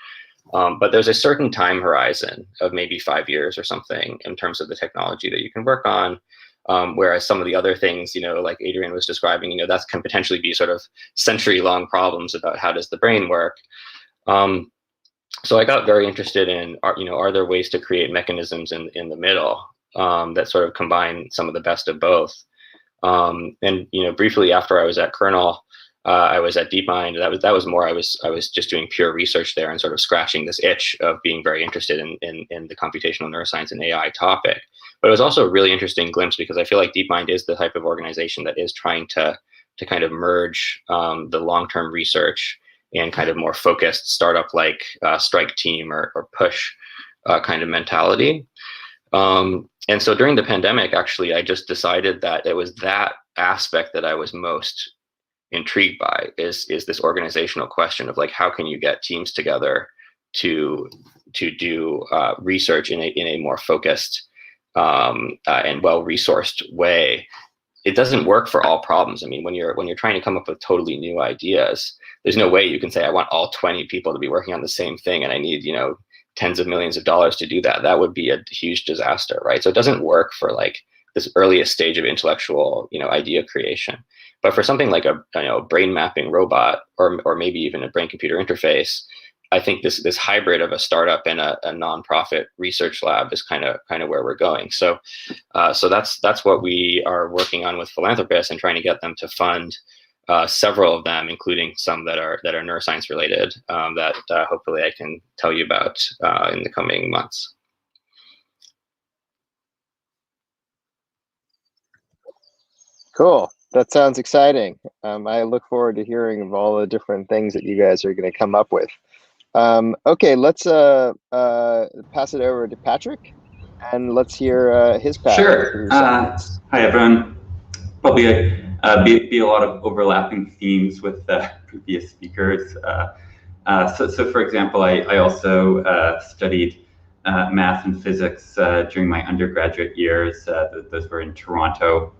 But there's a certain time horizon of maybe 5 years or something in terms of the technology that you can work on. Whereas some of the other things, like Adrian was describing, that can potentially be sort of century-long problems about how does the brain work. So I got very interested in, are there ways to create mechanisms in the middle that sort of combine some of the best of both? And briefly after I was at Kernel, I was at DeepMind. That was more I was just doing pure research there and sort of scratching this itch of being very interested in the computational neuroscience and AI topic. But it was also a really interesting glimpse because I feel like DeepMind is the type of organization that is trying to kind of merge the long-term research and kind of more focused startup like strike team or push kind of mentality. And so during the pandemic, actually, I just decided that it was that aspect that I was most intrigued by is this organizational question of like, how can you get teams together to do research in a more focused and well-resourced way. It doesn't work for all problems. I mean, when you're trying to come up with totally new ideas, there's no way you can say, I want all 20 people to be working on the same thing and I need, tens of millions of dollars to do that. That would be a huge disaster, right? So it doesn't work for like this earliest stage of intellectual, idea creation. But for something like a brain mapping robot or maybe even a brain-computer interface, I think this hybrid of a startup and a nonprofit research lab is kind of where we're going. So that's what we are working on with philanthropists and trying to get them to fund several of them, including some that are neuroscience related that hopefully I can tell you about in the coming months. Cool. That sounds exciting. I look forward to hearing of all the different things that you guys are going to come up with. Okay, let's pass it over to Patrick, and let's hear his path. Sure. Hi, everyone. Probably be a lot of overlapping themes with previous speakers. So for example, I also studied math and physics during my undergraduate years. Those were in Toronto.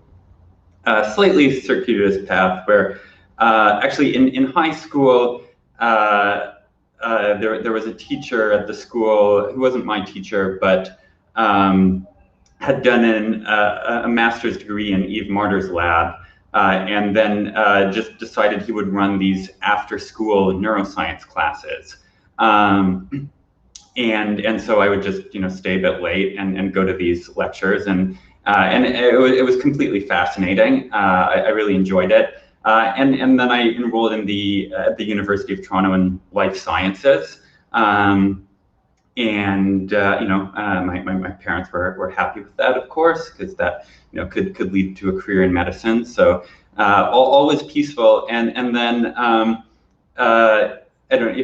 Slightly circuitous path where actually in high school, there was a teacher at the school who wasn't my teacher, but had done a master's degree in Eve Marder's lab, and then just decided he would run these after-school neuroscience classes. And so I would just stay a bit late and go to these lectures, and it was completely fascinating. I really enjoyed it. And then I enrolled in at the University of Toronto in life sciences. My parents were happy with that, of course, because that could lead to a career in medicine. So all was peaceful. And then I don't know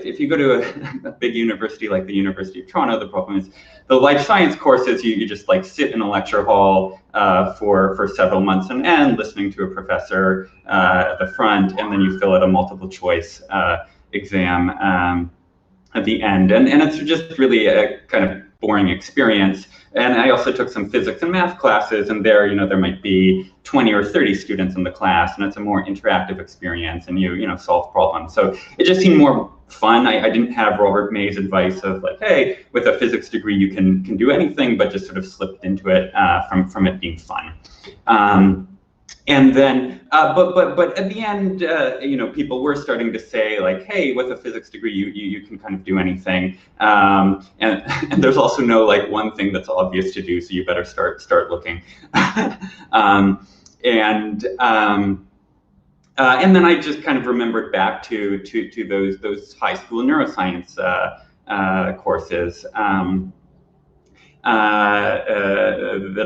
if you go to a big university like the University of Toronto, the problem is the life science courses, you just like sit in a lecture hall for several months on end, listening to a professor at the front, and then you fill out a multiple choice exam at the end. And it's just really a kind of boring experience. And I also took some physics and math classes, and there might be 20 or 30 students in the class, and it's a more interactive experience, and you solve problems. So it just seemed more fun. I didn't have Robert May's advice of like, hey, with a physics degree you can do anything, but just sort of slipped into it from it being fun. And then, but at the end, you know, people were starting to say like, hey, with a physics degree, you can kind of do anything. And there's also no like one thing that's obvious to do, so you better start looking. And then I just kind of remembered back to those high school neuroscience courses that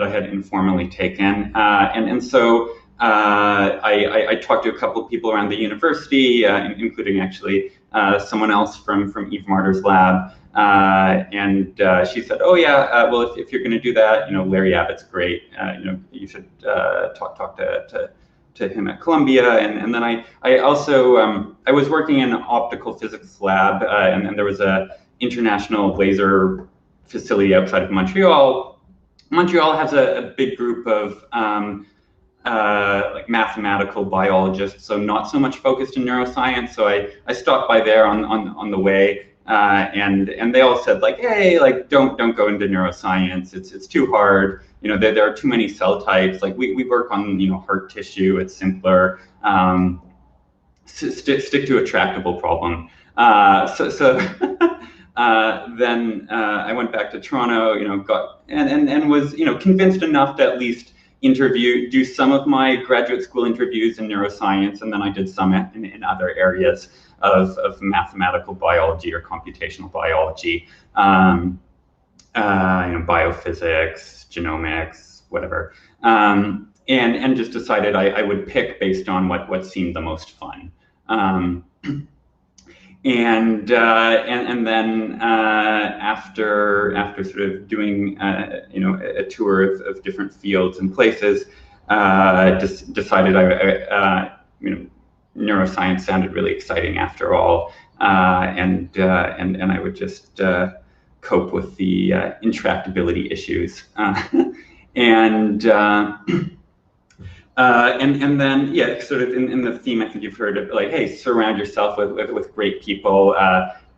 I had informally taken, and so I talked to a couple of people around the university, including actually someone else from Eve Marder's lab, and she said, "Oh yeah, well if you're going to do that, you know, Larry Abbott's great. You know, you should talk to him at Columbia." And then I also I was working in an optical physics lab, and there was a international laser facility outside of Montreal. Montreal has a big group of like mathematical biologists, so not so much focused in neuroscience. So I stopped by there on the way, and they all said like, hey, like don't go into neuroscience. It's too hard. You know, there are too many cell types. Like we work on, you know, heart tissue. It's simpler. Stick to a tractable problem. Then I went back to Toronto, you know, got and was, you know, convinced enough to at least do some of my graduate school interviews in neuroscience, and then I did some in other areas of mathematical biology or computational biology, you know, biophysics, genomics, whatever, and just decided I would pick based on what seemed the most fun. And then after sort of doing you know, a tour of different fields and places, just decided you know, neuroscience sounded really exciting after all, and I would just cope with the intractability issues, and then, yeah, sort of in the theme, I think you've heard of like, hey, surround yourself with great people.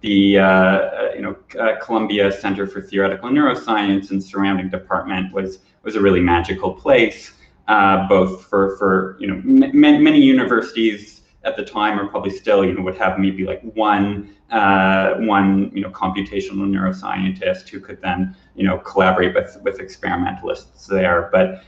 You know, Columbia Center for Theoretical Neuroscience and surrounding department was a really magical place, both for you know, many universities at the time, or probably still, you know, would have maybe like one you know, computational neuroscientist who could then, you know, collaborate with experimentalists there. But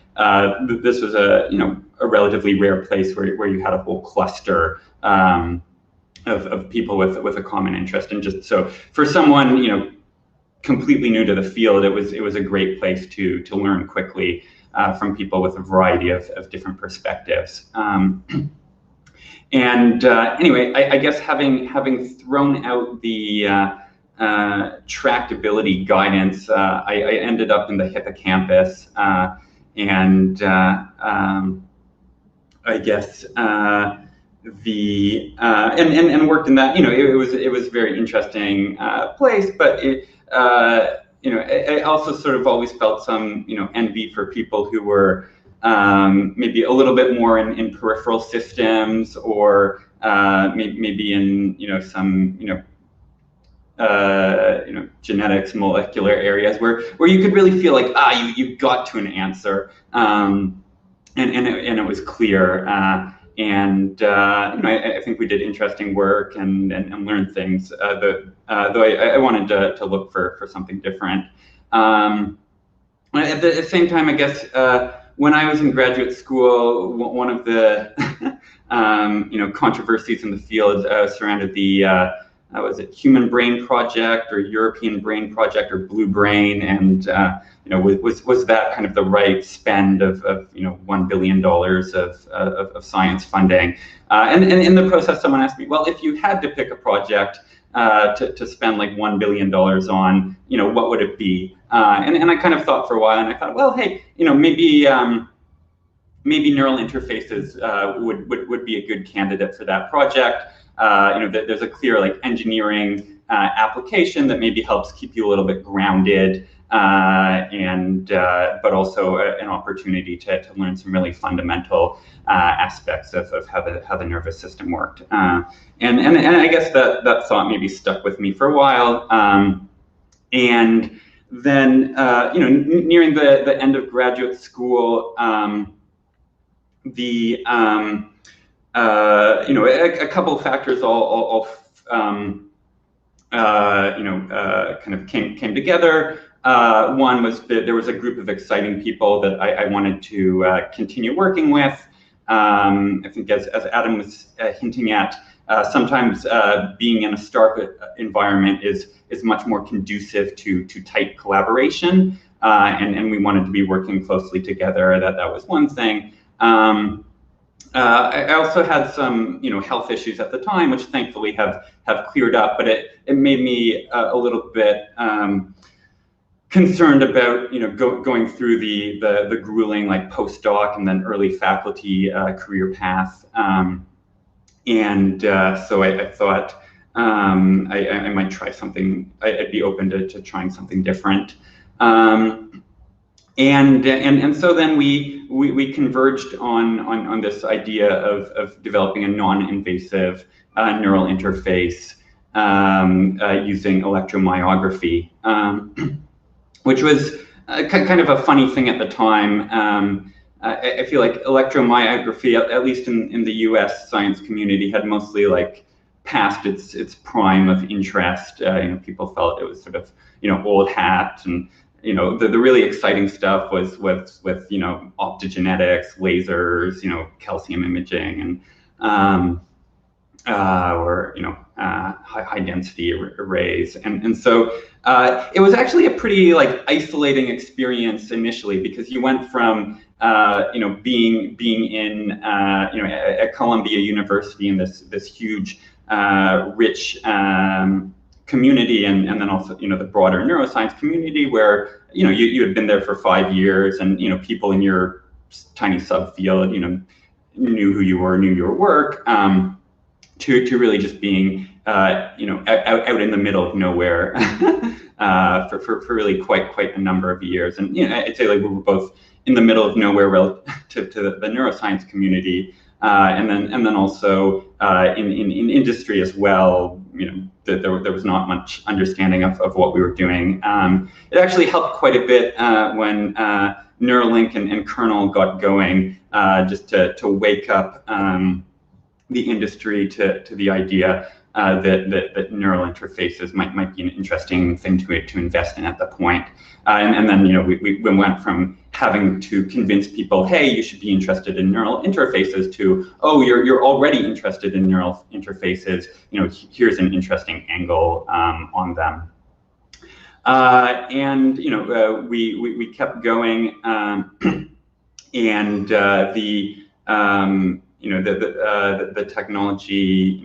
this was you know, a relatively rare place where you had a whole cluster of people with a common interest. And just so for someone, you know, completely new to the field, it was a great place to learn quickly from people with a variety of different perspectives. Anyway, I guess having thrown out the tractability guidance, I ended up in the hippocampus, and I guess and worked in that. You know, it was a very interesting place, but it you know, I also sort of always felt some, you know, envy for people who were maybe a little bit more in peripheral systems, or maybe in, you know, some, you know, genetics, molecular areas where you could really feel like, you got to an answer, and it was clear, and you know, I think we did interesting work and learned things, though I wanted to look for something different. At the same time, I guess when I was in graduate school, one of the you know, controversies in the field surrounded the was it Human Brain Project or European Brain Project or Blue Brain, and you know, was that kind of the right spend of you know, $1 billion of science funding? And in the process, someone asked me, well, if you had to pick a project to spend like $1 billion on, you know, what would it be? And I kind of thought for a while, and I thought, well, hey, you know, maybe neural interfaces would be a good candidate for that project. You know, there's a clear like engineering application that maybe helps keep you a little bit grounded, and but also an opportunity to learn some really fundamental aspects of how the nervous system worked. And I guess that thought maybe stuck with me for a while. And then you know, nearing the end of graduate school, the a couple of factors all kind of came together. One was that there was a group of exciting people that I wanted to continue working with. I think as Adam was hinting at, sometimes being in a startup environment is much more conducive to tight collaboration, and we wanted to be working closely together. That was one thing. I also had some, health issues at the time, which thankfully have cleared up. But it made me a little bit concerned about, going through the grueling like postdoc and then early faculty career path. So I thought I might try something. I'd be open to trying something different. And so then we converged on this idea of developing a non-invasive neural interface using electromyography, which was kind of a funny thing at the time. I feel like electromyography, at least in the US science community, had mostly like past its prime of interest. People felt it was sort of old hat, and the really exciting stuff was with optogenetics, lasers, calcium imaging, and or high density arrays, and so it was actually a pretty like isolating experience initially, because you went from being in at Columbia University in this huge rich community, and then also the broader neuroscience community, where you had been there for 5 years, and people in your tiny subfield knew who you were, knew your work, to really just being out in the middle of nowhere for really quite a number of years. And I'd say like we were both in the middle of nowhere relative to the neuroscience community, and then also in industry as well. There was not much understanding of what we were doing. It actually helped quite a bit when Neuralink and Kernel got going, just to wake up the industry to the idea that neural interfaces might be an interesting thing to invest in at the point. And then we went from having to convince people, hey, you should be interested in neural interfaces, to, oh, you're already interested in neural interfaces. Here's an interesting angle on them. And we kept going, and the technology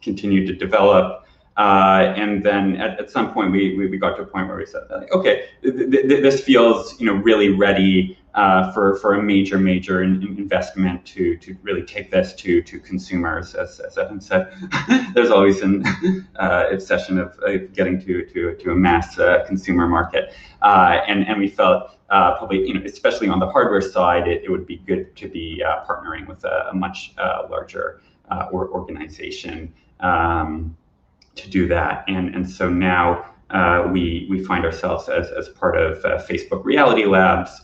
continued to develop, and then at some point we got to a point where we said, okay, this feels really ready for a major investment to really take this to consumers. As Adam said, there's always an obsession of getting to a mass consumer market, and we felt probably especially on the hardware side, it would be good to be partnering with a much larger organization to do that. And so now we find ourselves as part of Facebook Reality Labs,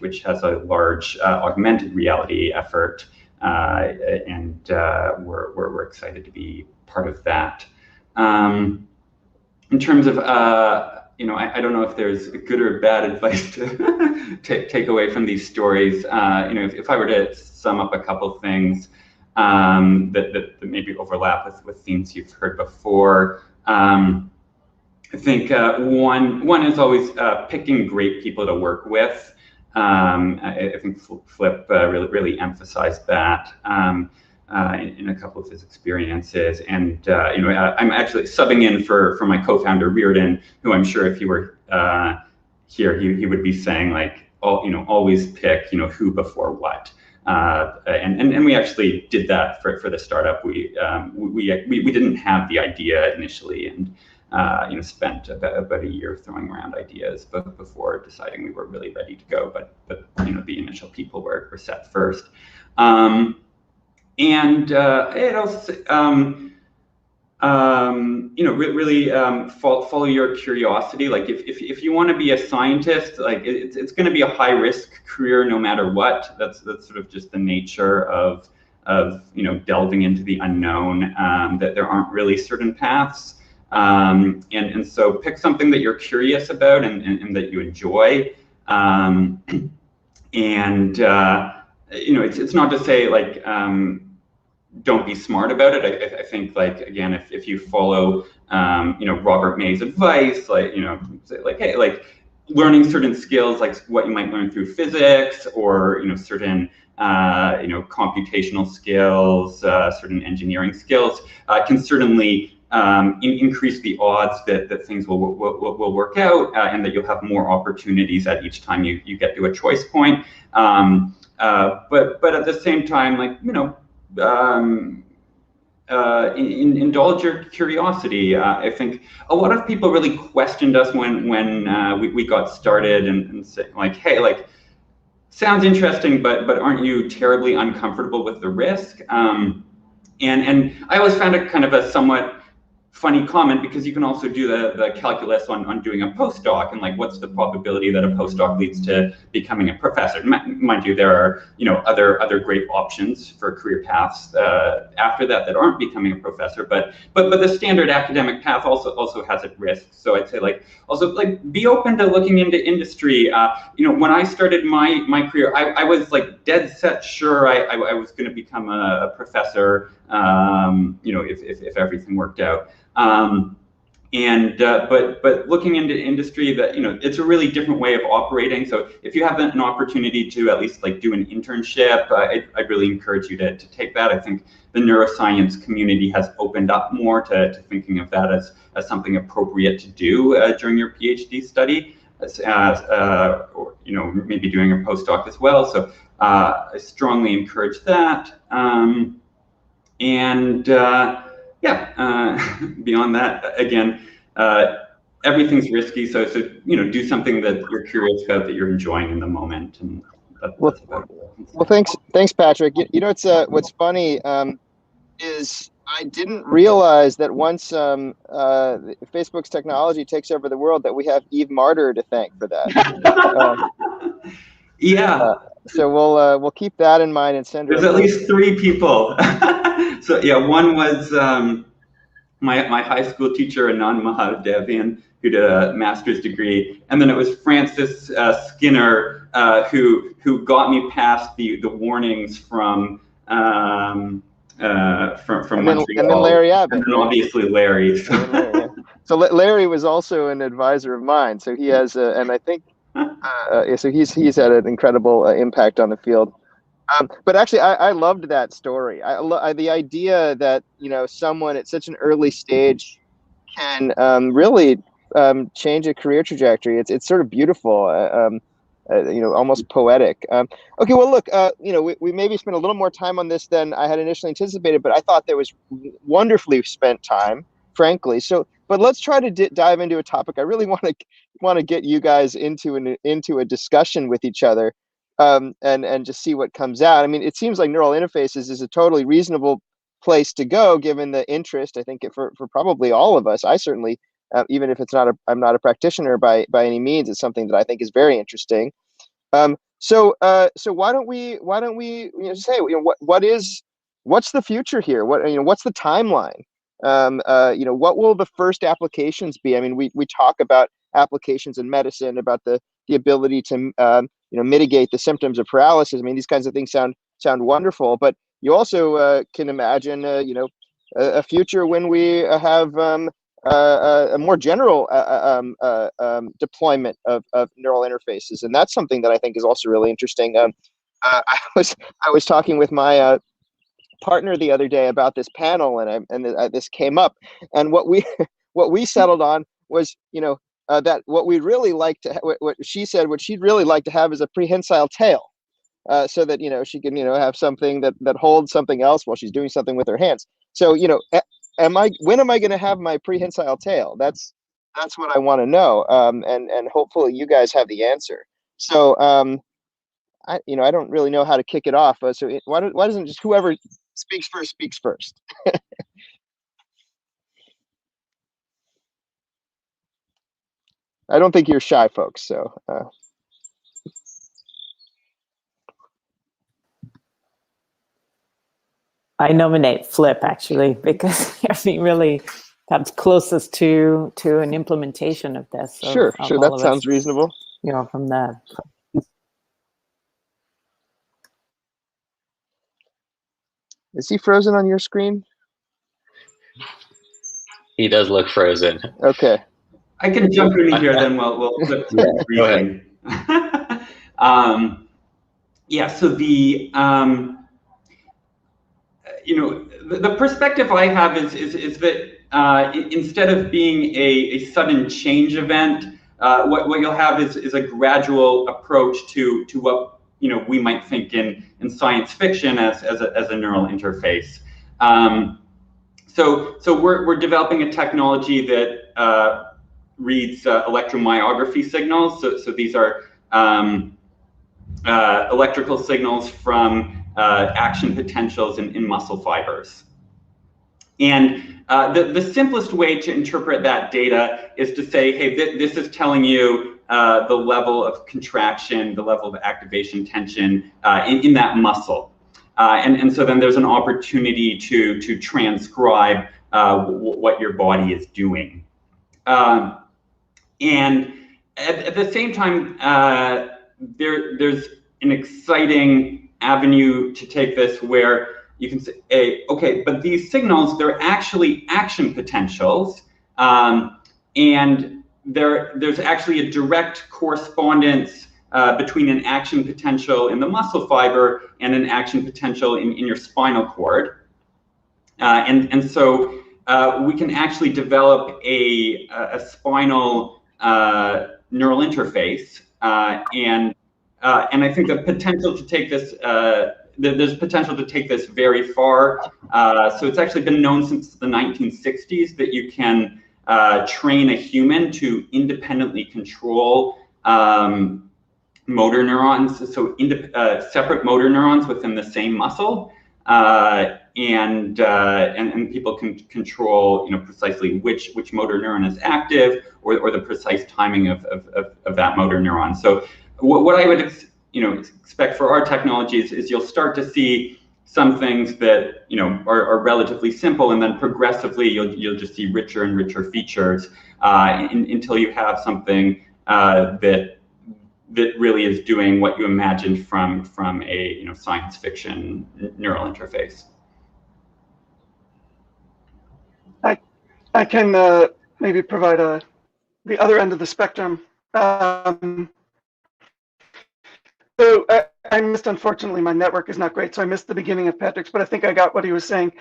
which has a large augmented reality effort, and we're excited to be part of that. In terms of I don't know if there's good or bad advice to take away from these stories. If I were to sum up a couple things that maybe overlap with themes you've heard before, I think one is always picking great people to work with. I think Flip really emphasized that in a couple of his experiences, and I'm actually subbing in for my co-founder Reardon, who I'm sure if he were here, he would be saying like, always pick who before what. And we actually did that for the startup. We didn't have the idea initially, and spent about a year throwing around ideas, but before deciding we were really ready to go. But the initial people were set first. And it also really follow your curiosity. Like if you want to be a scientist, like it's going to be a high risk career no matter what. That's sort of just the nature of delving into the unknown. That there aren't really certain paths, and so pick something that you're curious about and that you enjoy. It's not to say like don't be smart about it. I think like again, if you follow Robert May's advice, like hey, like learning certain skills like what you might learn through physics or certain computational skills, certain engineering skills can certainly increase the odds that things will work out and that you'll have more opportunities at each time you get to a choice point. But at the same time, like indulge your curiosity. I think a lot of people really questioned us when we got started and said like, hey, like sounds interesting, but aren't you terribly uncomfortable with the risk? And I always found it kind of a somewhat funny comment because you can also do the calculus on doing a postdoc and like what's the probability that a postdoc leads to becoming a professor. Mind you, there are other great options for career paths after that aren't becoming a professor, but the standard academic path also has its risks. So I'd say like also like be open to looking into industry. When I started my career, I was like dead set sure I was going to become a professor. If everything worked out. But looking into industry, that it's a really different way of operating. So if you have an opportunity to at least like do an internship, I'd really encourage you to take that. I think the neuroscience community has opened up more to thinking of that as something appropriate to do during your PhD study, or maybe doing a postdoc as well. So I strongly encourage that. Beyond that, again, everything's risky. So do something that you're curious about, that you're enjoying in the moment. And well, thanks, Patrick. It's what's funny is I didn't realize that once Facebook's technology takes over the world, that we have Eve Martyr to thank for that. So we'll keep that in mind and send her. There's at least 3 people. So yeah, one was my high school teacher, Anand Mahadevan, who did a master's degree, and then it was Francis Skinner who got me past the warnings from Montreal. And then Larry Abbott. And then obviously Larry. So Larry was also an advisor of mine. So he has, and I think, so he's had an incredible impact on the field. But actually, I loved that story. The idea that someone at such an early stage can really change a career trajectory. It's sort of beautiful, almost poetic. Okay, well, look, we maybe spent a little more time on this than I had initially anticipated, but I thought there was wonderfully spent time, frankly. So, but let's try to dive into a topic. I really want to get you guys into a discussion with each other. And just see what comes out. I mean, it seems like neural interfaces is a totally reasonable place to go, given the interest. I think for probably all of us. I certainly, even if I'm not a practitioner by any means, it's something that I think is very interesting. So why don't we say what's the future here? What's the timeline? What will the first applications be? I mean, we talk about applications in medicine, about the ability to mitigate the symptoms of paralysis. I mean, these kinds of things sound wonderful, but you also can imagine a future when we have a more general deployment of neural interfaces, and that's something that I think is also really interesting. I was talking with my partner the other day about this panel, and this came up, and what we settled on was that what we'd really like to what she said what she'd really like to have is a prehensile tail, so that she can have something that holds something else while she's doing something with her hands. So when am I going to have my prehensile tail? That's what I want to know, and hopefully you guys have the answer. So I don't really know how to kick it off. So why doesn't just whoever speaks first speaks first? I don't think you're shy, folks. So. I nominate Flip, actually, because he really perhaps closest to an implementation of this. Sure, that sounds reasonable. You know, from the. Is he frozen on your screen? He does look frozen. Okay. I can jump in here, then we'll flip to the briefing. Yeah, so the the perspective I have is that instead of being a sudden change event, what you'll have is a gradual approach to what we might think in science fiction as a neural interface. So we're developing a technology that reads electromyography signals. So these are electrical signals from action potentials in muscle fibers. And the simplest way to interpret that data is to say, hey, this is telling you the level of contraction, the level of activation tension in that muscle. And so then there's an opportunity to transcribe what your body is doing. And at the same time, there's an exciting avenue to take this where you can say, hey, okay, but these signals, they're actually action potentials, and there's actually a direct correspondence between an action potential in the muscle fiber and an action potential in your spinal cord. And so we can actually develop a spinal neural interface, and I think the potential to take this, there's potential to take this very far. So it's actually been known since the 1960s that you can train a human to independently control motor neurons, so separate motor neurons within the same muscle, and people can control, precisely which motor neuron is active, or the precise timing of that motor neuron. So what I would expect for our technologies is you'll start to see some things that are relatively simple, and then progressively you'll just see richer and richer features until you have something that really is doing what you imagined from a science fiction neural interface. I can maybe provide the other end of the spectrum. So I missed, unfortunately, my network is not great, so I missed the beginning of Patrick's, but I think I got what he was saying.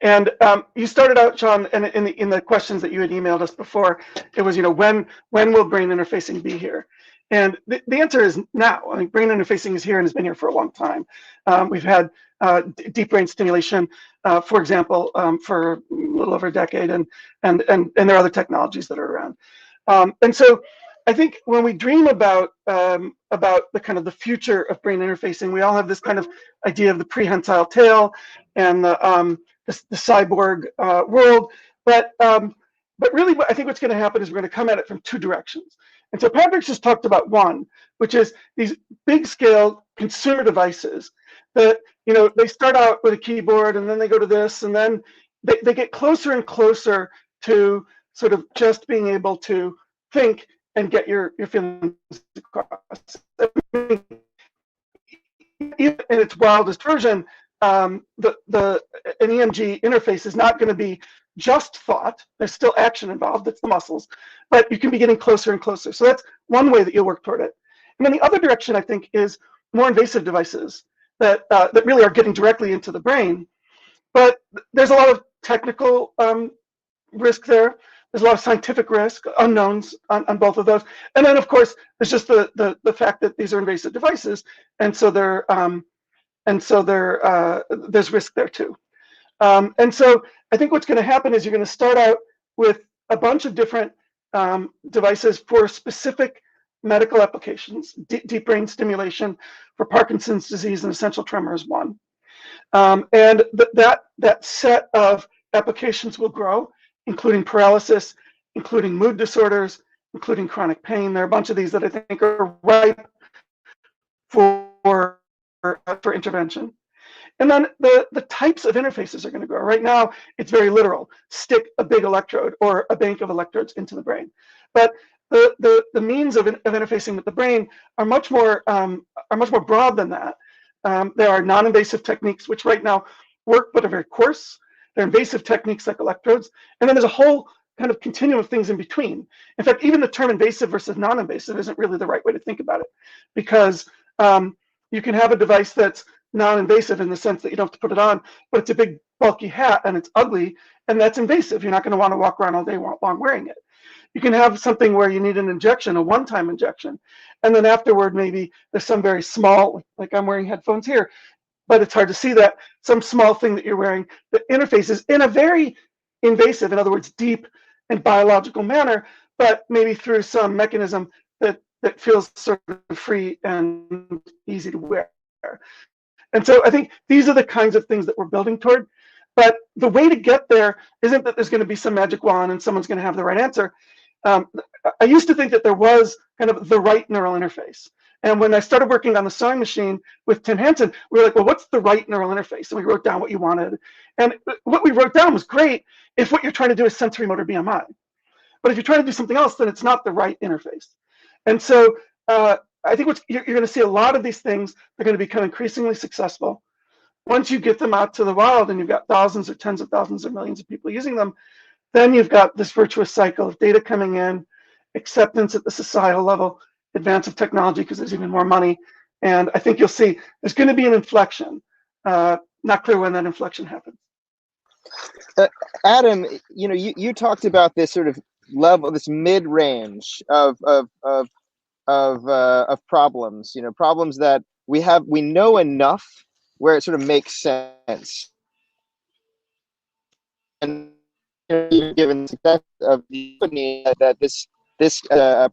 And you started out, Sean, and in the questions that you had emailed us before, it was, when will brain interfacing be here? And the answer is now. I mean, brain interfacing is here and has been here for a long time. We've had deep brain stimulation, for example, for a little over a decade, and there are other technologies that are around. And so I think when we dream about the kind of the future of brain interfacing, we all have this kind of idea of the prehensile tail and the cyborg world. But really, I think what's going to happen is we're going to come at it from two directions. And so Patrick just talked about one, which is these big scale consumer devices that, they start out with a keyboard and then they go to this, and then they get closer and closer to sort of just being able to think and get your feelings across. In its wildest version, an EMG interface is not going to be just thought. There's still action involved. It's the muscles, but you can be getting closer and closer. So that's one way that you'll work toward it. And then the other direction, I think, is more invasive devices that really are getting directly into the brain. But there's a lot of technical risk there. There's a lot of scientific risk, unknowns on both of those. And then, of course, there's just the fact that these are invasive devices, and so there's risk there too. And so I think what's going to happen is you're going to start out with a bunch of different devices for specific medical applications. Deep brain stimulation for Parkinson's disease and essential tremor is one. And that set of applications will grow, including paralysis, including mood disorders, including chronic pain. There are a bunch of these that I think are ripe for intervention. And then the types of interfaces are going to grow. Right now, it's very literal. Stick a big electrode or a bank of electrodes into the brain. But the means of interfacing with the brain are much more broad than that. There are non-invasive techniques, which right now work but are very coarse. There are invasive techniques like electrodes. And then there's a whole kind of continuum of things in between. In fact, even the term invasive versus non-invasive isn't really the right way to think about it, because you can have a device that's non-invasive in the sense that you don't have to put it on, but it's a big bulky hat and it's ugly, and that's invasive. You're not going to want to walk around all day long wearing it. You can have something where you need an injection, a one-time injection, and then afterward maybe there's some very small, like I'm wearing headphones here, but it's hard to see that, some small thing that you're wearing that interfaces in a very invasive, in other words, deep and biological manner, but maybe through some mechanism that feels sort of free and easy to wear. And so I think these are the kinds of things that we're building toward. But the way to get there isn't that there's going to be some magic wand and someone's going to have the right answer. I used to think that there was kind of the right neural interface. And when I started working on the sewing machine with Tim Hansen, we were like, well, what's the right neural interface? And we wrote down what you wanted. And what we wrote down was great if what you're trying to do is sensory motor BMI. But if you're trying to do something else, then it's not the right interface. And so I think you're going to see a lot of these things. They're going to become increasingly successful. Once you get them out to the wild and you've got thousands or tens of thousands or millions of people using them, then you've got this virtuous cycle of data coming in, acceptance at the societal level, advance of technology because there's even more money. And I think you'll see there's going to be an inflection. Not clear when that inflection happens. Adam, you talked about this sort of level, this mid-range of problems, problems that we know enough where it sort of makes sense. And given the success of the company, that this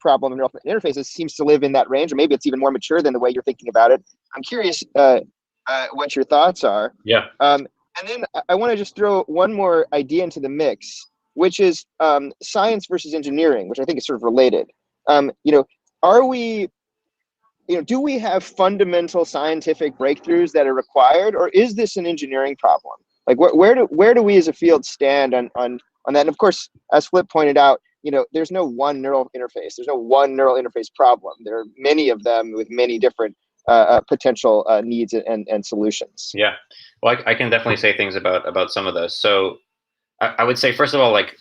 problem of neural interfaces seems to live in that range, or maybe it's even more mature than the way you're thinking about it. I'm curious what your thoughts are. Yeah. And then I want to just throw one more idea into the mix, which is science versus engineering, which I think is sort of related. Are we, do we have fundamental scientific breakthroughs that are required, or is this an engineering problem? Like, where do we as a field stand on that? And of course, as Flip pointed out, there's no one neural interface. There's no one neural interface problem. There are many of them with many different potential needs and solutions. Yeah, well, I can definitely say things about some of those. So I would say, first of all, like,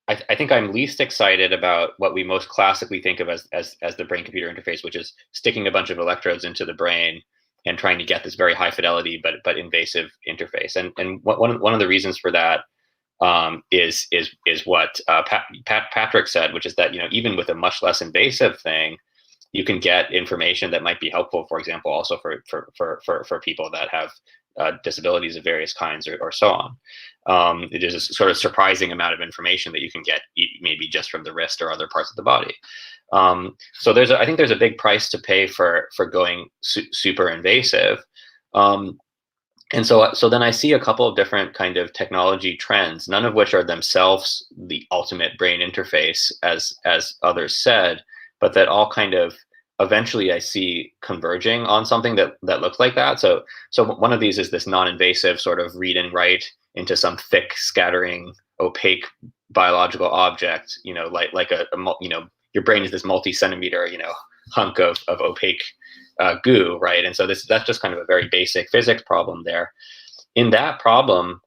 I think I'm least excited about what we most classically think of as the brain-computer interface, which is sticking a bunch of electrodes into the brain and trying to get this very high fidelity but invasive interface. And one of the reasons for that is what Patrick said, which is that even with a much less invasive thing, you can get information that might be helpful, for example, also for people that have disabilities of various kinds or so on. It is a sort of surprising amount of information that you can get maybe just from the wrist or other parts of the body. So I think there's a big price to pay for going super invasive. And so then I see a couple of different kind of technology trends, none of which are themselves the ultimate brain interface, as others said, but that all kind of eventually I see converging on something that looks like that. So one of these is this non-invasive sort of read and write into some thick, scattering, opaque biological object. Like your brain is this multi-centimeter hunk of opaque goo, right? And so that's just kind of a very basic physics problem there. In that problem,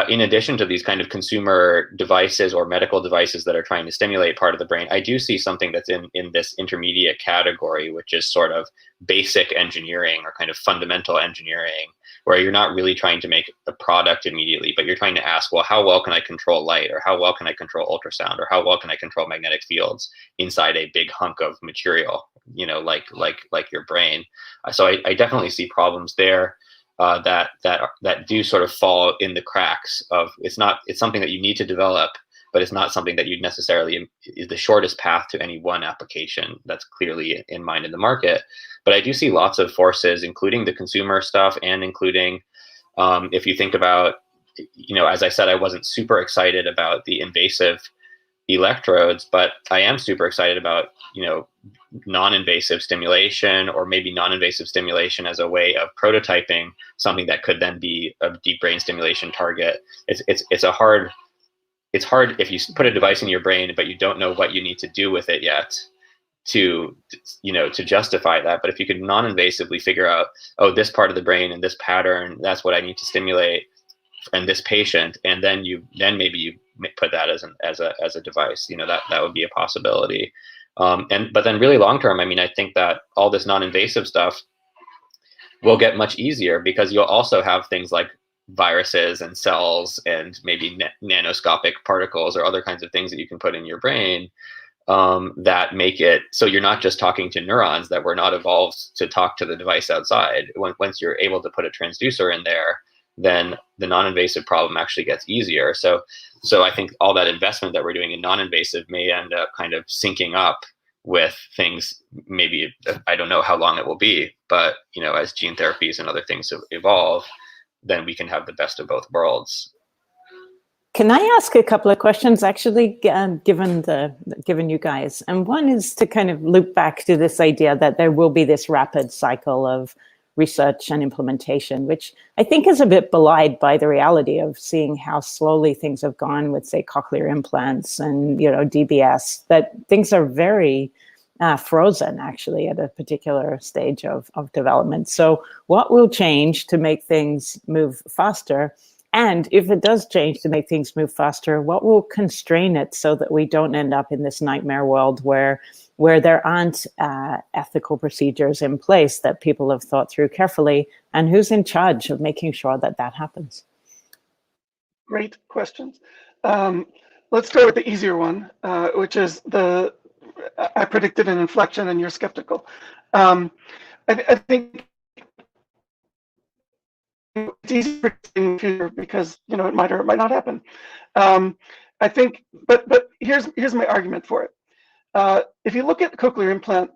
in addition to these kind of consumer devices or medical devices that are trying to stimulate part of the brain, I do see something that's in this intermediate category, which is sort of basic engineering or kind of fundamental engineering, where you're not really trying to make a product immediately, but you're trying to ask, well, how well can I control light, or how well can I control ultrasound, or how well can I control magnetic fields inside a big hunk of material, like your brain. So I definitely see problems there. That do sort of fall in the cracks of it's something that you need to develop, but it's not something that you'd necessarily is the shortest path to any one application that's clearly in mind in the market. But I do see lots of forces, including the consumer stuff, and including if you think about, as I said, I wasn't super excited about the invasive electrodes, but I am super excited about, non-invasive stimulation, or maybe non-invasive stimulation as a way of prototyping something that could then be a deep brain stimulation target. It's hard if you put a device in your brain, but you don't know what you need to do with it yet to justify that. But if you could non-invasively figure out, oh, this part of the brain and this pattern, that's what I need to stimulate in this patient, and then maybe you put that as a device, that would be a possibility. But then really long term, I mean, I think that all this non-invasive stuff will get much easier, because you'll also have things like viruses and cells and maybe nanoscopic particles or other kinds of things that you can put in your brain, that make it so you're not just talking to neurons that were not evolved to talk to the device outside. Once you're able to put a transducer in there, then the non-invasive problem actually gets easier. So I think all that investment that we're doing in non-invasive may end up kind of syncing up with things. Maybe, I don't know how long it will be, but as gene therapies and other things evolve, then we can have the best of both worlds. Can I ask a couple of questions, actually, given you guys? And one is to kind of loop back to this idea that there will be this rapid cycle of research and implementation, which I think is a bit belied by the reality of seeing how slowly things have gone with, say, cochlear implants and, DBS, that things are very frozen, actually, at a particular stage of development. So what will change to make things move faster? And if it does change to make things move faster, what will constrain it so that we don't end up in this nightmare world where there aren't ethical procedures in place that people have thought through carefully? And who's in charge of making sure that that happens? Great questions. Let's start with the easier one, which is I predicted an inflection and you're skeptical. I think it's easy to predict in the future because it might or it might not happen. I think, but here's my argument for it. If you look at the cochlear implant,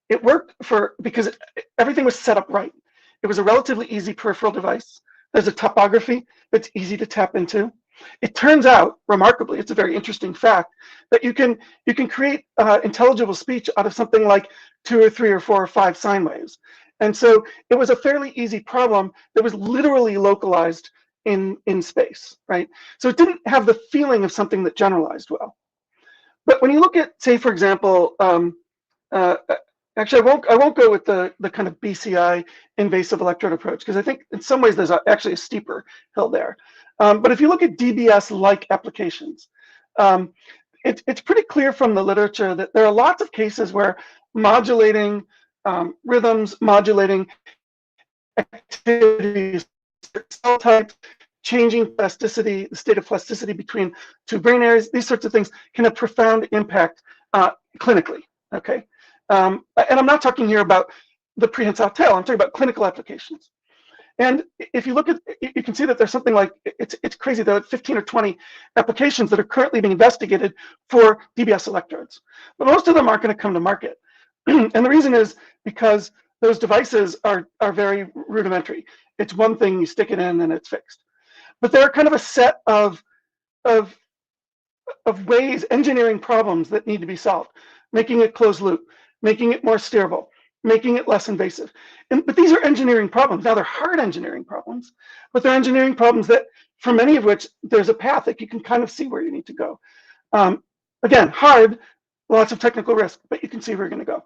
it worked because everything was set up right. It was a relatively easy peripheral device. There's a topography that's easy to tap into. It turns out, remarkably, it's a very interesting fact, that you can create intelligible speech out of something like 2 or 3 or 4 or 5 sine waves. And so it was a fairly easy problem that was literally localized in space, right? So it didn't have the feeling of something that generalized well. But when you look at, say, for example, actually, I won't go with the kind of BCI invasive electrode approach, because I think in some ways there's actually a steeper hill there. But if you look at DBS-like applications, it's pretty clear from the literature that there are lots of cases where modulating rhythms, modulating activities, cell types, changing plasticity, the state of plasticity between 2 brain areas, these sorts of things can have profound impact clinically, okay? And I'm not talking here about the prehensile tail, I'm talking about clinical applications. And if you look at, you can see that there's something like, it's crazy, there are 15 or 20 applications that are currently being investigated for DBS electrodes. But most of them aren't going to come to market. And the reason is because those devices are very rudimentary. It's one thing, you stick it in and it's fixed. But there are kind of a set of ways, engineering problems that need to be solved, making it closed loop, making it more steerable, making it less invasive. But these are engineering problems. Now, they're hard engineering problems, but they're engineering problems that, for many of which, there's a path that you can kind of see where you need to go. Again, hard, lots of technical risk, but you can see where you're going to go.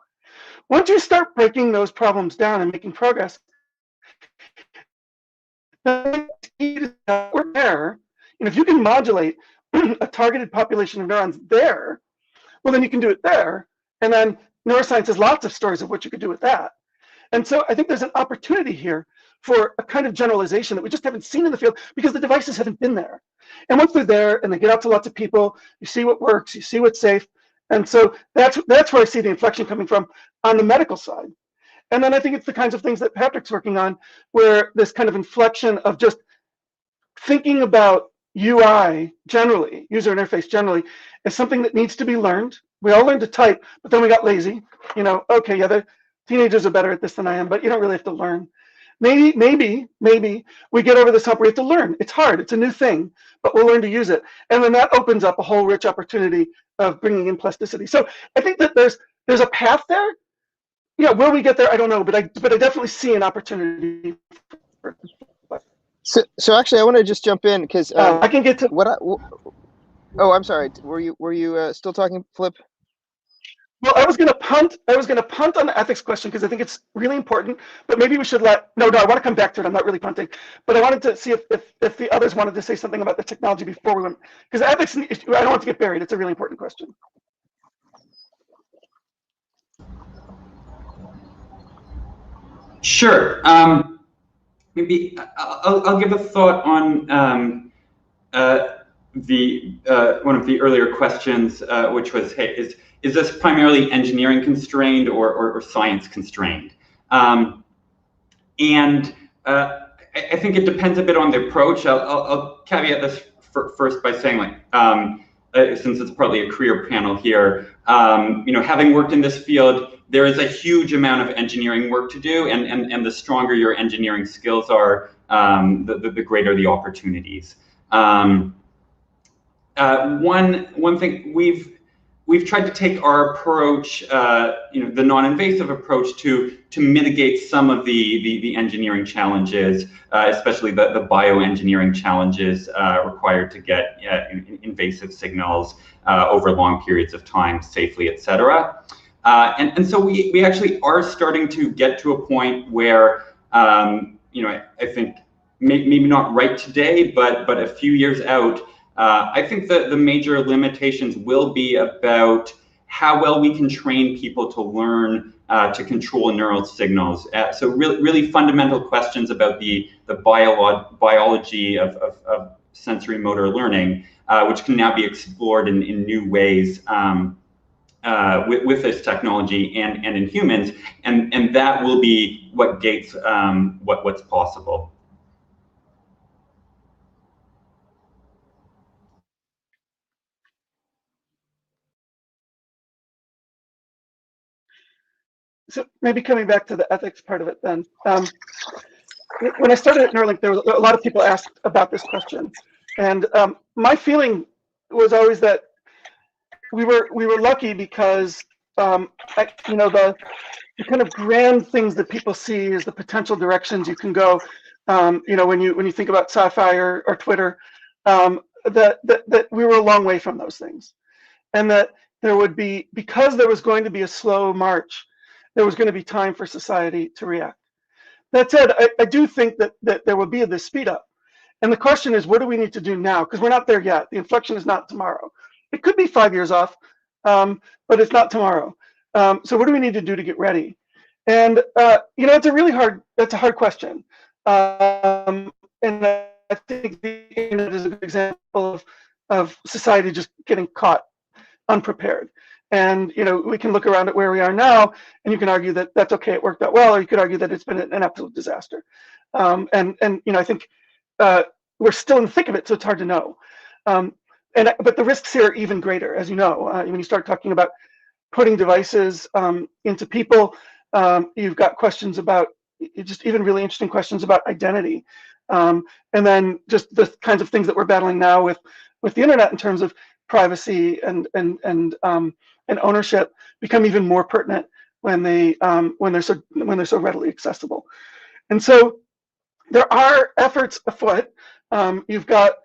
Once you start breaking those problems down and making progress, we're there. If you can modulate a targeted population of neurons there, well, then you can do it there. And then neuroscience has lots of stories of what you could do with that. And so I think there's an opportunity here for a kind of generalization that we just haven't seen in the field because the devices haven't been there. And once they're there and they get out to lots of people, you see what works, you see what's safe. And so that's where I see the inflection coming from on the medical side. And then I think it's the kinds of things that Patrick's working on, where this kind of inflection of just thinking about UI generally, user interface generally, is something that needs to be learned. We all learned to type, but then we got lazy. Okay, yeah, the teenagers are better at this than I am, but you don't really have to learn. maybe we get over this hump. We have to learn. It's hard. It's a new thing, but we'll learn to use it. And then that opens up a whole rich opportunity of bringing in plasticity. So I think that there's a path there. Yeah, will we get there? I don't know, but I definitely see an opportunity. So actually, I want to just jump in because I can get to what. Oh, I'm sorry. Were you still talking, Flip? Well, I was going to punt. I was going to punt on the ethics question because I think it's really important. But maybe we should let. No, I want to come back to it. I'm not really punting, but I wanted to see if the others wanted to say something about the technology before we went, because ethics. I don't want to get buried. It's a really important question. Sure. Maybe I'll give a thought on one of the earlier questions, which was, hey, is this primarily engineering constrained or science constrained? And I think it depends a bit on the approach. I'll caveat this first by saying, like, since it's partly a career panel here, having worked in this field, there is a huge amount of engineering work to do, and the stronger your engineering skills are, the greater the opportunities. One thing we've tried to take our approach, the non-invasive approach to mitigate some of the engineering challenges, especially the bioengineering challenges required to get invasive signals over long periods of time safely, et cetera. And so we actually are starting to get to a point where, I think maybe not right today, but a few years out, I think that the major limitations will be about how well we can train people to learn to control neural signals. So really fundamental questions about the biology of sensory motor learning, which can now be explored in new ways with this technology and in humans, and that will be what gates what's possible. So maybe coming back to the ethics part of it then. When I started at Neuralink, there was a lot of people asked about this question. And my feeling was always that we were lucky because the kind of grand things that people see is the potential directions you can go. When you think about sci-fi or Twitter, that we were a long way from those things, and that there would be, because there was going to be a slow march, there was going to be time for society to react. That said, I do think that there will be this speed up. And the question is, what do we need to do now? Because we're not there yet. The inflection is not tomorrow. It could be 5 years off, but it's not tomorrow. So what do we need to do to get ready? And it's a hard question. And I think the internet is a good example of society just getting caught unprepared. And we can look around at where we are now, and you can argue that that's okay, it worked out well, or you could argue that it's been an absolute disaster. I think we're still in the thick of it, so it's hard to know. But the risks here are even greater, as you know. When you start talking about putting devices into people, you've got questions about, just even really interesting questions about identity, and then just the kinds of things that we're battling now with the internet in terms of privacy and ownership become even more pertinent when they're so readily accessible. And so there are efforts afoot. You've got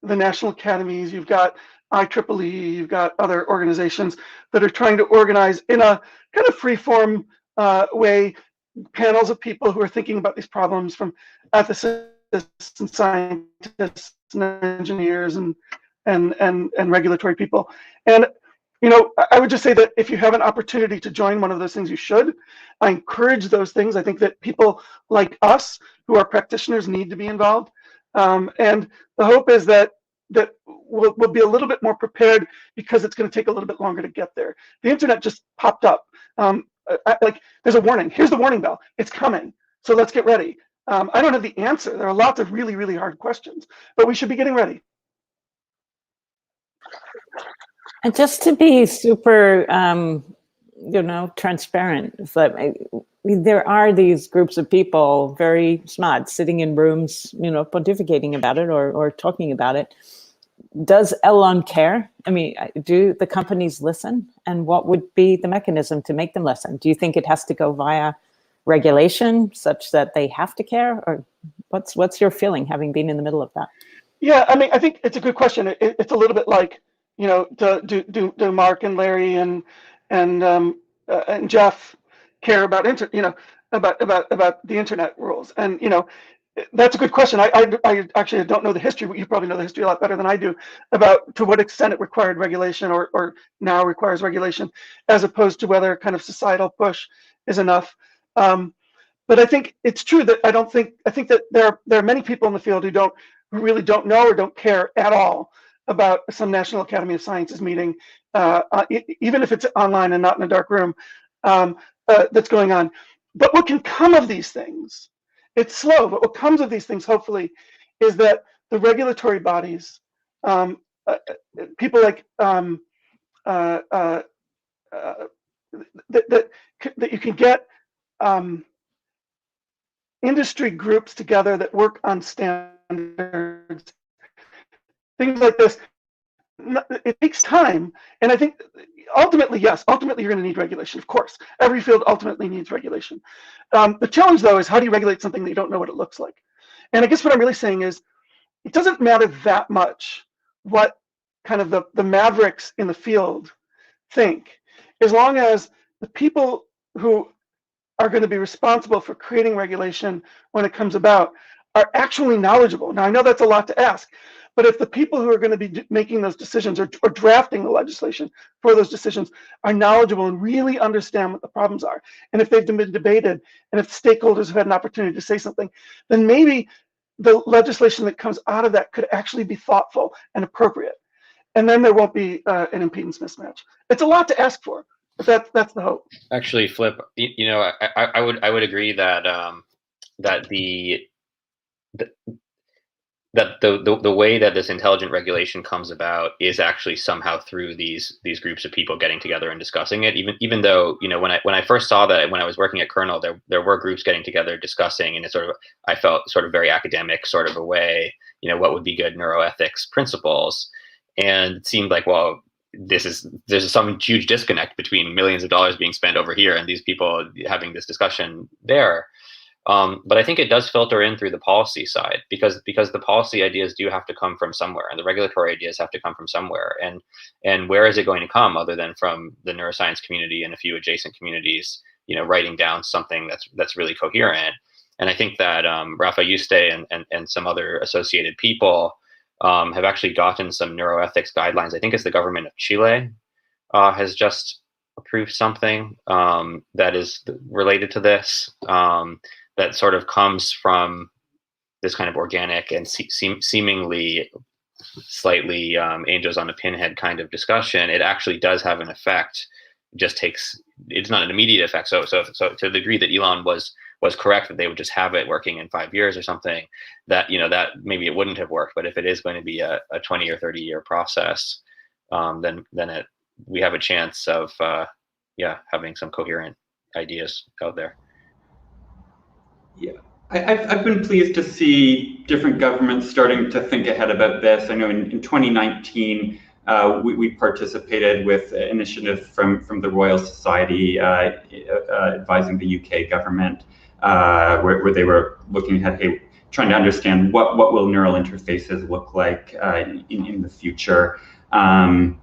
the national academies, you've got IEEE, you've got other organizations that are trying to organize in a kind of free-form way panels of people who are thinking about these problems, from ethicists and scientists and engineers and regulatory people. And I would just say that if you have an opportunity to join one of those things, you should. I encourage those things. I think that people like us who are practitioners need to be involved. And the hope is that we'll be a little bit more prepared, because it's going to take a little bit longer to get there. The internet just popped up. There's a warning. Here's the warning bell. It's coming. So let's get ready. I don't have the answer. There are lots of really, really hard questions, but we should be getting ready. And just to be super, transparent, there are these groups of people, very smart, sitting in rooms, pontificating about it or talking about it. Does Elon care? I mean, do the companies listen? And what would be the mechanism to make them listen? Do you think it has to go via regulation such that they have to care? Or what's your feeling, having been in the middle of that? Yeah, I mean, I think it's a good question. It's a little bit like, do Mark and Larry and Jeff care about about the internet rules? And that's a good question. I actually don't know the history, but you probably know the history a lot better than I do about to what extent it required regulation or now requires regulation, as opposed to whether kind of societal push is enough. But I think it's true that I think that there are many people in the field who really don't know or don't care at all about some National Academy of Sciences meeting, even if it's online and not in a dark room, that's going on. But what can come of these things? It's slow, but what comes of these things, hopefully, is that the regulatory bodies, people like that you can get industry groups together that work on standards, things like this. It takes time, and I think ultimately, yes, ultimately you're going to need regulation. Of course, every field ultimately needs regulation. The challenge, though, is how do you regulate something that you don't know what it looks like? And I guess what I'm really saying is, it doesn't matter that much what kind of the mavericks in the field think, as long as the people who are going to be responsible for creating regulation when it comes about are actually knowledgeable. Now, I know that's a lot to ask, but if the people who are going to be making those decisions or drafting the legislation for those decisions are knowledgeable and really understand what the problems are, and if they've been debated, and if stakeholders have had an opportunity to say something, then maybe the legislation that comes out of that could actually be thoughtful and appropriate. And then there won't be an impedance mismatch. It's a lot to ask for, but that's the hope. Actually, Flip, I would agree that the way that this intelligent regulation comes about is actually somehow through these groups of people getting together and discussing it. Even though when I first saw that, when I was working at Kernel, there were groups getting together discussing, and I felt sort of very academic sort of a way, what would be good neuroethics principles, and it seemed like, well, there's some huge disconnect between millions of dollars being spent over here and these people having this discussion there. But I think it does filter in through the policy side, because the policy ideas do have to come from somewhere, and the regulatory ideas have to come from somewhere. And where is it going to come other than from the neuroscience community and a few adjacent communities, writing down something that's really coherent? And I think that Rafa Yuste and some other associated people have actually gotten some neuroethics guidelines. I think it's the government of Chile has just approved something that is related to this. That sort of comes from this kind of organic and seemingly slightly angels on a pinhead kind of discussion. It actually does have an effect. It's not an immediate effect. So to the degree that Elon was correct that they would just have it working in 5 years or something, that that maybe it wouldn't have worked. But if it is going to be a 20 or 30 year process, then we have a chance of having some coherent ideas out there. Yeah, I've been pleased to see different governments starting to think ahead about this. I know in 2019, we participated with an initiative from the Royal Society advising the UK government, where they were looking at, trying to understand what will neural interfaces look like in the future, and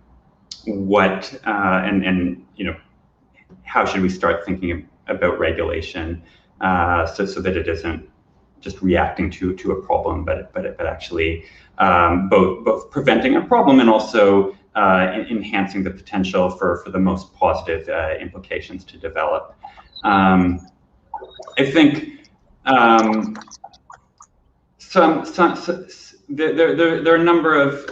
how should we start thinking about regulation, so that it isn't just reacting to a problem, but actually both preventing a problem and also enhancing the potential for the most positive implications to develop. I think there are a number of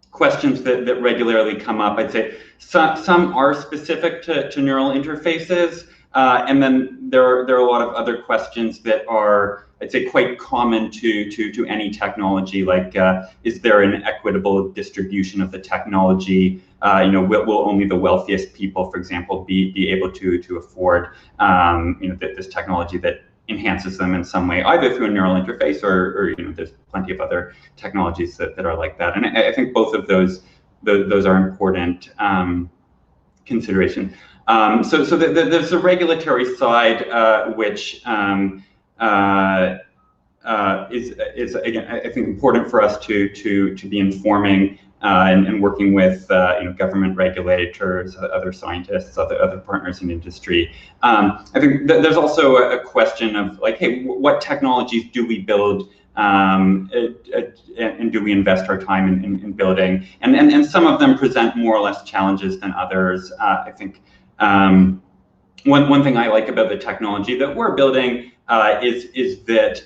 questions that regularly come up. I'd say some are specific to neural interfaces. And then there are a lot of other questions that are, I'd say, quite common to any technology, like is there an equitable distribution of the technology? Will only the wealthiest people, for example, be able to afford this technology that enhances them in some way, either through a neural interface or there's plenty of other technologies that are like that. And I think both of those are important consideration. So there's the regulatory side, which is again, I think, important for us to be informing and working with government regulators, other scientists, other partners in industry. I think there's also a question of like, hey, what technologies do we build and do we invest our time in building? And some of them present more or less challenges than others. I think one thing I like about the technology that we're building is that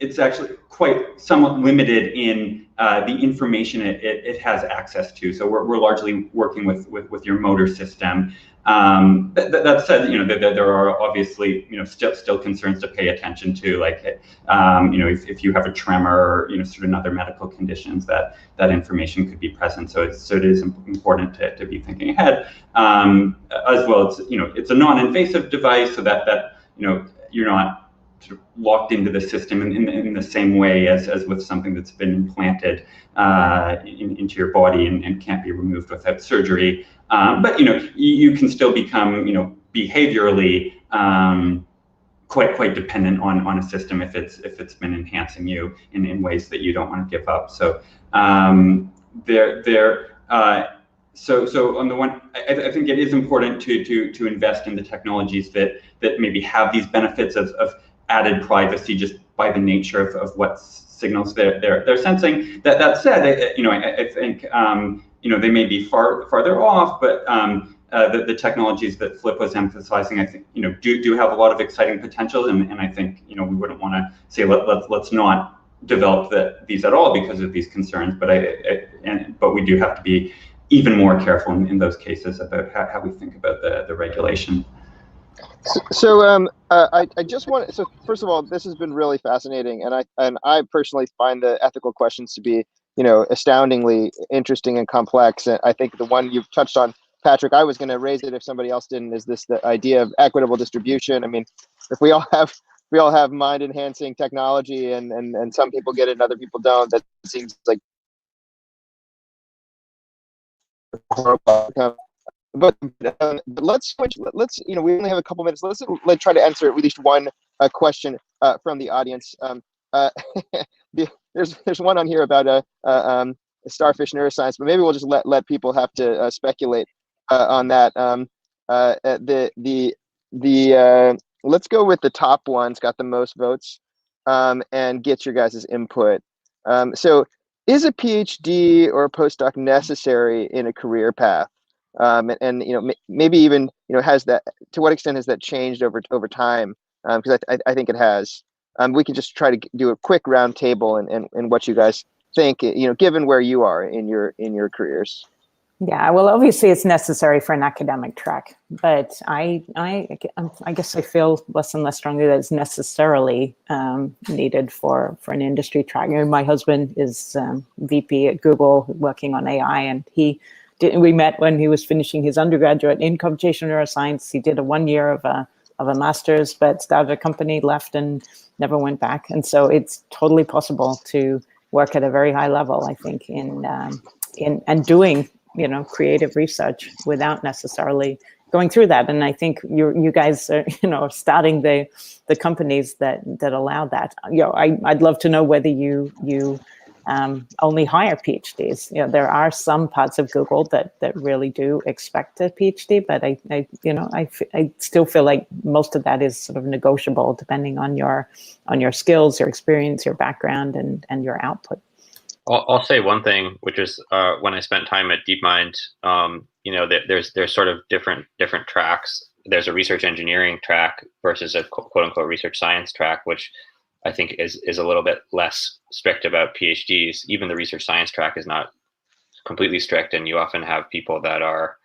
it's actually quite somewhat limited in the information it has access to. So we're largely working with your motor system. That said, there are obviously still concerns to pay attention to, like if you have a tremor or certain other medical conditions, that information could be present. So it is important to be thinking ahead. As well, it's a non-invasive device, so that you're not sort of locked into the system in the same way as with something that's been implanted into your body and can't be removed without surgery. But you can still become behaviorally quite dependent on a system if it's been enhancing you in ways that you don't want to give up. So So on the one, I think it is important to invest in the technologies that maybe have these benefits of added privacy just by the nature of what signals they're sensing. That said, I think they may be farther off, but the technologies that Flip was emphasizing, I think do have a lot of exciting potential, and I think we wouldn't want to say let's not develop these at all because of these concerns, but we do have to be even more careful in those cases about how we think about the regulation. So I just want, so first of all, this has been really fascinating, and I personally find the ethical questions to be astoundingly interesting and complex. And I think the one you've touched on, Patrick, I was going to raise it if somebody else didn't, is the idea of equitable distribution. I mean, if we all have mind enhancing technology and some people get it and other people don't, that seems like horrible. But let's switch. We only have a couple minutes. Let's try to answer at least one question from the audience. There's one on here about starfish neuroscience, but maybe we'll just let people have to speculate on that. Let's go with the top one. It's got the most votes, and get your guys' input. So, is a PhD or a postdoc necessary in a career path? And maybe even has that, to what extent has that changed over time? Because I think it has. We can just try to do a quick round table and what you guys think, given where you are in your careers. Yeah, well, obviously it's necessary for an academic track, but I guess I feel less and less strongly that it's necessarily needed for an industry track. My husband is VP at Google working on AI, and we met when he was finishing his undergraduate in computational neuroscience. He did a 1 year of a master's, but started a company, left, and never went back. And so it's totally possible to work at a very high level, I think, in doing creative research without necessarily going through that. And I think you guys are starting the companies that allow that. I'd love to know whether you only hire PhDs. There are some parts of Google that really do expect a PhD, but I still feel like most of that is sort of negotiable depending on your skills, your experience, your background, and your output. I'll say one thing, which is when I spent time at DeepMind, there's sort of different tracks. There's a research engineering track versus a quote unquote research science track, which I think is a little bit less strict about PhDs. Even the research science track is not completely strict, and you often have people that are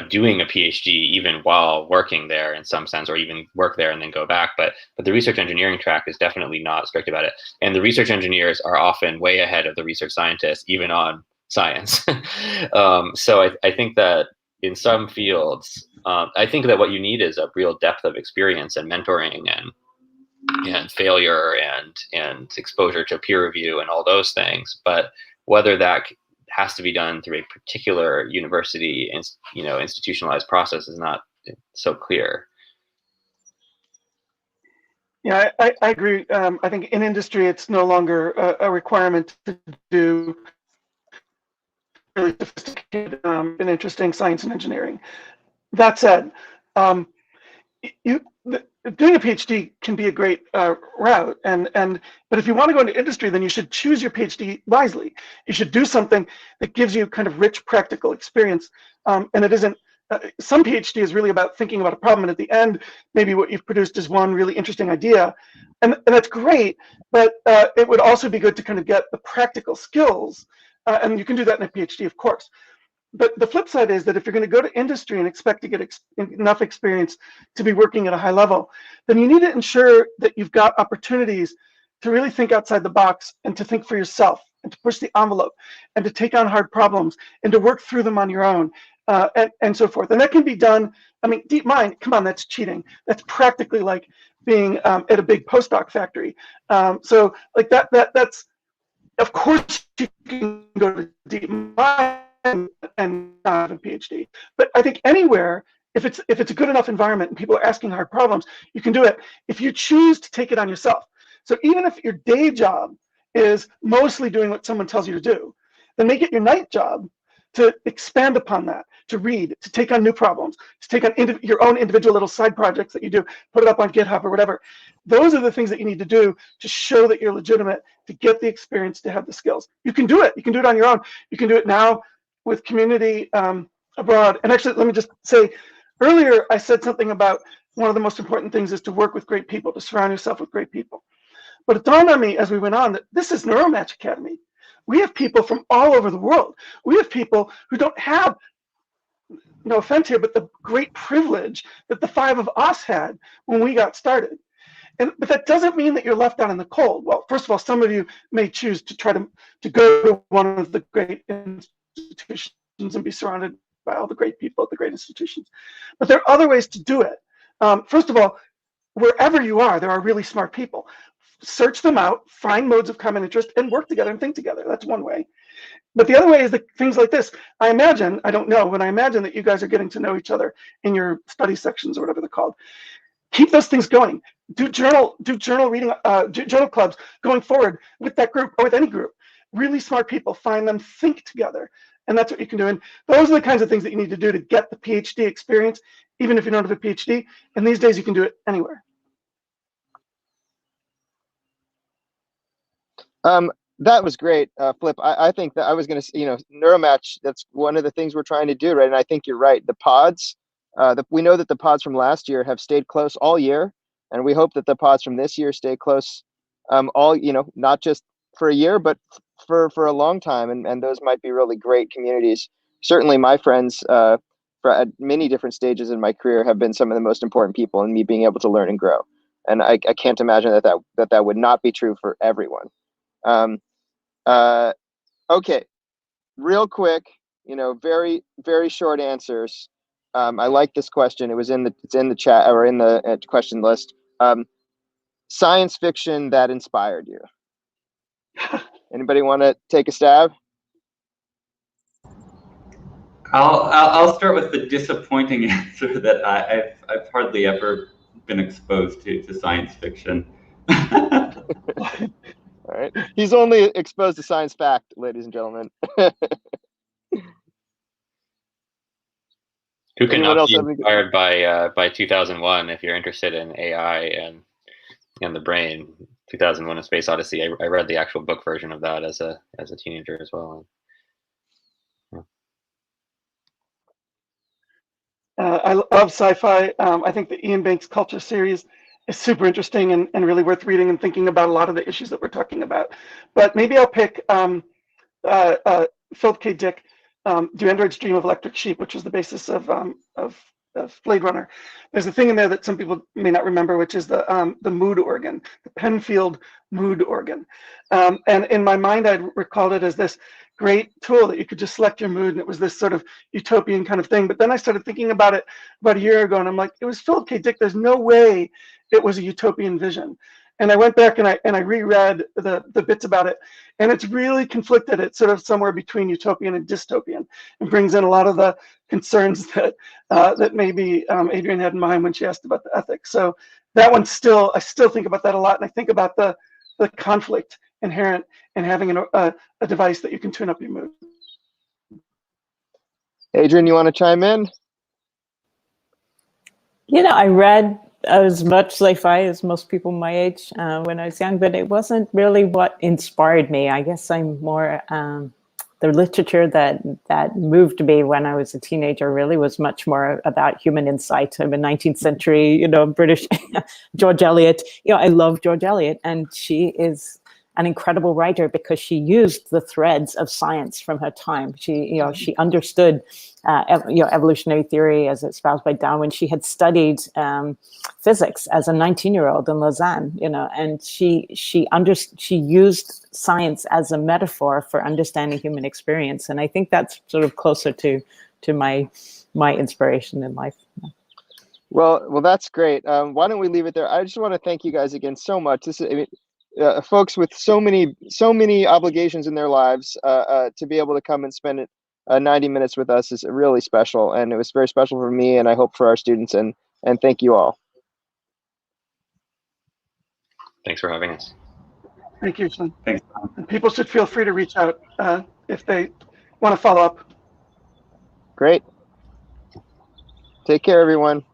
doing a PhD even while working there in some sense, or even work there and then go back. But the research engineering track is definitely not strict about it. And the research engineers are often way ahead of the research scientists, even on science. So I think that in some fields, I think that what you need is a real depth of experience and mentoring and failure and exposure to peer review and all those things. But whether that has to be done through a particular university, institutionalized process is not so clear. Yeah, I agree. I think in industry, it's no longer a requirement to do really sophisticated and interesting science and engineering. That said, doing a PhD can be a great route, but if you want to go into industry, then you should choose your PhD wisely. You should do something that gives you kind of rich practical experience, and it isn't. Some PhD is really about thinking about a problem, and at the end, maybe what you've produced is one really interesting idea, and that's great. But it would also be good to kind of get the practical skills, and you can do that in a PhD, of course. But the flip side is that if you're going to go to industry and expect to get enough experience to be working at a high level, then you need to ensure that you've got opportunities to really think outside the box and to think for yourself and to push the envelope and to take on hard problems and to work through them on your own and so forth. And that can be done. I mean, DeepMind, come on, that's cheating. That's practically like being at a big postdoc factory. So like that's, of course you can go to DeepMind and not have a PhD. But I think anywhere, if it's a good enough environment and people are asking hard problems, you can do it if you choose to take it on yourself. So even if your day job is mostly doing what someone tells you to do, then make it your night job to expand upon that, to read, to take on new problems, to take on your own individual little side projects that you do, put it up on GitHub or whatever. Those are the things that you need to do to show that you're legitimate, to get the experience, to have the skills. You can do it. You can do it on your own. You can do it now with community abroad. And actually, let me just say, earlier I said something about one of the most important things is to work with great people, to surround yourself with great people. But it dawned on me as we went on that this is Neuromatch Academy. We have people from all over the world. We have people who don't have, no offense here, but the great privilege that the five of us had when we got started. But that doesn't mean that you're left out in the cold. Well, first of all, some of you may choose to try to go to one of the great institutions and be surrounded by all the great people at the great institutions. But there are other ways to do it. First of all, wherever you are, there are really smart people. Search them out, find modes of common interest, and work together and think together. That's one way. But the other way is that things like this. I imagine, I don't know, but I imagine that you guys are getting to know each other in your study sections or whatever they're called. Keep those things going. Do journal reading, journal clubs going forward with that group or with any group. Really smart people, find them, think together. And that's what you can do. And those are the kinds of things that you need to do to get the PhD experience, even if you don't have a PhD. And these days you can do it anywhere. That was great, Flip. I think that I was going to, Neuromatch, that's one of the things we're trying to do, right? And I think you're right. The pods, we know that the pods from last year have stayed close all year. And we hope that the pods from this year stay close all, not just for a year, but for a long time. And those might be really great communities. Certainly my friends at many different stages in my career have been some of the most important people in me being able to learn and grow. And I can't imagine that would not be true for everyone. Okay, real quick, very, very short answers. I like this question. It's in the chat or in the question list. Science fiction that inspired you. Anybody want to take a stab? I'll start with the disappointing answer that I've hardly ever been exposed to science fiction. All right. He's only exposed to science fact, ladies and gentlemen. Who cannot be inspired by 2001 if you're interested in AI and the brain? 2001: A Space Odyssey. I read the actual book version of that as a teenager as well. I love sci-fi. I think the Ian Banks Culture series is super interesting and really worth reading and thinking about a lot of the issues that we're talking about. But maybe I'll pick Philip K. Dick, Do Androids Dream of Electric Sheep, which was the basis of Blade Runner. There's a thing in there that some people may not remember, which is the mood organ, the Penfield mood organ. And in my mind, I recalled it as this great tool that you could just select your mood, and it was this sort of utopian kind of thing. But then I started thinking about it about a year ago, and I'm like, it was Philip K. Dick. There's no way it was a utopian vision. And I went back and I reread the bits about it, and it's really conflicted. It's sort of somewhere between utopian and dystopian, and brings in a lot of the concerns that that maybe Adrian had in mind when she asked about the ethics. So that one I still think about that a lot, and I think about the conflict inherent in having a device that you can tune up your mood. Adrian, you want to chime in? You know, I read as much sci-fi as most people my age when I was young, but it wasn't really what inspired me. I guess I'm more the literature that moved me when I was a teenager really was much more about human insight. I'm a 19th century, you know, British George Eliot. You know, I love George Eliot, and she is an incredible writer because she used the threads of science from her time. She understood, evolutionary theory as espoused by Darwin. She had studied physics as a 19-year-old in Lausanne, you know, and she used science as a metaphor for understanding human experience. And I think that's sort of closer to my inspiration in life. Well, that's great. Why don't we leave it there? I just want to thank you guys again so much. This is, folks with so many obligations in their lives, to be able to come and spend 90 minutes with us is really special, and it was very special for me, and I hope for our students, and thank you all. Thanks for having us. Thank you, Sean. Thanks. And people should feel free to reach out if they want to follow up. Great. Take care, everyone.